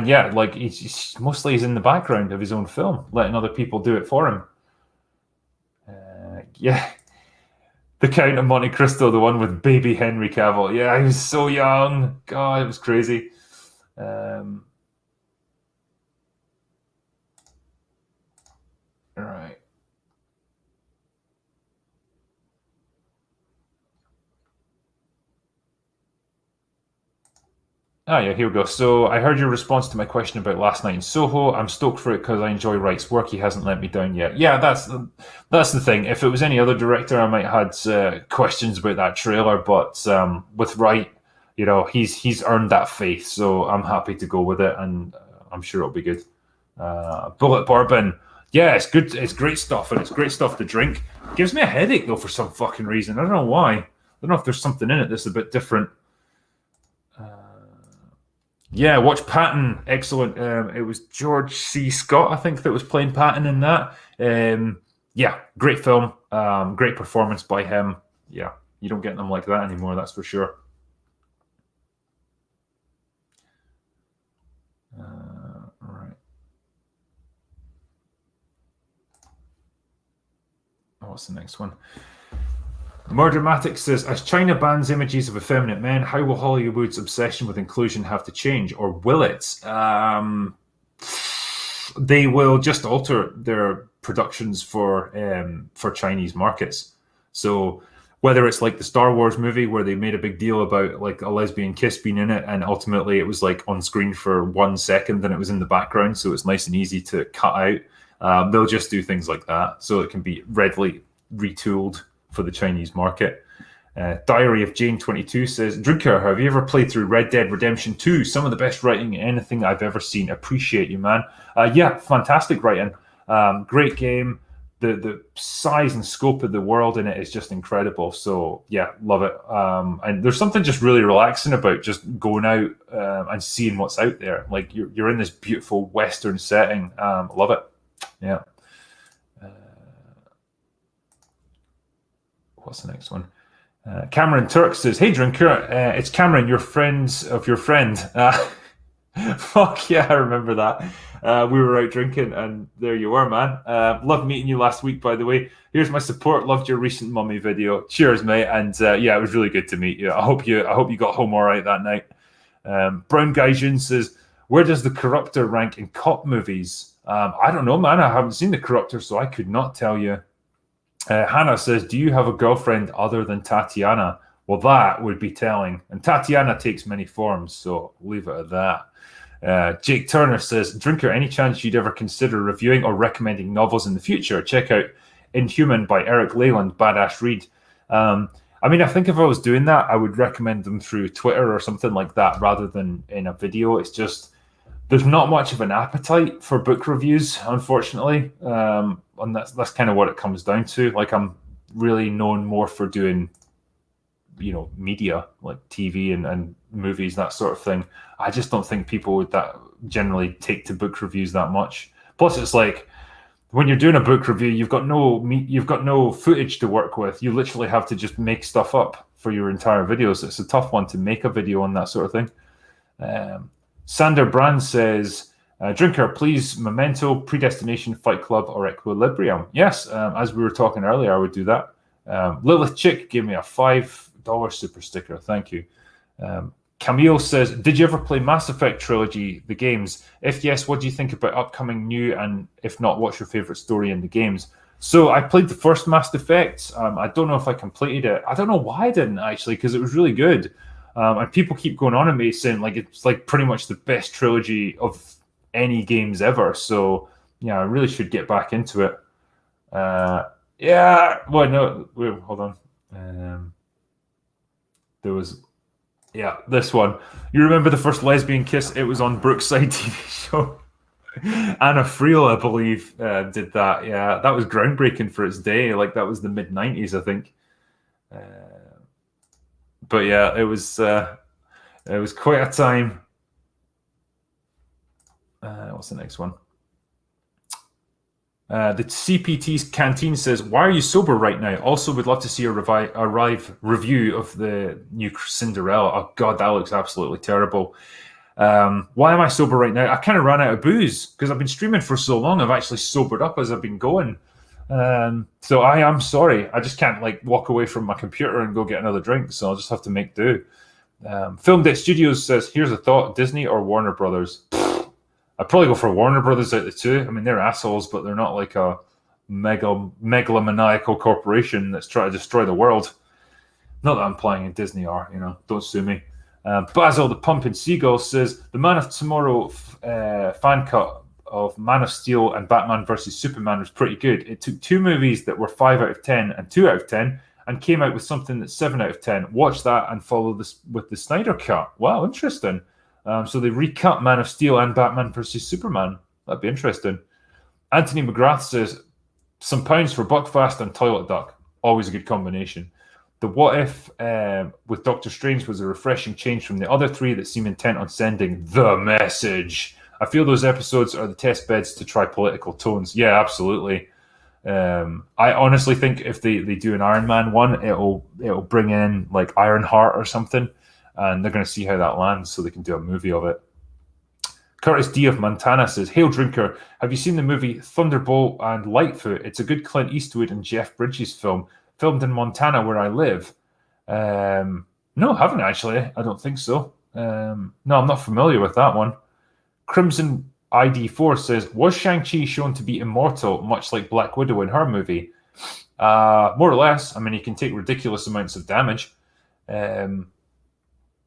yeah, like he's mostly he's in the background of his own film, letting other people do it for him. Yeah. The Count of Monte Cristo, the one with baby Henry Cavill. Yeah, he was so young. God, it was crazy. All right. Ah, yeah, here we go. So I heard your response to my question about Last Night in Soho. I'm stoked for it because I enjoy Wright's work. He hasn't let me down yet. Yeah, that's the thing. If it was any other director, I might have had questions about that trailer. But with Wright, you know, he's earned that faith. So I'm happy to go with it, and I'm sure it'll be good. Bullet Bourbon. Yeah, it's good. It's great stuff, and it's great stuff to drink. Gives me a headache though for some fucking reason. I don't know why. I don't know if there's something in it that's a bit different. Yeah, watch Patton. Excellent. It was George C. Scott, I think, that was playing Patton in that. Yeah, great film. Great performance by him. Yeah, you don't get them like that anymore, that's for sure. Right. What's the next one? Murdermatic says, as China bans images of effeminate men, how will Hollywood's obsession with inclusion have to change, or will it? They will just alter their productions for Chinese markets. So whether it's like the Star Wars movie where they made a big deal about like a lesbian kiss being in it, and ultimately it was like on screen for 1 second and it was in the background, so it's nice and easy to cut out. They'll just do things like that, so it can be readily retooled for the Chinese market. Diary of Jane 22 says, Drinker, have you ever played through Red Dead Redemption 2? Some of the best writing in anything I've ever seen. Appreciate you, man. Yeah, fantastic writing. Great game. The size and scope of the world in it is just incredible. So yeah, love it. And there's something just really relaxing about just going out and seeing what's out there. Like you're in this beautiful Western setting. Love it. Yeah. What's the next one? Cameron Turk says, hey, Drinker, it's Cameron, your friends of your friend. Fuck yeah, I remember that. We were out drinking, and there you were, man. Loved meeting you last week, by the way. Here's my support. Loved your recent mummy video. Cheers, mate. And yeah, it was really good to meet you. I hope you got home all right that night. Brown Gaijin says, where does the Corruptor rank in cop movies? I don't know, man. I haven't seen the Corruptor, so I could not tell you. Hannah says, do you have a girlfriend other than Tatiana? Well, that would be telling. And Tatiana takes many forms, so leave it at that. Jake Turner says, Drinker, any chance you'd ever consider reviewing or recommending novels in the future? Check out Inhuman by Eric Leyland, badass read. I mean, I think if I was doing that, I would recommend them through Twitter or something like that rather than in a video. It's just, there's not much of an appetite for book reviews, unfortunately. And that's kind of what it comes down to. Like, I'm really known more for doing, you know, media like TV and movies, that sort of thing. I just don't think people would that generally take to book reviews that much. Plus, it's like when you're doing a book review, you've got no footage to work with. You literally have to just make stuff up for your entire videos. It's a tough one to make a video on that sort of thing. Sander Brand says, Drinker, please, Memento, Predestination, Fight Club, or Equilibrium. Yes, as we were talking earlier, I would do that. Lilith Chick gave me a 5 $1 super sticker. Thank you. Camille says, did you ever play Mass Effect Trilogy, the games? If yes, what do you think about upcoming new? And if not, what's your favorite story in the games? So I played the first Mass Effect. I don't know if I completed it. I don't know why I didn't, actually, because it was really good. And people keep going on at me saying like it's like pretty much the best trilogy of any games ever. So yeah, I really should get back into it. Yeah. Well, no. Wait, hold on. There was. Yeah, this one. You remember the first lesbian kiss? It was on Brookside TV show. Anna Friel, I believe, did that. Yeah, that was groundbreaking for its day. Like that was the mid-90s, I think. But yeah, it was quite a time. What's the next one? The CPT's Canteen says, why are you sober right now? Also, would love to see a review of the new Cinderella. Oh, God, that looks absolutely terrible. Why am I sober right now? I kind of ran out of booze because I've been streaming for so long. I've actually sobered up as I've been going. So I am sorry. I just can't like walk away from my computer and go get another drink. So I'll just have to make do. Film Deck Studios says, here's a thought, Disney or Warner Brothers? I'd probably go for Warner Brothers out of the two. I mean, they're assholes, but they're not like a megalomaniacal corporation that's trying to destroy the world. Not that I'm implying in Disney are, don't sue me. Basil the Pumping Seagull says, the Man of Tomorrow fan cut of Man of Steel and Batman vs. Superman was pretty good. It took two movies that were 5 out of 10 and 2 out of 10 and came out with something that's 7 out of 10. Watch that and follow this with the Snyder Cut. Wow, interesting. So they recut Man of Steel and Batman vs. Superman. That'd be interesting. Anthony McGrath says, some pounds for Buckfast and Toilet Duck. Always a good combination. The What If with Doctor Strange was a refreshing change from the other three that seem intent on sending the message. I feel those episodes are the test beds to try political tones. Yeah, absolutely. I honestly think if they do an Iron Man one, it'll bring in like Ironheart or something. And they're going to see how that lands so they can do a movie of it. Curtis D of Montana says, Hail Drinker, have you seen the movie Thunderbolt and Lightfoot? It's a good Clint Eastwood and Jeff Bridges film, filmed in Montana where I live. No, I haven't actually. I don't think so. No, I'm not familiar with that one. Crimson ID4 says, was Shang-Chi shown to be immortal, much like Black Widow in her movie? More or less. I mean, he can take ridiculous amounts of damage.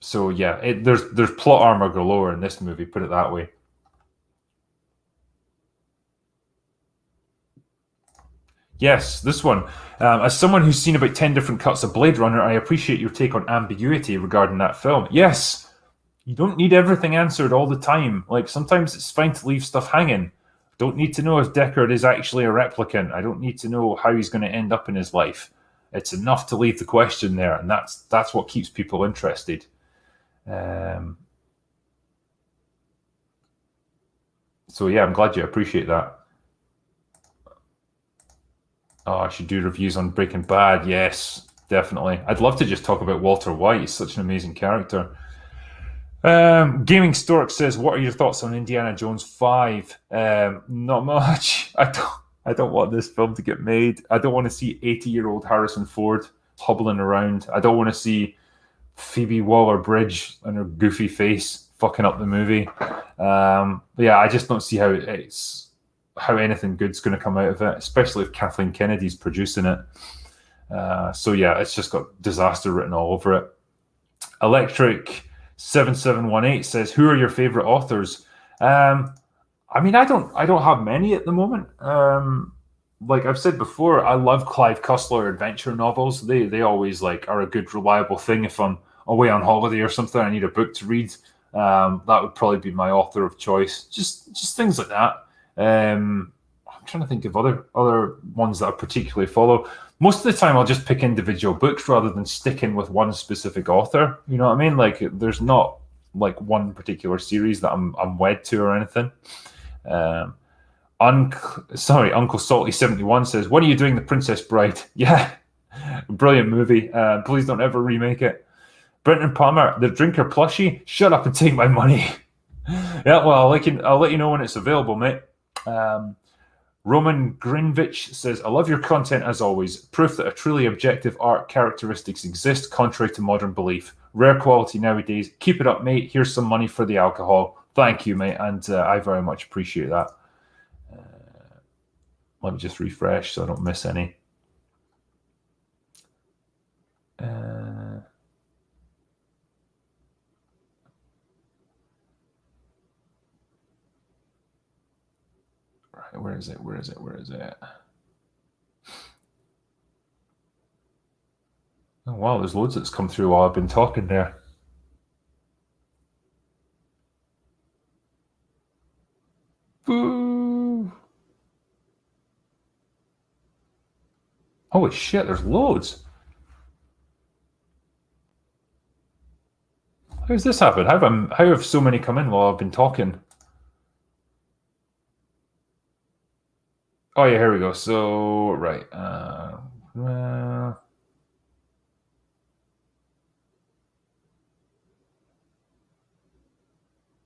So yeah, there's plot armor galore in this movie, put it that way. Yes, this one. As someone who's seen about 10 different cuts of Blade Runner, I appreciate your take on ambiguity regarding that film. Yes, you don't need everything answered all the time. Like, sometimes it's fine to leave stuff hanging. Don't need to know if Deckard is actually a replicant. I don't need to know how he's going to end up in his life. It's enough to leave the question there, and that's what keeps people interested. So yeah, I'm glad you appreciate that. Oh, I should do reviews on Breaking Bad. Yes, definitely. I'd love to just talk about Walter White. He's such an amazing character. Gaming Stork says, what are your thoughts on Indiana Jones 5? Not much. I don't want this film to get made. I don't want to see 80-year-old Harrison Ford hobbling around. I don't want to see Phoebe Waller-Bridge and her goofy face fucking up the movie. Yeah, I just don't see how anything good's going to come out of it, especially if Kathleen Kennedy's producing it. So yeah, it's just got disaster written all over it. Electric 7718 says, who are your favorite authors? I mean, I don't have many at the moment. Like I've said before, I love Clive Cussler adventure novels. They always like are a good, reliable thing. If I'm away on holiday or something, I need a book to read. That would probably be my author of choice. Just things like that. I'm trying to think of other ones that I particularly follow. Most of the time, I'll just pick individual books rather than sticking with one specific author. You know what I mean? Like, there's not like one particular series that I'm wed to or anything. Uncle Salty 71 says, when are you doing The Princess Bride? Yeah, brilliant movie. Please don't ever remake it. Brenton Palmer, the drinker plushie, shut up and take my money. Yeah, well, I'll let you know when it's available, mate. Roman Grinvich says, I love your content as always. Proof that a truly objective art characteristics exist, contrary to modern belief. Rare quality nowadays. Keep it up, mate. Here's some money for the alcohol. Thank you, mate. And I very much appreciate that. Let me just refresh so I don't miss any. Where is it? Oh, wow, there's loads that's come through while I've been talking there. Boo! Holy shit, there's loads. How's this happened? How have so many come in while I've been talking? Oh yeah, here we go. So, right.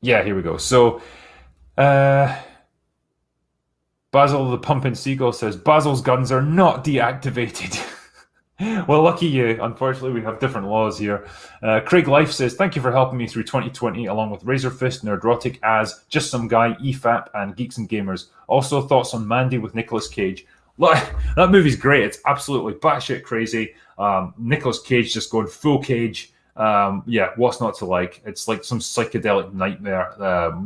Yeah, here we go. So, Basil the Pumping Seagull says, Basil's guns are not deactivated. Well, lucky you. Unfortunately, we have different laws here. Craig Life says, thank you for helping me through 2020 along with Razor Fist, Nerdrotic, as Just Some Guy, EFAP, and Geeks and Gamers. Also, thoughts on Mandy with Nicolas Cage. Look, that movie's great. It's absolutely batshit crazy. Nicolas Cage just going full Cage. Yeah, what's not to like? It's like some psychedelic nightmare,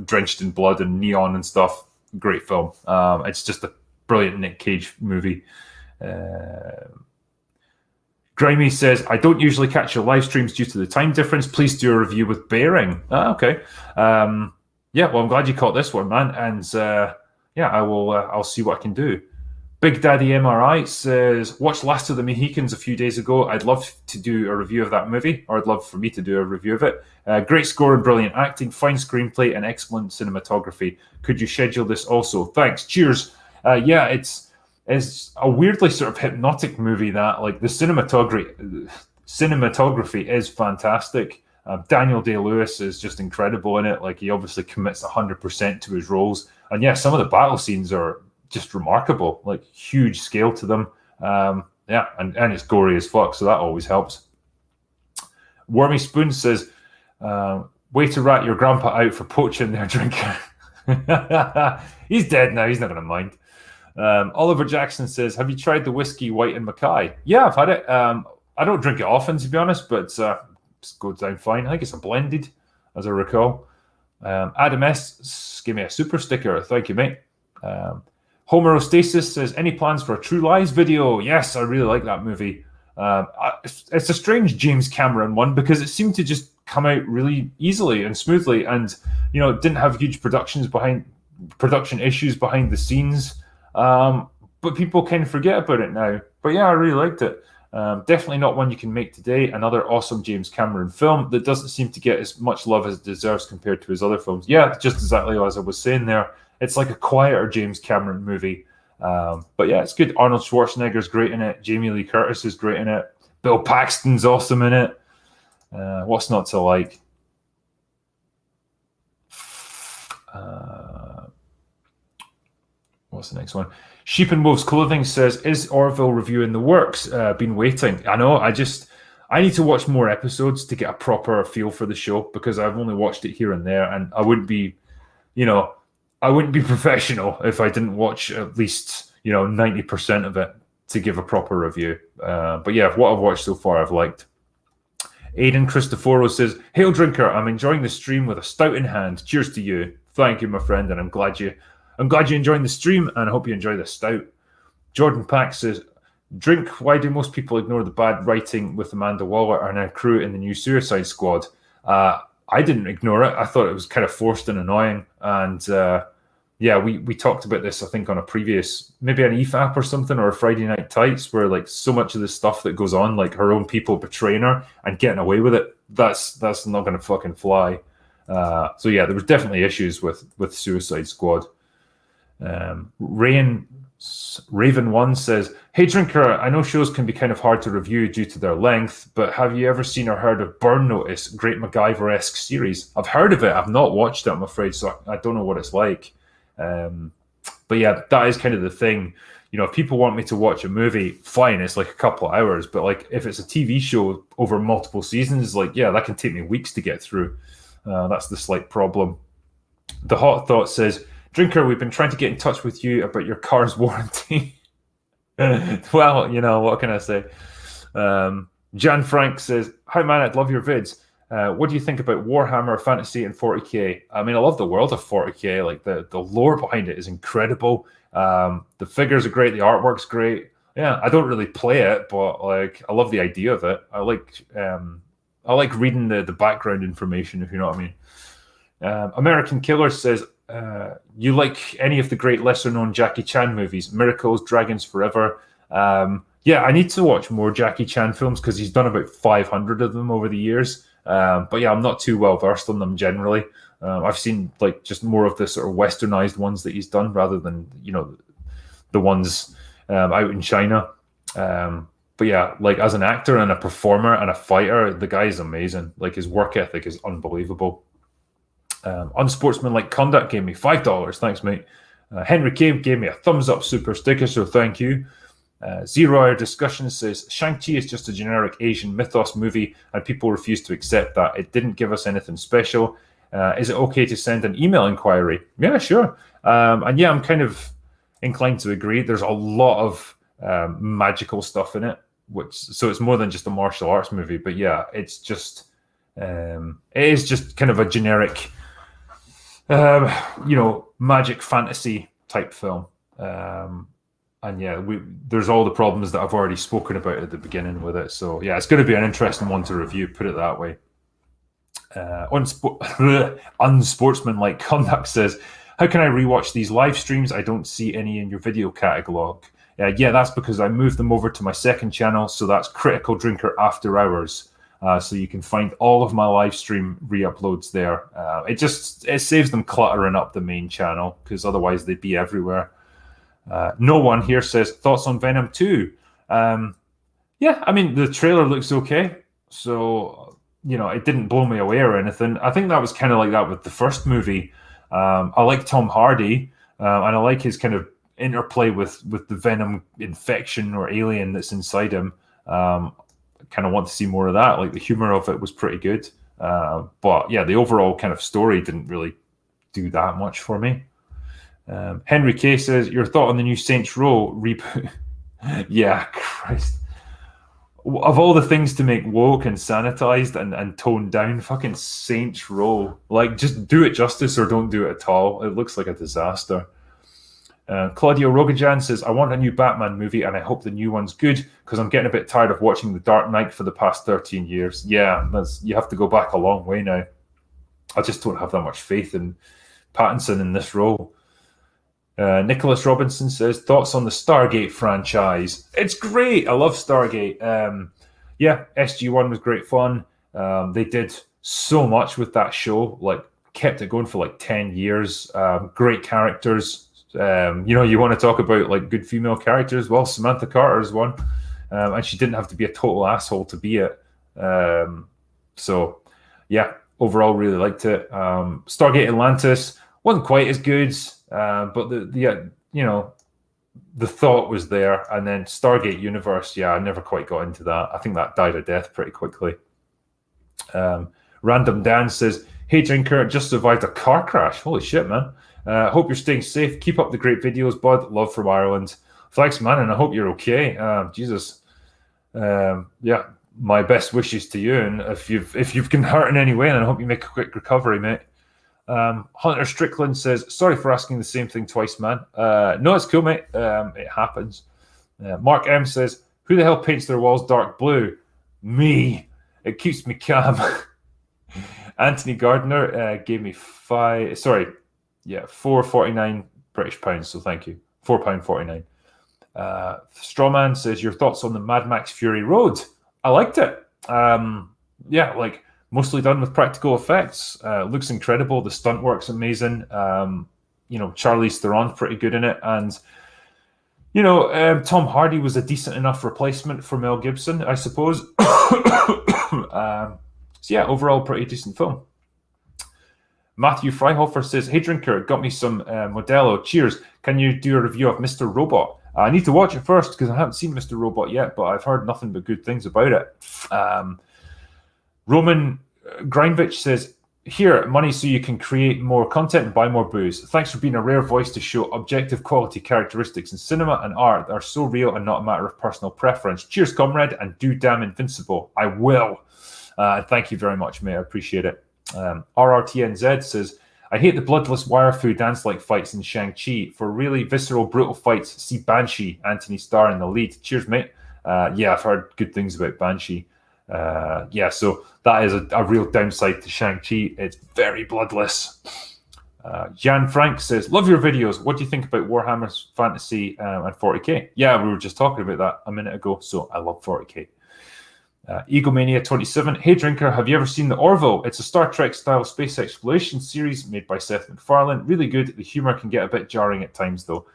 drenched in blood and neon and stuff. Great film. It's just a brilliant Nick Cage movie. Grimy says, I don't usually catch your live streams due to the time difference. Please do a review with Bearing. Okay. Yeah, well, I'm glad you caught this one, man. And yeah, I'll see what I can do. Big Daddy MRI says, watched Last of the Mohicans a few days ago. I'd love to do a review of that movie, or I'd love for me to do a review of it. Great score and brilliant acting, fine screenplay, and excellent cinematography. Could you schedule this also? Thanks. Cheers. Yeah, it's a weirdly sort of hypnotic movie that, like, the cinematography is fantastic. Daniel Day-Lewis is just incredible in it. Like, he obviously commits 100% to his roles. And yeah, some of the battle scenes are just remarkable, like huge scale to them. Yeah, and it's gory as fuck, so that always helps. Wormy Spoon says, way to rat your grandpa out for poaching their drinker. He's dead now, he's not going to mind. Oliver Jackson says, have you tried the whiskey White and Mackay? Yeah, I've had it. I don't drink it often, to be honest, but it goes down fine. I think it's a blended, as I recall. Adam S. gave me a super sticker. Thank you, mate. Homerostasis says, any plans for a True Lies video? Yes, I really like that movie. It's a strange James Cameron one because it seemed to just come out really easily and smoothly, and it didn't have huge production issues behind the scenes. But people kind of forget about it now. But yeah, I really liked it. Definitely not one you can make today. Another awesome James Cameron film that doesn't seem to get as much love as it deserves compared to his other films. Yeah, just exactly as I was saying there. It's like a quieter James Cameron movie. But yeah, it's good. Arnold Schwarzenegger's great in it. Jamie Lee Curtis is great in it. Bill Paxton's awesome in it. What's not to like? What's the next one? Sheep and Wolves Clothing says, is Orville review in the works? Been waiting. I know. I need to watch more episodes to get a proper feel for the show because I've only watched it here and there, and I wouldn't be professional if I didn't watch at least 90% of it to give a proper review. But yeah, what I've watched so far, I've liked. Aidan Christoforo says, hail drinker, I'm enjoying the stream with a stout in hand. Cheers to you. Thank you, my friend, and I'm glad you're enjoying the stream, and I hope you enjoy the stout. Jordan Pack says, drink, why do most people ignore the bad writing with Amanda Waller and her crew in the new Suicide Squad? I didn't ignore it. I thought it was kind of forced and annoying. And yeah, we talked about this, I think, on a previous, maybe an EFAP or something, or a Friday Night Tights, where like so much of the stuff that goes on, like her own people betraying her and getting away with it, that's not going to fucking fly. So yeah, there was definitely issues with Suicide Squad. Raven1 says, hey drinker, I know shows can be kind of hard to review due to their length, but have you ever seen or heard of Burn Notice, great MacGyver-esque series? I've heard of it, I've not watched it, I'm afraid, so I don't know what it's like. But yeah, that is kind of the thing. If people want me to watch a movie, fine, it's like a couple of hours. But like if it's a TV show over multiple seasons, like, yeah, that can take me weeks to get through. That's the slight problem. The Hot Thought says, Drinker, we've been trying to get in touch with you about your car's warranty. Well, what can I say? Jan Frank says, hi man, I'd love your vids. What do you think about Warhammer Fantasy and 40k? I mean, I love the world of 40k. Like the lore behind it is incredible. The figures are great. The artwork's great. Yeah, I don't really play it, but like I love the idea of it. I like reading the background information, if you know what I mean. American Killer says, you like any of the great lesser-known Jackie Chan movies? Miracles, Dragons Forever. Yeah, I need to watch more Jackie Chan films because he's done about 500 of them over the years. But yeah, I'm not too well versed on them generally. I've seen like just more of the sort of westernized ones that he's done rather than the ones out in China. But yeah, like as an actor and a performer and a fighter, the guy is amazing. Like his work ethic is unbelievable. Unsportsmanlike Conduct gave me $5. Thanks, mate. Henry Cave gave me a thumbs up super sticker, so thank you. Zero Hour Discussion says, Shang-Chi is just a generic Asian mythos movie and people refuse to accept that. It didn't give us anything special. Is it okay to send an email inquiry? Yeah, sure. And yeah, I'm kind of inclined to agree. There's a lot of magical stuff in it, so it's more than just a martial arts movie. But yeah, it's just it is just kind of a generic magic fantasy type film. And yeah, there's all the problems that I've already spoken about at the beginning with it. So yeah, it's going to be an interesting one to review, put it that way. Unsportsmanlike Conduct says, how can I rewatch these live streams? I don't see any in your video catalog. Yeah, that's because I moved them over to my second channel. So that's Critical Drinker After Hours. So you can find all of my live stream re-uploads there. It saves them cluttering up the main channel because otherwise they'd be everywhere. No one here says thoughts on Venom 2. Yeah, I mean the trailer looks okay, so it didn't blow me away or anything. I think that was kind of like that with the first movie. I like Tom Hardy, and I like his kind of interplay with the Venom infection or alien that's inside him. I kind of want to see more of that. Like the humor of it was pretty good, but yeah, the overall kind of story didn't really do that much for me. Henry K says, your thought on the new Saints Row reboot? Yeah, Christ. Of all the things to make woke and sanitized and toned down, fucking Saints Row. Like, just do it justice or don't do it at all. It looks like a disaster. Claudio Rogajan says, I want a new Batman movie and I hope the new one's good because I'm getting a bit tired of watching The Dark Knight for the past 13 years. Yeah, you have to go back a long way now. I just don't have that much faith in Pattinson in this role. Nicholas Robinson says, thoughts on the Stargate franchise? It's great. I love Stargate. Yeah, SG-1 was great fun. They did so much with that show, like kept it going for like 10 years. Great characters. You want to talk about like good female characters? Well, Samantha Carter is one. And she didn't have to be a total asshole to be it. So, yeah, overall really liked it. Stargate Atlantis wasn't quite as good. But the thought was there, and then Stargate Universe, yeah, I never quite got into that. I think that died a death pretty quickly. Random Dan says, hey Drinker, just survived a car crash. Holy shit, man. Hope you're staying safe. Keep up the great videos, bud. Love from Ireland. Thanks, man, and I hope you're okay. Jesus. Yeah, my best wishes to you, and if you've been hurt in any way, then I hope you make a quick recovery, mate. Hunter Strickland says, sorry for asking the same thing twice, man. No, it's cool, mate. It happens. Mark M says, who the hell paints their walls dark blue? Me. It keeps me calm. Anthony Gardner gave me £4.49 British pounds, so thank you. £4.49. Strawman says, your thoughts on the Mad Max Fury Road? I liked it. Yeah, like, mostly done with practical effects. Looks incredible. The stunt work's amazing. Charlize Theron's pretty good in it. And, Tom Hardy was a decent enough replacement for Mel Gibson, I suppose. So, yeah, overall, pretty decent film. Matthew Freihofer says, "Hey Drinker, got me some Modelo. Cheers. Can you do a review of Mr. Robot? I need to watch it first because I haven't seen Mr. Robot yet, but I've heard nothing but good things about it." Roman Grindvich says, "Here, money so you can create more content and buy more booze. Thanks for being a rare voice to show objective quality characteristics in cinema and art that are so real and not a matter of personal preference. Cheers, comrade, and do damn Invincible." I will. Thank you very much, mate. I appreciate it. RRTNZ says, "I hate the bloodless wire-fu dance-like fights in Shang-Chi. For really visceral, brutal fights, see Banshee, Anthony Starr in the lead." Cheers, mate. Yeah, I've heard good things about Banshee. Yeah, so that is a real downside to Shang-Chi. It's very bloodless. Jan Frank says, "Love your videos. What do you think about Warhammer Fantasy and 40k? Yeah, we were just talking about that a minute ago, so I love 40k. Egomania 27, "Hey Drinker, have you ever seen The Orville? It's a Star Trek style space exploration series made by Seth MacFarlane. Really good. The humor can get a bit jarring at times though."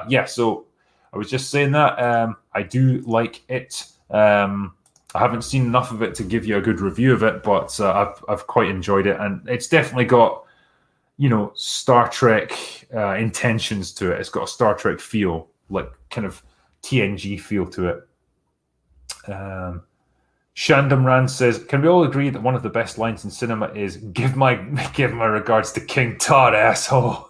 Yeah, so I was just saying that I do like it. I haven't seen enough of it to give you a good review of it, but I've quite enjoyed it, and it's definitely got, you know, Star Trek intentions to it. It's got a Star Trek feel, like kind of TNG feel to it. Shandam Rand says, "Can we all agree that one of the best lines in cinema is give my regards to King Todd, asshole,"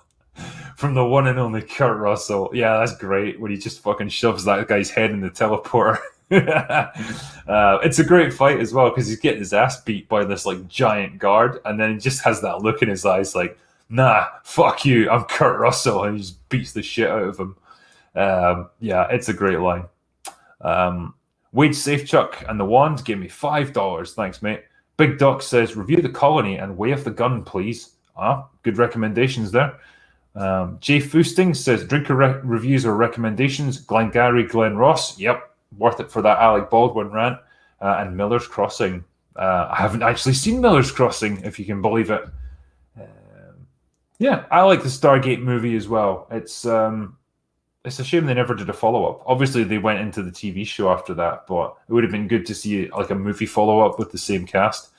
from the one and only Kurt Russell? Yeah, that's great when he just fucking shoves that guy's head in the teleporter. It's a great fight as well because he's getting his ass beat by this like giant guard, and then he just has that look in his eyes like, "Nah, fuck you, I'm Kurt Russell," and he just beats the shit out of him. Yeah, it's a great line. Wade Safechuck and the Wand gave me $5. Thanks, mate. Big Doc says, "Review The Colony and Way of the Gun, please." Good recommendations there. Jay Foosting says, "Drinker reviews or recommendations, Glengarry, Glen Ross." Yep, worth it for that Alec Baldwin rant. And Miller's Crossing. I haven't actually seen Miller's Crossing, if you can believe it. Yeah, I like the Stargate movie as well. It's a shame they never did a follow-up. Obviously, they went into the TV show after that, but it would have been good to see like a movie follow-up with the same cast.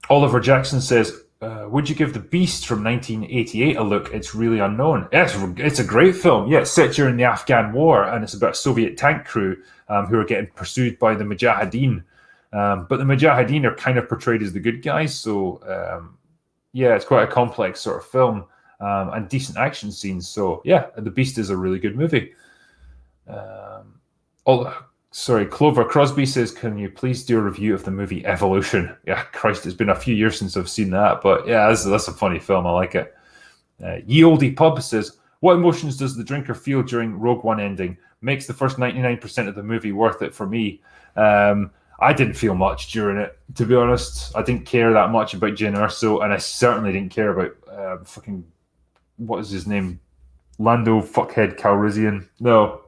Oliver Jackson says, "Would you give The Beast from 1988 a look? It's really unknown." Yes, it's a great film. Yeah, it's set during the Afghan War, and it's about a Soviet tank crew who are getting pursued by the Mujahideen. But the Mujahideen are kind of portrayed as the good guys, so yeah, it's quite a complex sort of film. And decent action scenes. So yeah, The Beast is a really good movie. Clover Crosby says, "Can you please do a review of the movie Evolution?" Yeah, Christ, it's been a few years since I've seen that, but yeah, that's a funny film. I like it. Ye Olde Pub says, "What emotions does the Drinker feel during Rogue One ending? Makes the first 99% of the movie worth it for me." I didn't feel much during it, to be honest. I didn't care that much about Jyn Erso, and I certainly didn't care about fucking, what is his name? Lando fuckhead Calrissian. No,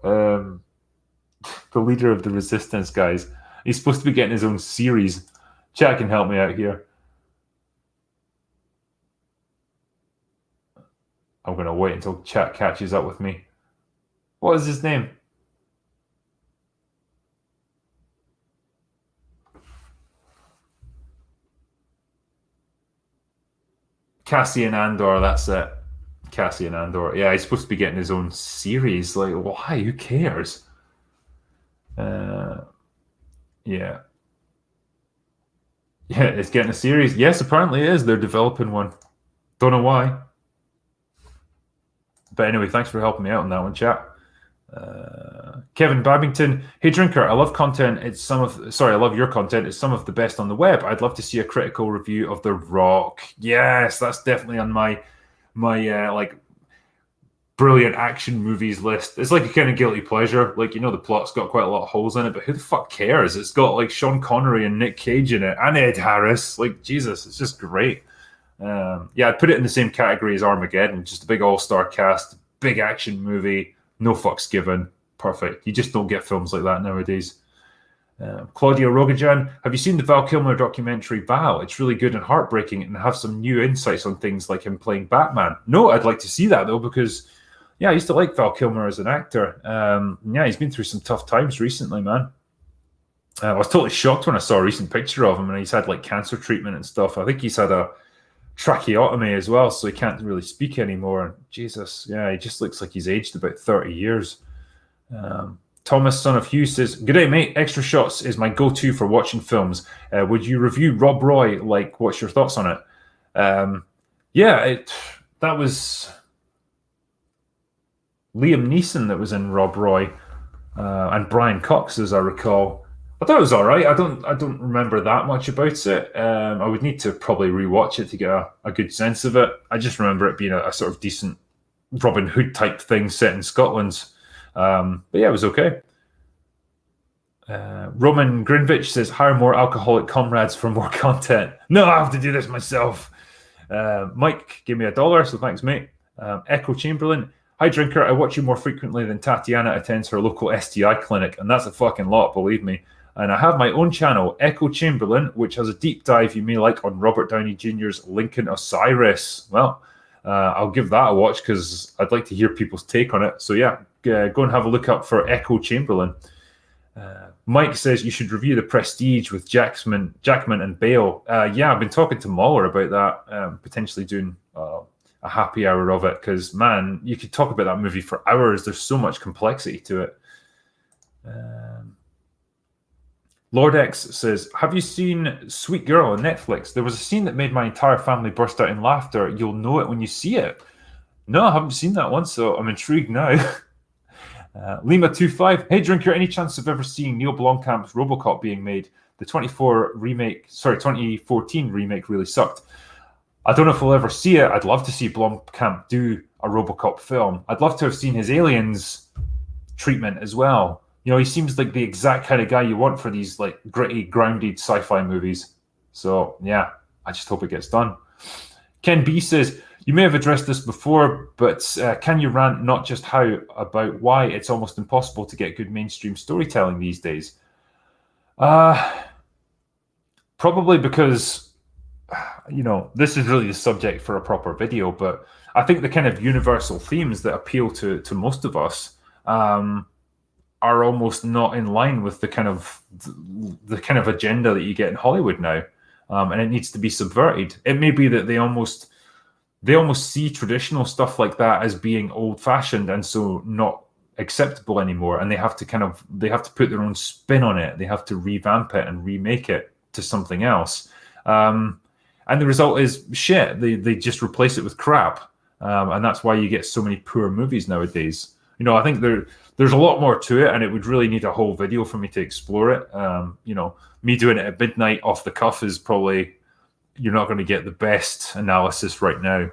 the leader of the Resistance guys. He's supposed to be getting his own series. Chat can help me out here. I'm going to wait until chat catches up with me. What is his name? Cassian Andor, that's it. Cassian Andor. Yeah, he's supposed to be getting his own series. Like, why? Who cares? Yeah. Yeah, it's getting a series. Yes, apparently it is. They're developing one. Don't know why. But anyway, thanks for helping me out on that one, chat. Kevin Babington, "Hey Drinker, I love content. I love your content. It's some of the best on the web. I'd love to see a critical review of The Rock." Yes, that's definitely on my like brilliant action movies list. It's like a kind of guilty pleasure. Like, you know, the plot's got quite a lot of holes in it, but who the fuck cares? It's got like Sean Connery and Nick Cage in it, and Ed Harris. Like, Jesus, it's just great. Yeah, I'd put it in the same category as Armageddon. Just a big all-star cast, big action movie, no fucks given. Perfect. You just don't get films like that nowadays. Claudia Rogajan, "Have you seen the Val Kilmer documentary Val? It's really good and heartbreaking and have some new insights on things like him playing Batman." No, I'd like to see that though, because yeah, I used to like Val Kilmer as an actor. Yeah, he's been through some tough times recently, man. I was totally shocked when I saw a recent picture of him, and he's had like cancer treatment and stuff. I think he's had a tracheotomy as well, so he can't really speak anymore. Jesus, yeah, he just looks like he's aged about 30 years. Thomas, son of Hugh, says, "Good day, mate. Extra Shots is my go-to for watching films. Would you review Rob Roy? Like, what's your thoughts on it?" That was Liam Neeson that was in Rob Roy, and Brian Cox, as I recall. I thought it was all right. I don't remember that much about it. I would need to probably rewatch it to get a good sense of it. I just remember it being a sort of decent Robin Hood type thing set in Scotland. But yeah, it was okay. Roman Grinvich says, "Hire more alcoholic comrades for more content." No, I have to do this myself. Mike gave me $1, so thanks, mate. Echo Chamberlain, "Hi, drinker. I watch you more frequently than Tatiana attends her local STI clinic, and that's a fucking lot, believe me. And I have my own channel, Echo Chamberlain, which has a deep dive you may like on Robert Downey Jr.'s Lincoln Osiris." Well, I'll give that a watch because I'd like to hear people's take on it. So yeah, go and have a look up for Echo Chamberlain. Mike says you should review The Prestige with Jackman and Bale. Yeah, I've been talking to Muller about that, potentially doing a happy hour of it, because, man, you could talk about that movie for hours. There's so much complexity to it. Lord X says, "Have you seen Sweet Girl on Netflix? There was a scene that made my entire family burst out in laughter. You'll know it when you see it." No, I haven't seen that one, so I'm intrigued now. Lima25, "Hey drinker, any chance of ever seeing Neil Blomkamp's RoboCop being made? The 2014 remake really sucked. I don't know if we'll ever see it. I'd love to see Blomkamp do a RoboCop film. I'd love to have seen his Aliens treatment as well. You know, he seems like the exact kind of guy you want for these like gritty, grounded sci-fi movies. So yeah, I just hope it gets done." Ken B says, "You may have addressed this before, but can you rant not just how about why it's almost impossible to get good mainstream storytelling these days?" Probably because, you know, this is really the subject for a proper video, but I think the kind of universal themes that appeal to most of us are almost not in line with the kind of agenda that you get in Hollywood now, and it needs to be subverted. It may be that they almost see traditional stuff like that as being old-fashioned and so not acceptable anymore, and they have to put their own spin on it. They have to revamp it and remake it to something else, and the result is shit. They just replace it with crap, and that's why you get so many poor movies nowadays. You know, I think there's a lot more to it, and it would really need a whole video for me to explore it. You know, me doing it at midnight off the cuff is probably, you're not going to get the best analysis right now.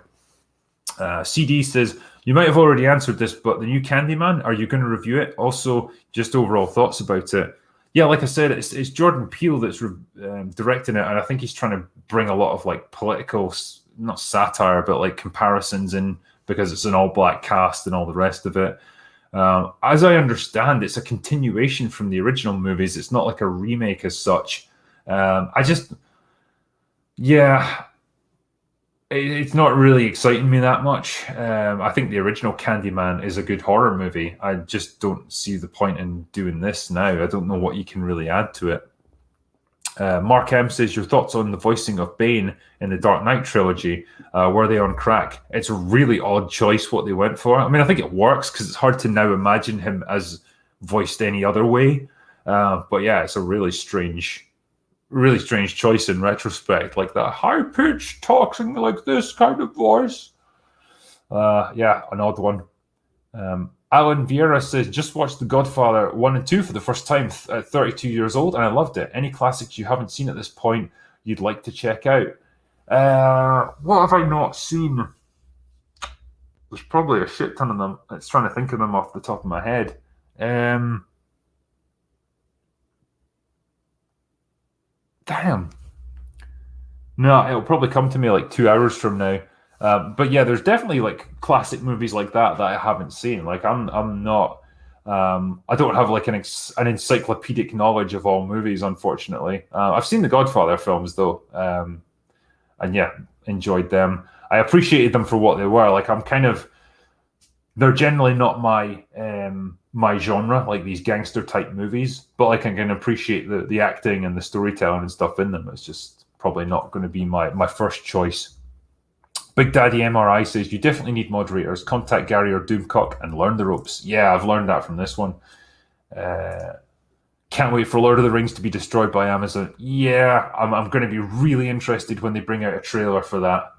CD says, "You might have already answered this, but the new Candyman, are you going to review it? Also, just overall thoughts about it." Yeah, like I said, it's Jordan Peele that's directing it, and I think he's trying to bring a lot of like political, not satire, but like comparisons in, because it's an all-black cast and all the rest of it. As I understand, it's a continuation from the original movies. It's not like a remake as such. It's not really exciting me that much. I think the original Candyman is a good horror movie. I just don't see the point in doing this now. I don't know what you can really add to it. Mark M says, "Your thoughts on the voicing of Bane in the Dark Knight trilogy? Were they on crack?" It's a really odd choice what they went for. I mean, I think it works because it's hard to now imagine him as voiced any other way. But yeah, it's a really strange choice in retrospect, like that high-pitched talking like this kind of voice. Yeah, an odd one. Alan Vieira says, "Just watched The Godfather 1 and 2 for the first time at 32 years old, and I loved it. Any classics you haven't seen at this point you'd like to check out?" What have I not seen? There's probably a shit ton of them. It's trying to think of them off the top of my head. Damn. No, it'll probably come to me like 2 hours from now. But yeah, there's definitely like classic movies like that I haven't seen. Like I'm not. I don't have like an encyclopedic knowledge of all movies, unfortunately. I've seen the Godfather films though, and yeah, enjoyed them. I appreciated them for what they were. Like I'm kind of they're generally not my genre, like these gangster type movies. But like I can appreciate the acting and the storytelling and stuff in them. It's just probably not going to be my first choice. Big Daddy MRI says you definitely need moderators. Contact Gary or Doomcock and learn the ropes. Yeah, I've learned that from this one. Can't wait for Lord of the Rings to be destroyed by Amazon. Yeah, I'm going to be really interested when they bring out a trailer for that.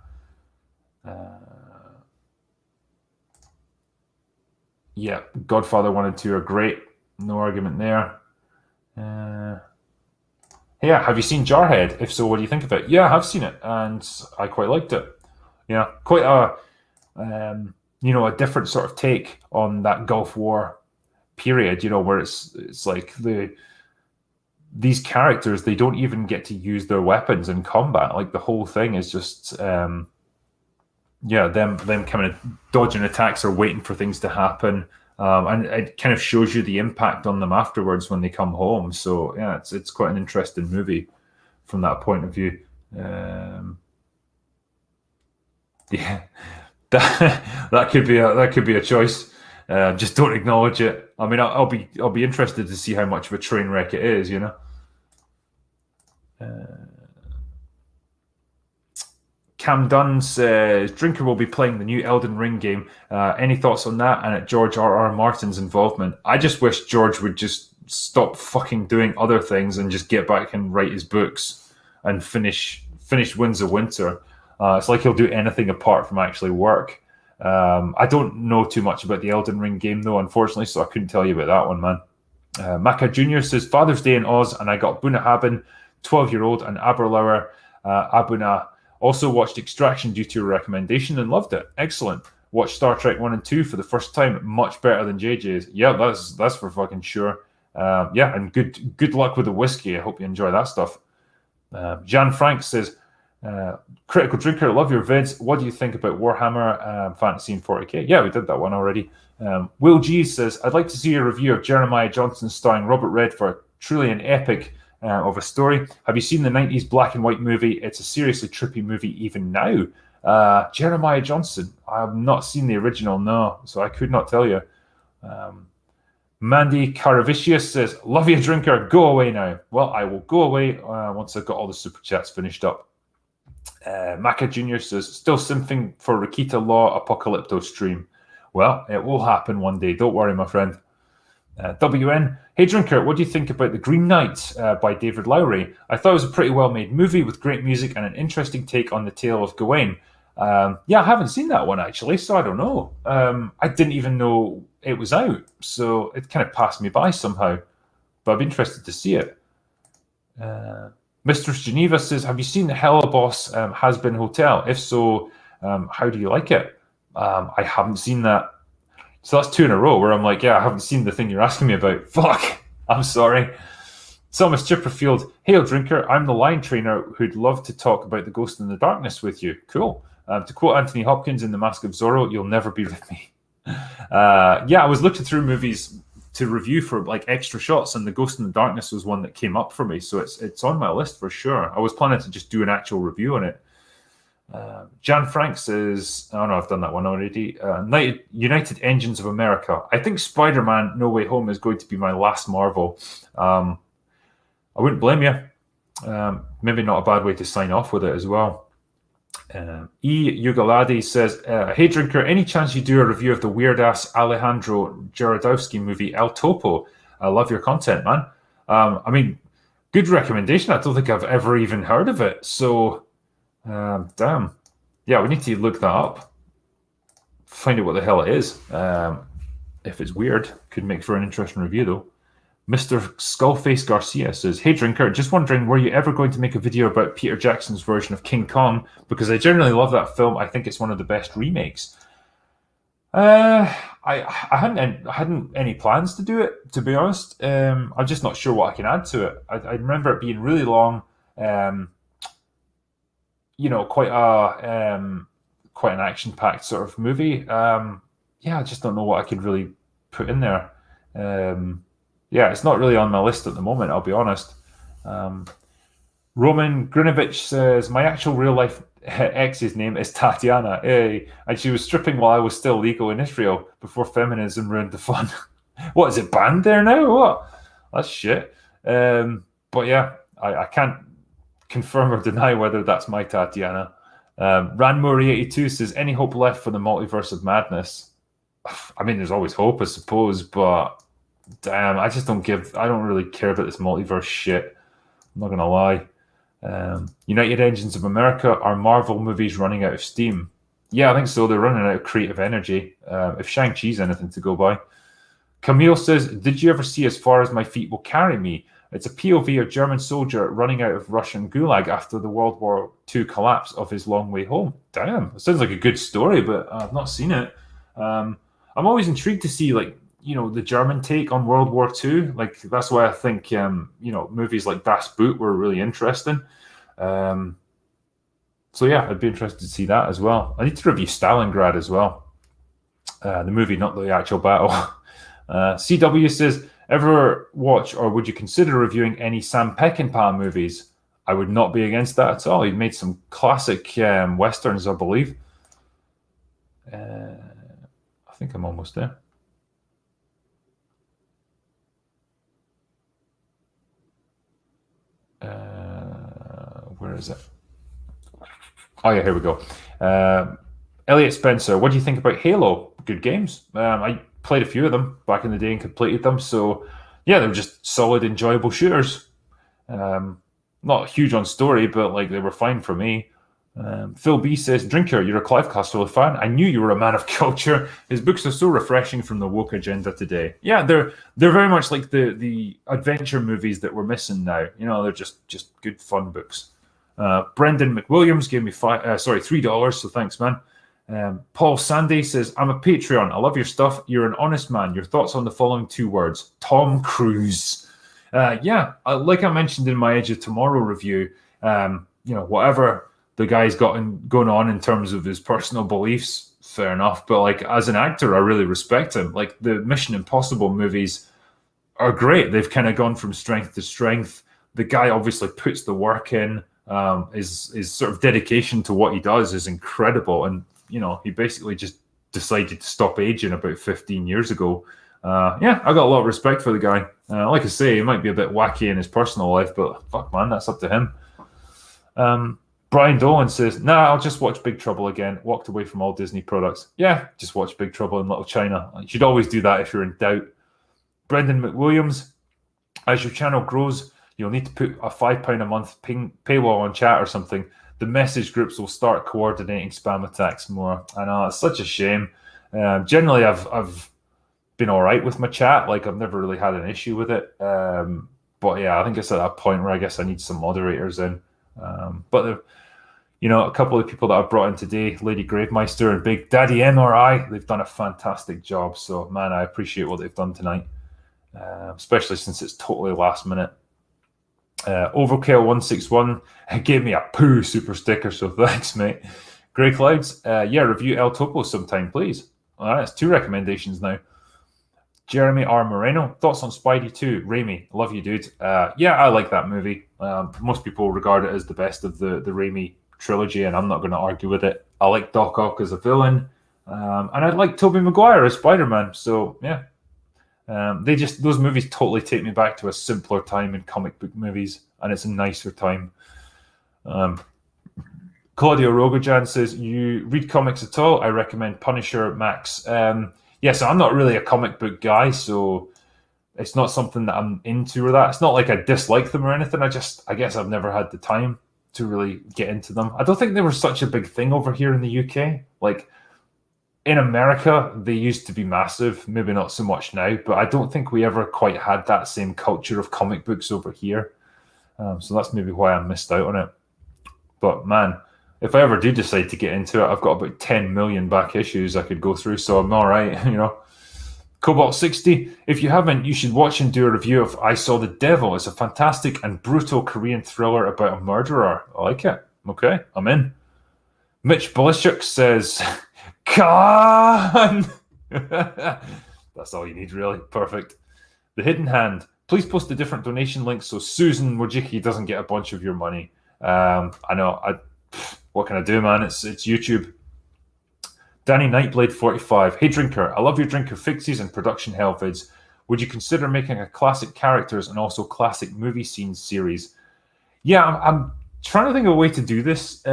Yeah, Godfather 1 and 2 are great. No argument there. Yeah, have you seen Jarhead? If so, what do you think of it? Yeah, I have seen it, and I quite liked it. Yeah, quite a a different sort of take on that Gulf War period. Where it's like these characters, they don't even get to use their weapons in combat. Like the whole thing is just them kind of dodging attacks or waiting for things to happen. And it kind of shows you the impact on them afterwards when they come home. So yeah, it's quite an interesting movie from that point of view. Yeah, that could be a choice. Just don't acknowledge it. I mean, I'll be interested to see how much of a train wreck it is. Cam Dunn says Drinker will be playing the new Elden Ring game. Any thoughts on that and at George R.R. Martin's involvement? I just wish George would just stop fucking doing other things and just get back and write his books and finish Winds of Winter. It's like he'll do anything apart from actually work. I don't know too much about the Elden Ring game though, unfortunately, so I couldn't tell you about that one, man. Maka Jr. says Father's Day in Oz, and I got Bunahabin, 12-year-old, and Aberlour Abuna. Also watched Extraction due to a recommendation and loved it. Excellent. Watched Star Trek 1 and 2 for the first time. Much better than JJ's. Yeah, that's for fucking sure. Yeah, and good luck with the whiskey. I hope you enjoy that stuff. Jan Frank says, Critical Drinker, love your vids. What do you think about Warhammer Fantasy in 40k? Yeah, we did that one already. Will G says, I'd like to see a review of Jeremiah Johnson starring Robert Red for a truly an epic of a story. Have you seen the 90s black and white movie? It's a seriously trippy movie even now. Jeremiah Johnson. I have not seen the original, no, so I could not tell you. Mandy Caravicius says, love you, Drinker. Go away now. Well, I will go away once I've got all the super chats finished up. Maka Jr. says, still simping for Rikita Law Apocalypto stream. Well, it will happen one day. Don't worry, my friend. WN, hey Drinker, what do you think about The Green Knight by David Lowry? I thought it was a pretty well-made movie with great music and an interesting take on the tale of Gawain. Yeah, I haven't seen that one actually, so I don't know. I didn't even know it was out, so it kind of passed me by somehow. But I'm interested to see it. Mistress Geneva says, have you seen the Hellboss Has Been Hotel? If so, how do you like it? I haven't seen that. So that's 2 in a row where I'm like, yeah, I haven't seen the thing you're asking me about. Fuck, I'm sorry. Thomas Chipperfield, hail Drinker, I'm the line trainer who'd love to talk about the Ghost in the Darkness with you. Cool. To quote Anthony Hopkins in The Mask of Zorro, you'll never be with me. Yeah, I was looking through movies to review for like extra shots, and the Ghost in the Darkness was one that came up for me, so it's on my list for sure. I was planning to just do an actual review on it. Jan Frank says, oh no, I've done that one already. United Engines of America. I think Spider-Man No Way Home is going to be my last Marvel. I wouldn't blame you. Maybe not a bad way to sign off with it as well. E. Yugaladi says, hey Drinker, any chance you do a review of the weird-ass Alejandro Jodorowsky movie El Topo? I love your content, man. I mean, good recommendation. I don't think I've ever even heard of it, so damn. Yeah, we need to look that up. Find out what the hell it is. If it's weird, could make for an interesting review, though. Mr. Skullface Garcia says, hey Drinker, just wondering, were you ever going to make a video about Peter Jackson's version of King Kong? Because I generally love that film. I think it's one of the best remakes. I hadn't any plans to do it, to be honest. I'm just not sure what I can add to it. I remember it being really long. Quite an action-packed sort of movie. Yeah, I just don't know what I could really put in there. Yeah, it's not really on my list at the moment, I'll be honest. Roman Grinovich says, my actual real-life ex's name is Tatiana. Hey, and she was stripping while I was still legal in Israel before feminism ruined the fun. What, is it banned there now? What? That's shit. But yeah, I can't confirm or deny whether that's my Tatiana. Ranmori82 says, any hope left for the multiverse of madness? I mean, there's always hope, I suppose, but damn, I don't really care about this multiverse shit. I'm not gonna lie. United Engines of America, are Marvel movies running out of steam? Yeah, I think so. They're running out of creative energy. If Shang-Chi's anything to go by. Camille says, did you ever see As Far As My Feet Will Carry Me? It's a POV of German soldier running out of Russian gulag after the World War II collapse of his long way home. Damn, it sounds like a good story, but I've not seen it. I'm always intrigued to see, like, the German take on World War II. Like, that's why I think, movies like Das Boot were really interesting. So yeah, I'd be interested to see that as well. I need to review Stalingrad as well. The movie, not the actual battle. CW says, ever watch or would you consider reviewing any Sam Peckinpah movies? I would not be against that at all. He made some classic westerns, I believe. I think I'm almost there. Where is it? Oh yeah, here we go. Elliot Spencer, what do you think about Halo? Good games. I played a few of them back in the day and completed them. So yeah, they were just solid, enjoyable shooters. Not huge on story, but like they were fine for me. Phil B says, Drinker, you're a Clive Castle fan. I knew you were a man of culture. His books are so refreshing from the woke agenda today. Yeah, they're very much like the adventure movies that we're missing now. They're just good fun books. Brendan McWilliams gave me $3, so thanks, man. Paul Sandy says, I'm a Patreon. I love your stuff. You're an honest man. Your thoughts on the following 2 words: Tom Cruise. Like I mentioned in my Edge of Tomorrow review, whatever the guy's going on in terms of his personal beliefs, fair enough. But like as an actor, I really respect him. Like the Mission Impossible movies are great. They've kind of gone from strength to strength. The guy obviously puts the work in. His sort of dedication to what he does is incredible. And, he basically just decided to stop aging about 15 years ago. I got a lot of respect for the guy. Like I say, he might be a bit wacky in his personal life, but fuck, man, that's up to him. Brian Dolan says, I'll just watch Big Trouble again. Walked away from all Disney products. Yeah, just watch Big Trouble in Little China. You should always do that if you're in doubt. Brendan McWilliams, as your channel grows, you'll need to put a £5 a month paywall on chat or something. The message groups will start coordinating spam attacks more. I know, it's such a shame. Generally, I've been all right with my chat. Like, I've never really had an issue with it. But yeah, I think it's at that point where I guess I need some moderators in. But a couple of people that I've brought in today, Lady Gravemeister and Big Daddy MRI, they've done a fantastic job. So, man, I appreciate what they've done tonight, especially since it's totally last minute. Overkill161 gave me a poo super sticker, so thanks, mate. Grey Clouds, review El Topo sometime, please. All right, that's 2 recommendations now. Jeremy R. Moreno, thoughts on Spidey 2? Raimi, love you, dude. I like that movie. Most people regard it as the best of the Raimi trilogy, and I'm not going to argue with it. I like Doc Ock as a villain, and I like Tobey Maguire as Spider-Man. So yeah, those movies totally take me back to a simpler time in comic book movies, and it's a nicer time. Claudio Rogojan says, you read comics at all? I recommend Punisher, Max. So I'm not really a comic book guy, so it's not something that I'm into or that. It's not like I dislike them or anything. I guess I've never had the time to really get into them. I don't think they were such a big thing over here in the UK. Like, in America, they used to be massive. Maybe not so much now, but I don't think we ever quite had that same culture of comic books over here. So that's maybe why I missed out on it. But man, if I ever do decide to get into it, I've got about 10 million back issues I could go through, so I'm all right, Cobalt 60, if you haven't, you should watch and do a review of I Saw the Devil. It's a fantastic and brutal Korean thriller about a murderer. I like it. Okay, I'm in. Mitch Balishuk says, Khan! That's all you need, really. Perfect. The Hidden Hand. Please post a different donation link so Susan Wojcicki doesn't get a bunch of your money. I know. what can I do, man? It's YouTube. Danny Nightblade 45. Hey Drinker, I love your Drinker fixies and production hell vids. Would you consider making a classic characters and also classic movie scenes series? Yeah, I'm trying to think of a way to do this.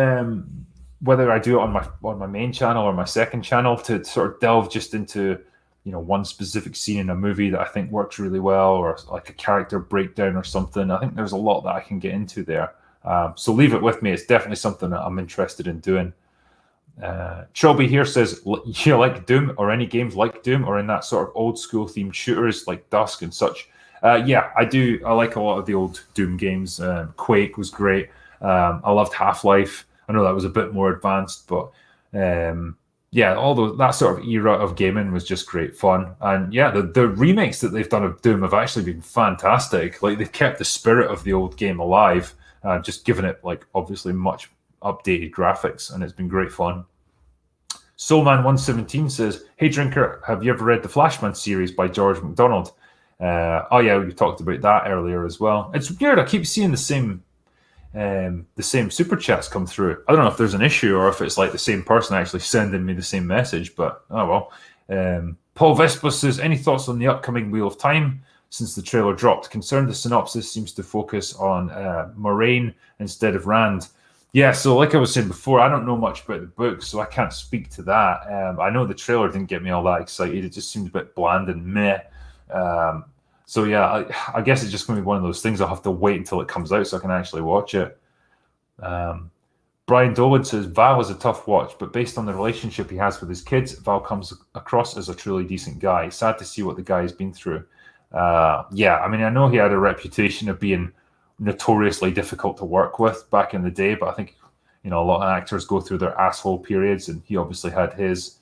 Whether I do it on my main channel or my second channel, to sort of delve just into one specific scene in a movie that I think works really well, or like a character breakdown or something. I think there's a lot that I can get into there. So leave it with me. It's definitely something that I'm interested in doing. Trilby here says, you like Doom or any games like Doom or in that sort of old school themed shooters like Dusk and such? Yeah, I do. I like a lot of the old Doom games. Quake was great. I loved Half-Life. I know that was a bit more advanced, but yeah, that sort of era of gaming was just great fun. And yeah, the remakes that they've done of Doom have actually been fantastic. Like, they've kept the spirit of the old game alive, just given it like obviously much updated graphics, and it's been great fun. Soulman117 says, hey Drinker, have you ever read the Flashman series by George MacDonald? Oh yeah, we talked about that earlier as well. It's weird, I keep seeing the same super chats come through. I don't know if there's an issue or if it's like the same person actually sending me the same message, but oh well. Paul Vespa says, any thoughts on the upcoming Wheel of Time since the trailer dropped? Concerned the synopsis seems to focus on Moraine instead of Rand. Yeah, so like I was saying before, I don't know much about the book, so I can't speak to that. I know the trailer didn't get me all that excited. It just seemed a bit bland and meh. So yeah, I guess it's just going to be one of those things. I'll have to wait until it comes out so I can actually watch it. Brian Dolan says, Val is a tough watch, but based on the relationship he has with his kids, Val comes across as a truly decent guy. Sad to see what the guy has been through. Yeah, I mean, I know he had a reputation of being notoriously difficult to work with back in the day, but I think a lot of actors go through their asshole periods, and he obviously had his.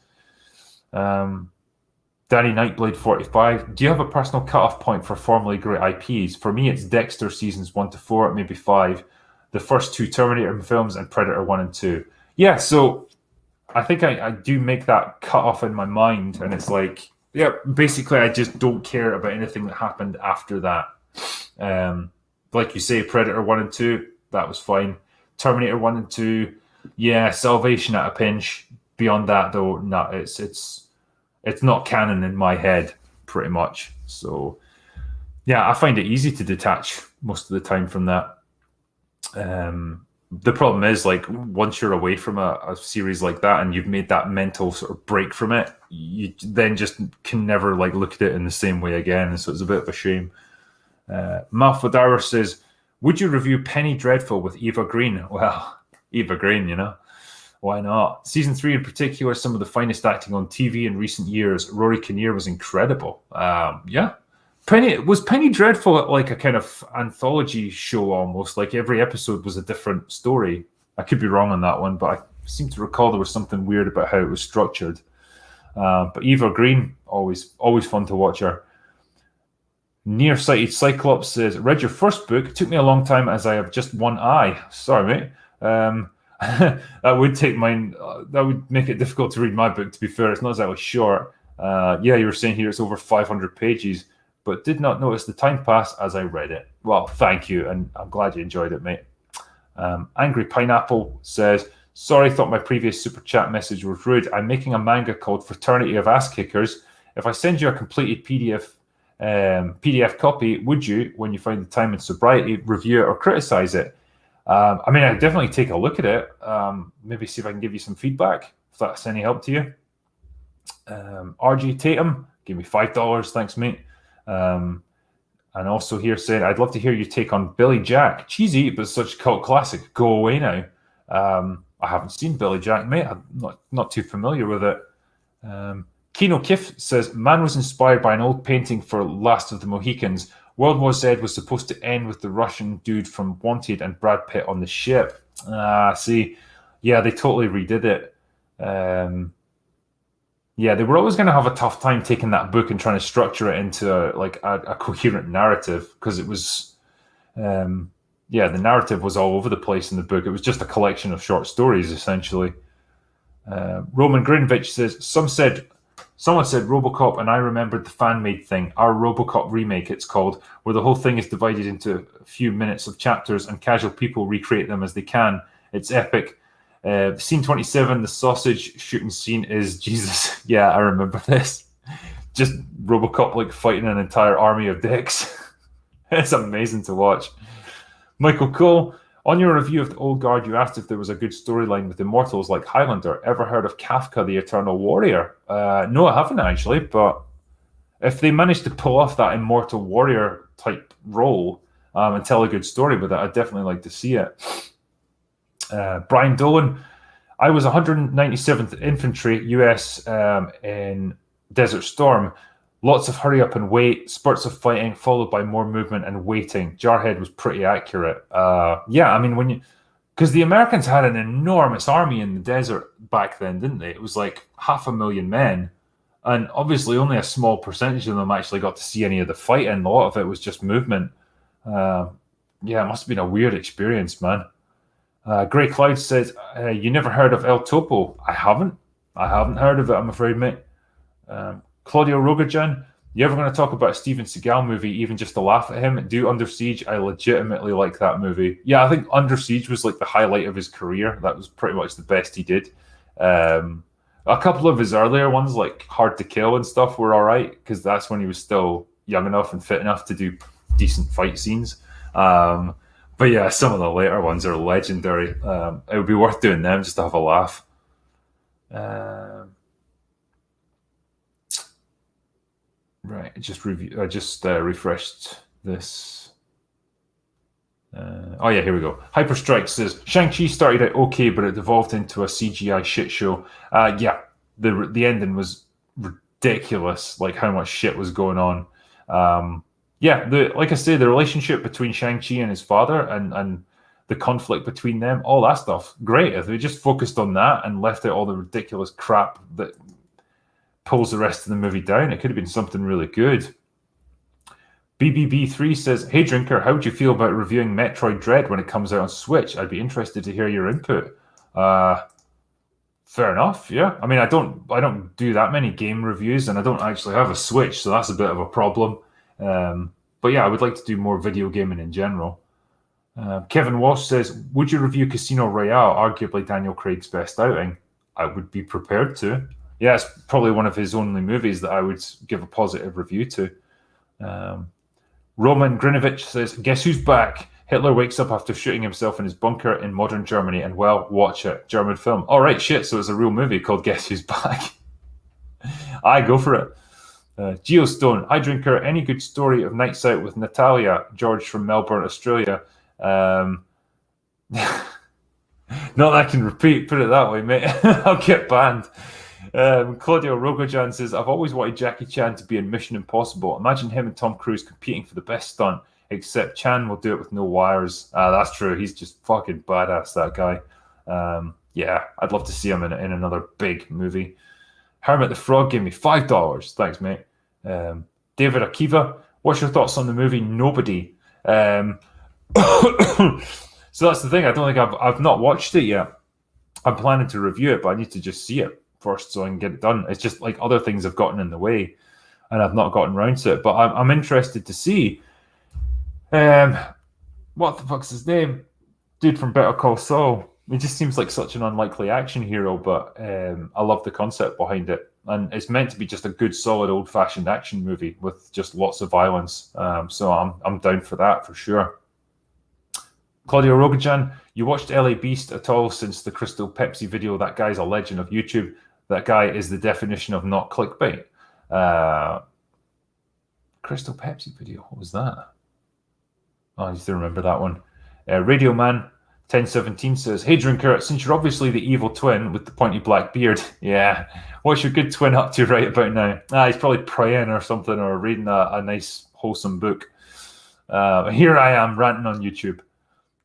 Danny Nightblade 45. Do you have a personal cutoff point for formerly great IPs? For me, it's Dexter seasons 1 to 4, maybe 5, the first 2 Terminator films, and Predator 1 and 2. Yeah, so I think I do make that cutoff in my mind, and it's like, yeah, basically I just don't care about anything that happened after that. Like you say, Predator 1 and 2, that was fine. Terminator 1 and 2, yeah, Salvation at a pinch. Beyond that, though, no, it's not canon in my head, pretty much. So, yeah, I find it easy to detach most of the time from that. The problem is, like, once you're away from a series like that and you've made that mental sort of break from it, you then just can never, like, look at it in the same way again. And so it's a bit of a shame. Malfadara says, would you review Penny Dreadful with Eva Green? Well, Eva Green, why not? Season 3 in particular, some of the finest acting on TV in recent years. Rory Kinnear was incredible. Yeah. Was Penny Dreadful like a kind of anthology show almost? Like every episode was a different story? I could be wrong on that one, but I seem to recall there was something weird about how it was structured. But Eva Green, always fun to watch her. Nearsighted Cyclops says, read your first book. It took me a long time as I have just one eye. Sorry, mate. That would make it difficult to read my book, to be fair. It's not exactly short. Yeah, you were saying here it's over 500 pages, but did not notice the time pass as I read it. Well, thank you, and I'm glad you enjoyed it, mate. Angry Pineapple says, sorry, thought my previous super chat message was rude. I'm making a manga called Fraternity of Ass Kickers. If I send you a completed PDF copy, would you, when you find the time and sobriety, review it or criticize it? I mean, I'd definitely take a look at it. Maybe see if I can give you some feedback, if that's any help to you. RG Tatum, give me $5. Thanks, mate. And also here saying, I'd love to hear your take on Billy Jack. Cheesy, but such a cult classic. Go away now. I haven't seen Billy Jack, mate. I'm not too familiar with it. Kino Kif says, man was inspired by an old painting for Last of the Mohicans. World War Z was supposed to end with the Russian dude from Wanted and Brad Pitt on the ship. See, yeah, they totally redid it. Yeah, they were always going to have a tough time taking that book and trying to structure it into a coherent narrative, because it was, the narrative was all over the place in the book. It was just a collection of short stories, essentially. Roman Grinvich says, someone said RoboCop, and I remembered the fan-made thing, our RoboCop remake, it's called, where the whole thing is divided into a few minutes of chapters and casual people recreate them as they can. It's epic. Scene 27, the sausage shooting scene is Jesus. Yeah, I remember this. Just Robocop like fighting an entire army of dicks. It's amazing to watch. Michael Cole, on your review of The Old Guard, you asked if there was a good storyline with immortals like Highlander. Ever heard of Kafka the Eternal Warrior? No, I haven't actually, but if they manage to pull off that immortal warrior type role and tell a good story with it, I'd definitely like to see it. Brian Dolan, I was 197th Infantry US in Desert Storm. Lots of hurry up and wait, spurts of fighting, followed by more movement and waiting. Jarhead was pretty accurate. Yeah, I mean, because the Americans had an enormous army in the desert back then, didn't they? It was like 500,000 men. And obviously only a small percentage of them actually got to see any of the fighting. A lot of it was just movement. Yeah, it must have been a weird experience, man. Grey Cloud says, you never heard of El Topo? I haven't heard of it, I'm afraid, mate. Claudio Rogajan, you ever going to talk about a Steven Seagal movie, even just to laugh at him? Do Under Siege. I legitimately like that movie. Yeah, I think Under Siege was like the highlight of his career. That was pretty much the best he did. A couple of his earlier ones, like Hard to Kill and stuff, were all right, because that's when he was still young enough and fit enough to do decent fight scenes. But yeah, some of the later ones are legendary. It would be worth doing them just to have a laugh. Right, I just refreshed this. Oh yeah, here we go. Hyperstrike says Shang-Chi started out okay, but it devolved into a CGI shit show. Yeah, the ending was ridiculous. Like how much shit was going on. Yeah, like I say, the relationship between Shang-Chi and his father and the conflict between them, all that stuff, great. If they just focused on that and left out all the ridiculous crap that pulls the rest of the movie down, it could have been something really good. BBB3 says, hey Drinker, how would you feel about reviewing Metroid Dread when it comes out on Switch? I'd be interested to hear your input. Fair enough, yeah. I mean, I don't do that many game reviews, and I don't actually have a Switch, so that's a bit of a problem. But yeah, I would like to do more video gaming in general. Kevin Walsh says, would you review Casino Royale, arguably Daniel Craig's best outing? I would be prepared to. Yeah, it's probably one of his only movies that I would give a positive review to. Roman Grinovich says, guess who's back? Hitler wakes up after shooting himself in his bunker in modern Germany, and well, watch it. German film. All right, shit, so it's a real movie called Guess Who's Back. I go for it. Geostone, hi Drinker, any good story of nights out with Natalia? George from Melbourne, Australia. Not that I can repeat, put it that way, mate. I'll get banned. Claudio Rogojan says, I've always wanted Jackie Chan to be in Mission Impossible. Imagine him and Tom Cruise competing for the best stunt, except Chan will do it with no wires. That's true. He's just fucking badass, that guy. Yeah, I'd love to see him in another big movie. Hermit the Frog gave me $5. Thanks, mate. David Akiva, what's your thoughts on the movie Nobody? So that's the thing. I don't think I've not watched it yet. I'm planning to review it, but I need to just see it first so I can get it done. It's just like other things have gotten in the way, and I've not gotten around to it. But I'm interested to see. What the fuck's his name? Dude from Better Call Saul. He just seems like such an unlikely action hero, but I love the concept behind it. And it's meant to be just a good, solid, old-fashioned action movie with just lots of violence. So I'm down for that for sure. Claudio Rogajan, you watched LA Beast at all since the Crystal Pepsi video? That guy's a legend of YouTube. That guy is the definition of not clickbait. Crystal Pepsi video, what was that? Oh, I used to remember that one. Radio Man 1017 says, hey Drinker, since you're obviously the evil twin with the pointy black beard, yeah, what's your good twin up to right about now? He's probably praying or something, or reading a nice wholesome book. Here I am ranting on YouTube.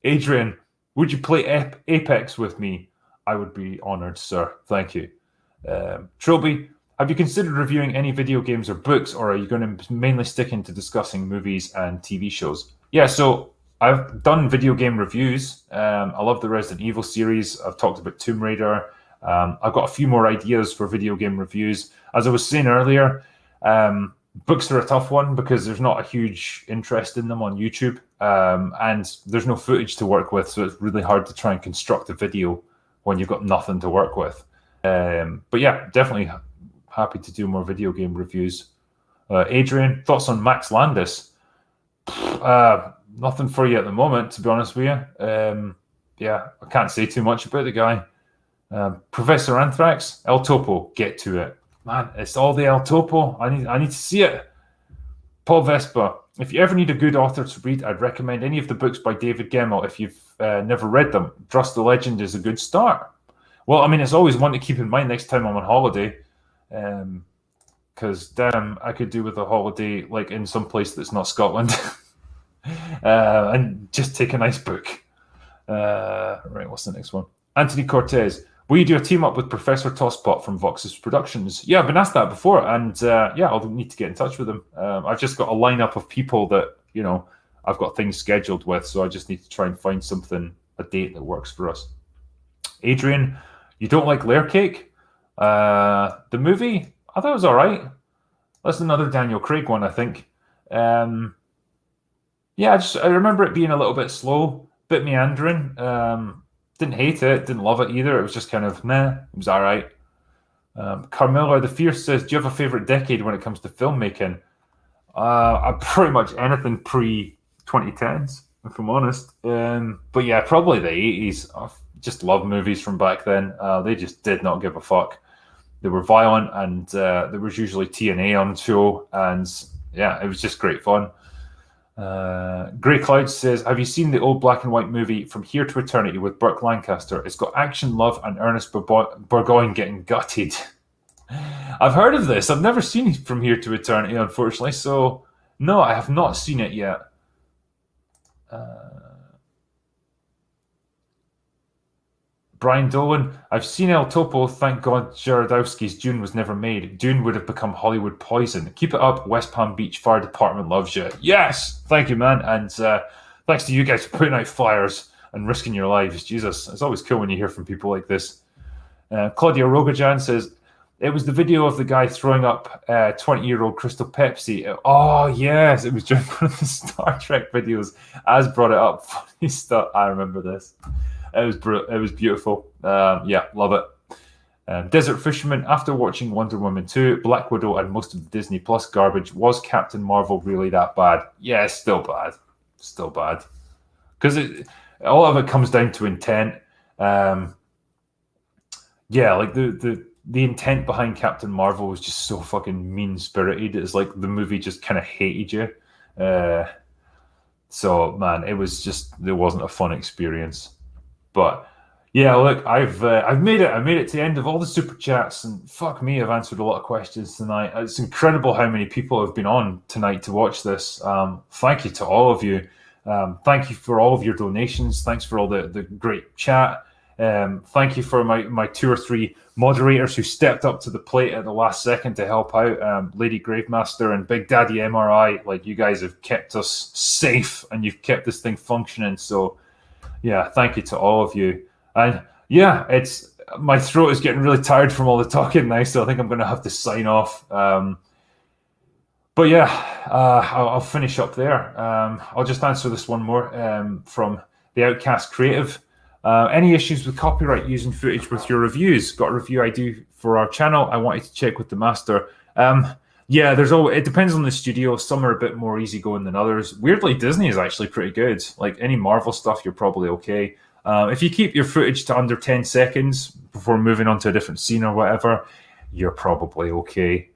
Adrian, would you play Apex with me? I would be honored, sir. Thank you. Trilby, have you considered reviewing any video games or books, or are you going to mainly stick into discussing movies and TV shows? Yeah, so I've done video game reviews. I love the Resident Evil series. I've talked about Tomb Raider. I've got a few more ideas for video game reviews. As I was saying earlier, books are a tough one because there's not a huge interest in them on YouTube, and there's no footage to work with, so it's really hard to try and construct a video when you've got nothing to work with. But yeah, definitely happy to do more video game reviews. Adrian, thoughts on Max Landis? Nothing for you at the moment, to be honest with you. Yeah, I can't say too much about the guy. Professor Anthrax, El Topo, get to it. Man, it's all the El Topo. I need to see it. Paul Vespa, if you ever need a good author to read, I'd recommend any of the books by David Gemmell if you've never read them. Trust the Legend is a good start. Well, I mean, it's always one to keep in mind next time I'm on holiday. Because, damn, I could do with a holiday like in some place that's not Scotland. And just take a nice book. Right, what's the next one? Anthony Cortez. Will you do a team up with Professor Tosspot from Vox's Productions? Yeah, I've been asked that before, and yeah, I'll need to get in touch with him. I've just got a lineup of people that, you know, I've got things scheduled with, so I just need to try and find a date that works for us. Adrian, you don't like Layer Cake? The movie? I thought it was all right. That's another Daniel Craig one, I think. Yeah, I remember it being a little bit slow, bit meandering. Didn't hate it, didn't love it either. It was just kind of meh. It was all right. Carmilla the Fierce says, "Do you have a favorite decade when it comes to filmmaking?" Pretty much anything pre 2010s, if I'm honest. But yeah, probably the 80s. I just love movies from back then. They just did not give a fuck. They were violent, and there was usually TNA on show, and yeah, it was just great fun. Grey Cloud says, have you seen the old black and white movie From Here to Eternity with Burke Lancaster? It's got action, love, and Ernest Borgnine getting gutted. I've heard of this. I've never seen From Here to Eternity, unfortunately, so no, I have not seen it yet. Brian Dolan, I've seen El Topo. Thank God Jarodowski's Dune was never made. Dune would have become Hollywood poison. Keep it up. West Palm Beach Fire Department loves you. Yes! Thank you, man. And thanks to you guys for putting out fires and risking your lives. Jesus, it's always cool when you hear from people like this. Claudia Rogajan says, it was the video of the guy throwing up 20-year-old Crystal Pepsi. Oh, yes. It was during one of the Star Trek videos. Az brought it up. Funny stuff. I remember this. It was beautiful. Yeah, love it. Desert Fisherman, after watching Wonder Woman 2, Black Widow, and most of the Disney Plus garbage, was Captain Marvel really that bad? Yeah, still bad. Still bad. Because all of it comes down to intent. Yeah, like the intent behind Captain Marvel was just so fucking mean-spirited. It's like the movie just kind of hated you. So, man, there wasn't a fun experience. But yeah, look, I've made it. I made it to the end of all the super chats, and fuck me, I've answered a lot of questions tonight. It's incredible how many people have been on tonight to watch this. Thank you to all of you. Thank you for all of your donations. Thanks for all the great chat. Thank you for my 2 or 3 moderators who stepped up to the plate at the last second to help out. Lady Gravemaster and Big Daddy MRI. Like, you guys have kept us safe and you've kept this thing functioning. So yeah, thank you to all of you. And yeah, my throat is getting really tired from all the talking now, so I think I'm going to have to sign off. But yeah, I'll finish up there. I'll just answer this one more from the Outcast Creative. Any issues with copyright using footage with your reviews? Got a review I do for our channel. I wanted to check with the master. Yeah, it depends on the studio. Some are a bit more easygoing than others. Weirdly, Disney is actually pretty good. Like any Marvel stuff, you're probably okay. If you keep your footage to under 10 seconds before moving on to a different scene or whatever, you're probably okay.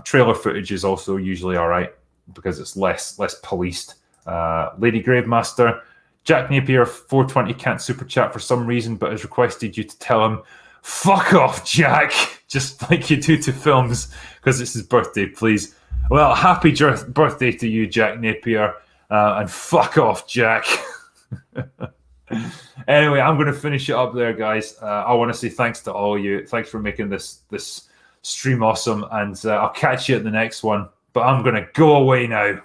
Trailer footage is also usually all right because it's less policed. Lady Gravemaster, Jack Napier 420 can't super chat for some reason, but has requested you to tell him, fuck off, Jack, just like you do to films, because it's his birthday, please. Well, happy birthday to you, Jack Napier, and fuck off, Jack. Anyway, I'm going to finish it up there, guys. I want to say thanks to all of you. Thanks for making this stream awesome, and I'll catch you at the next one. But I'm going to go away now.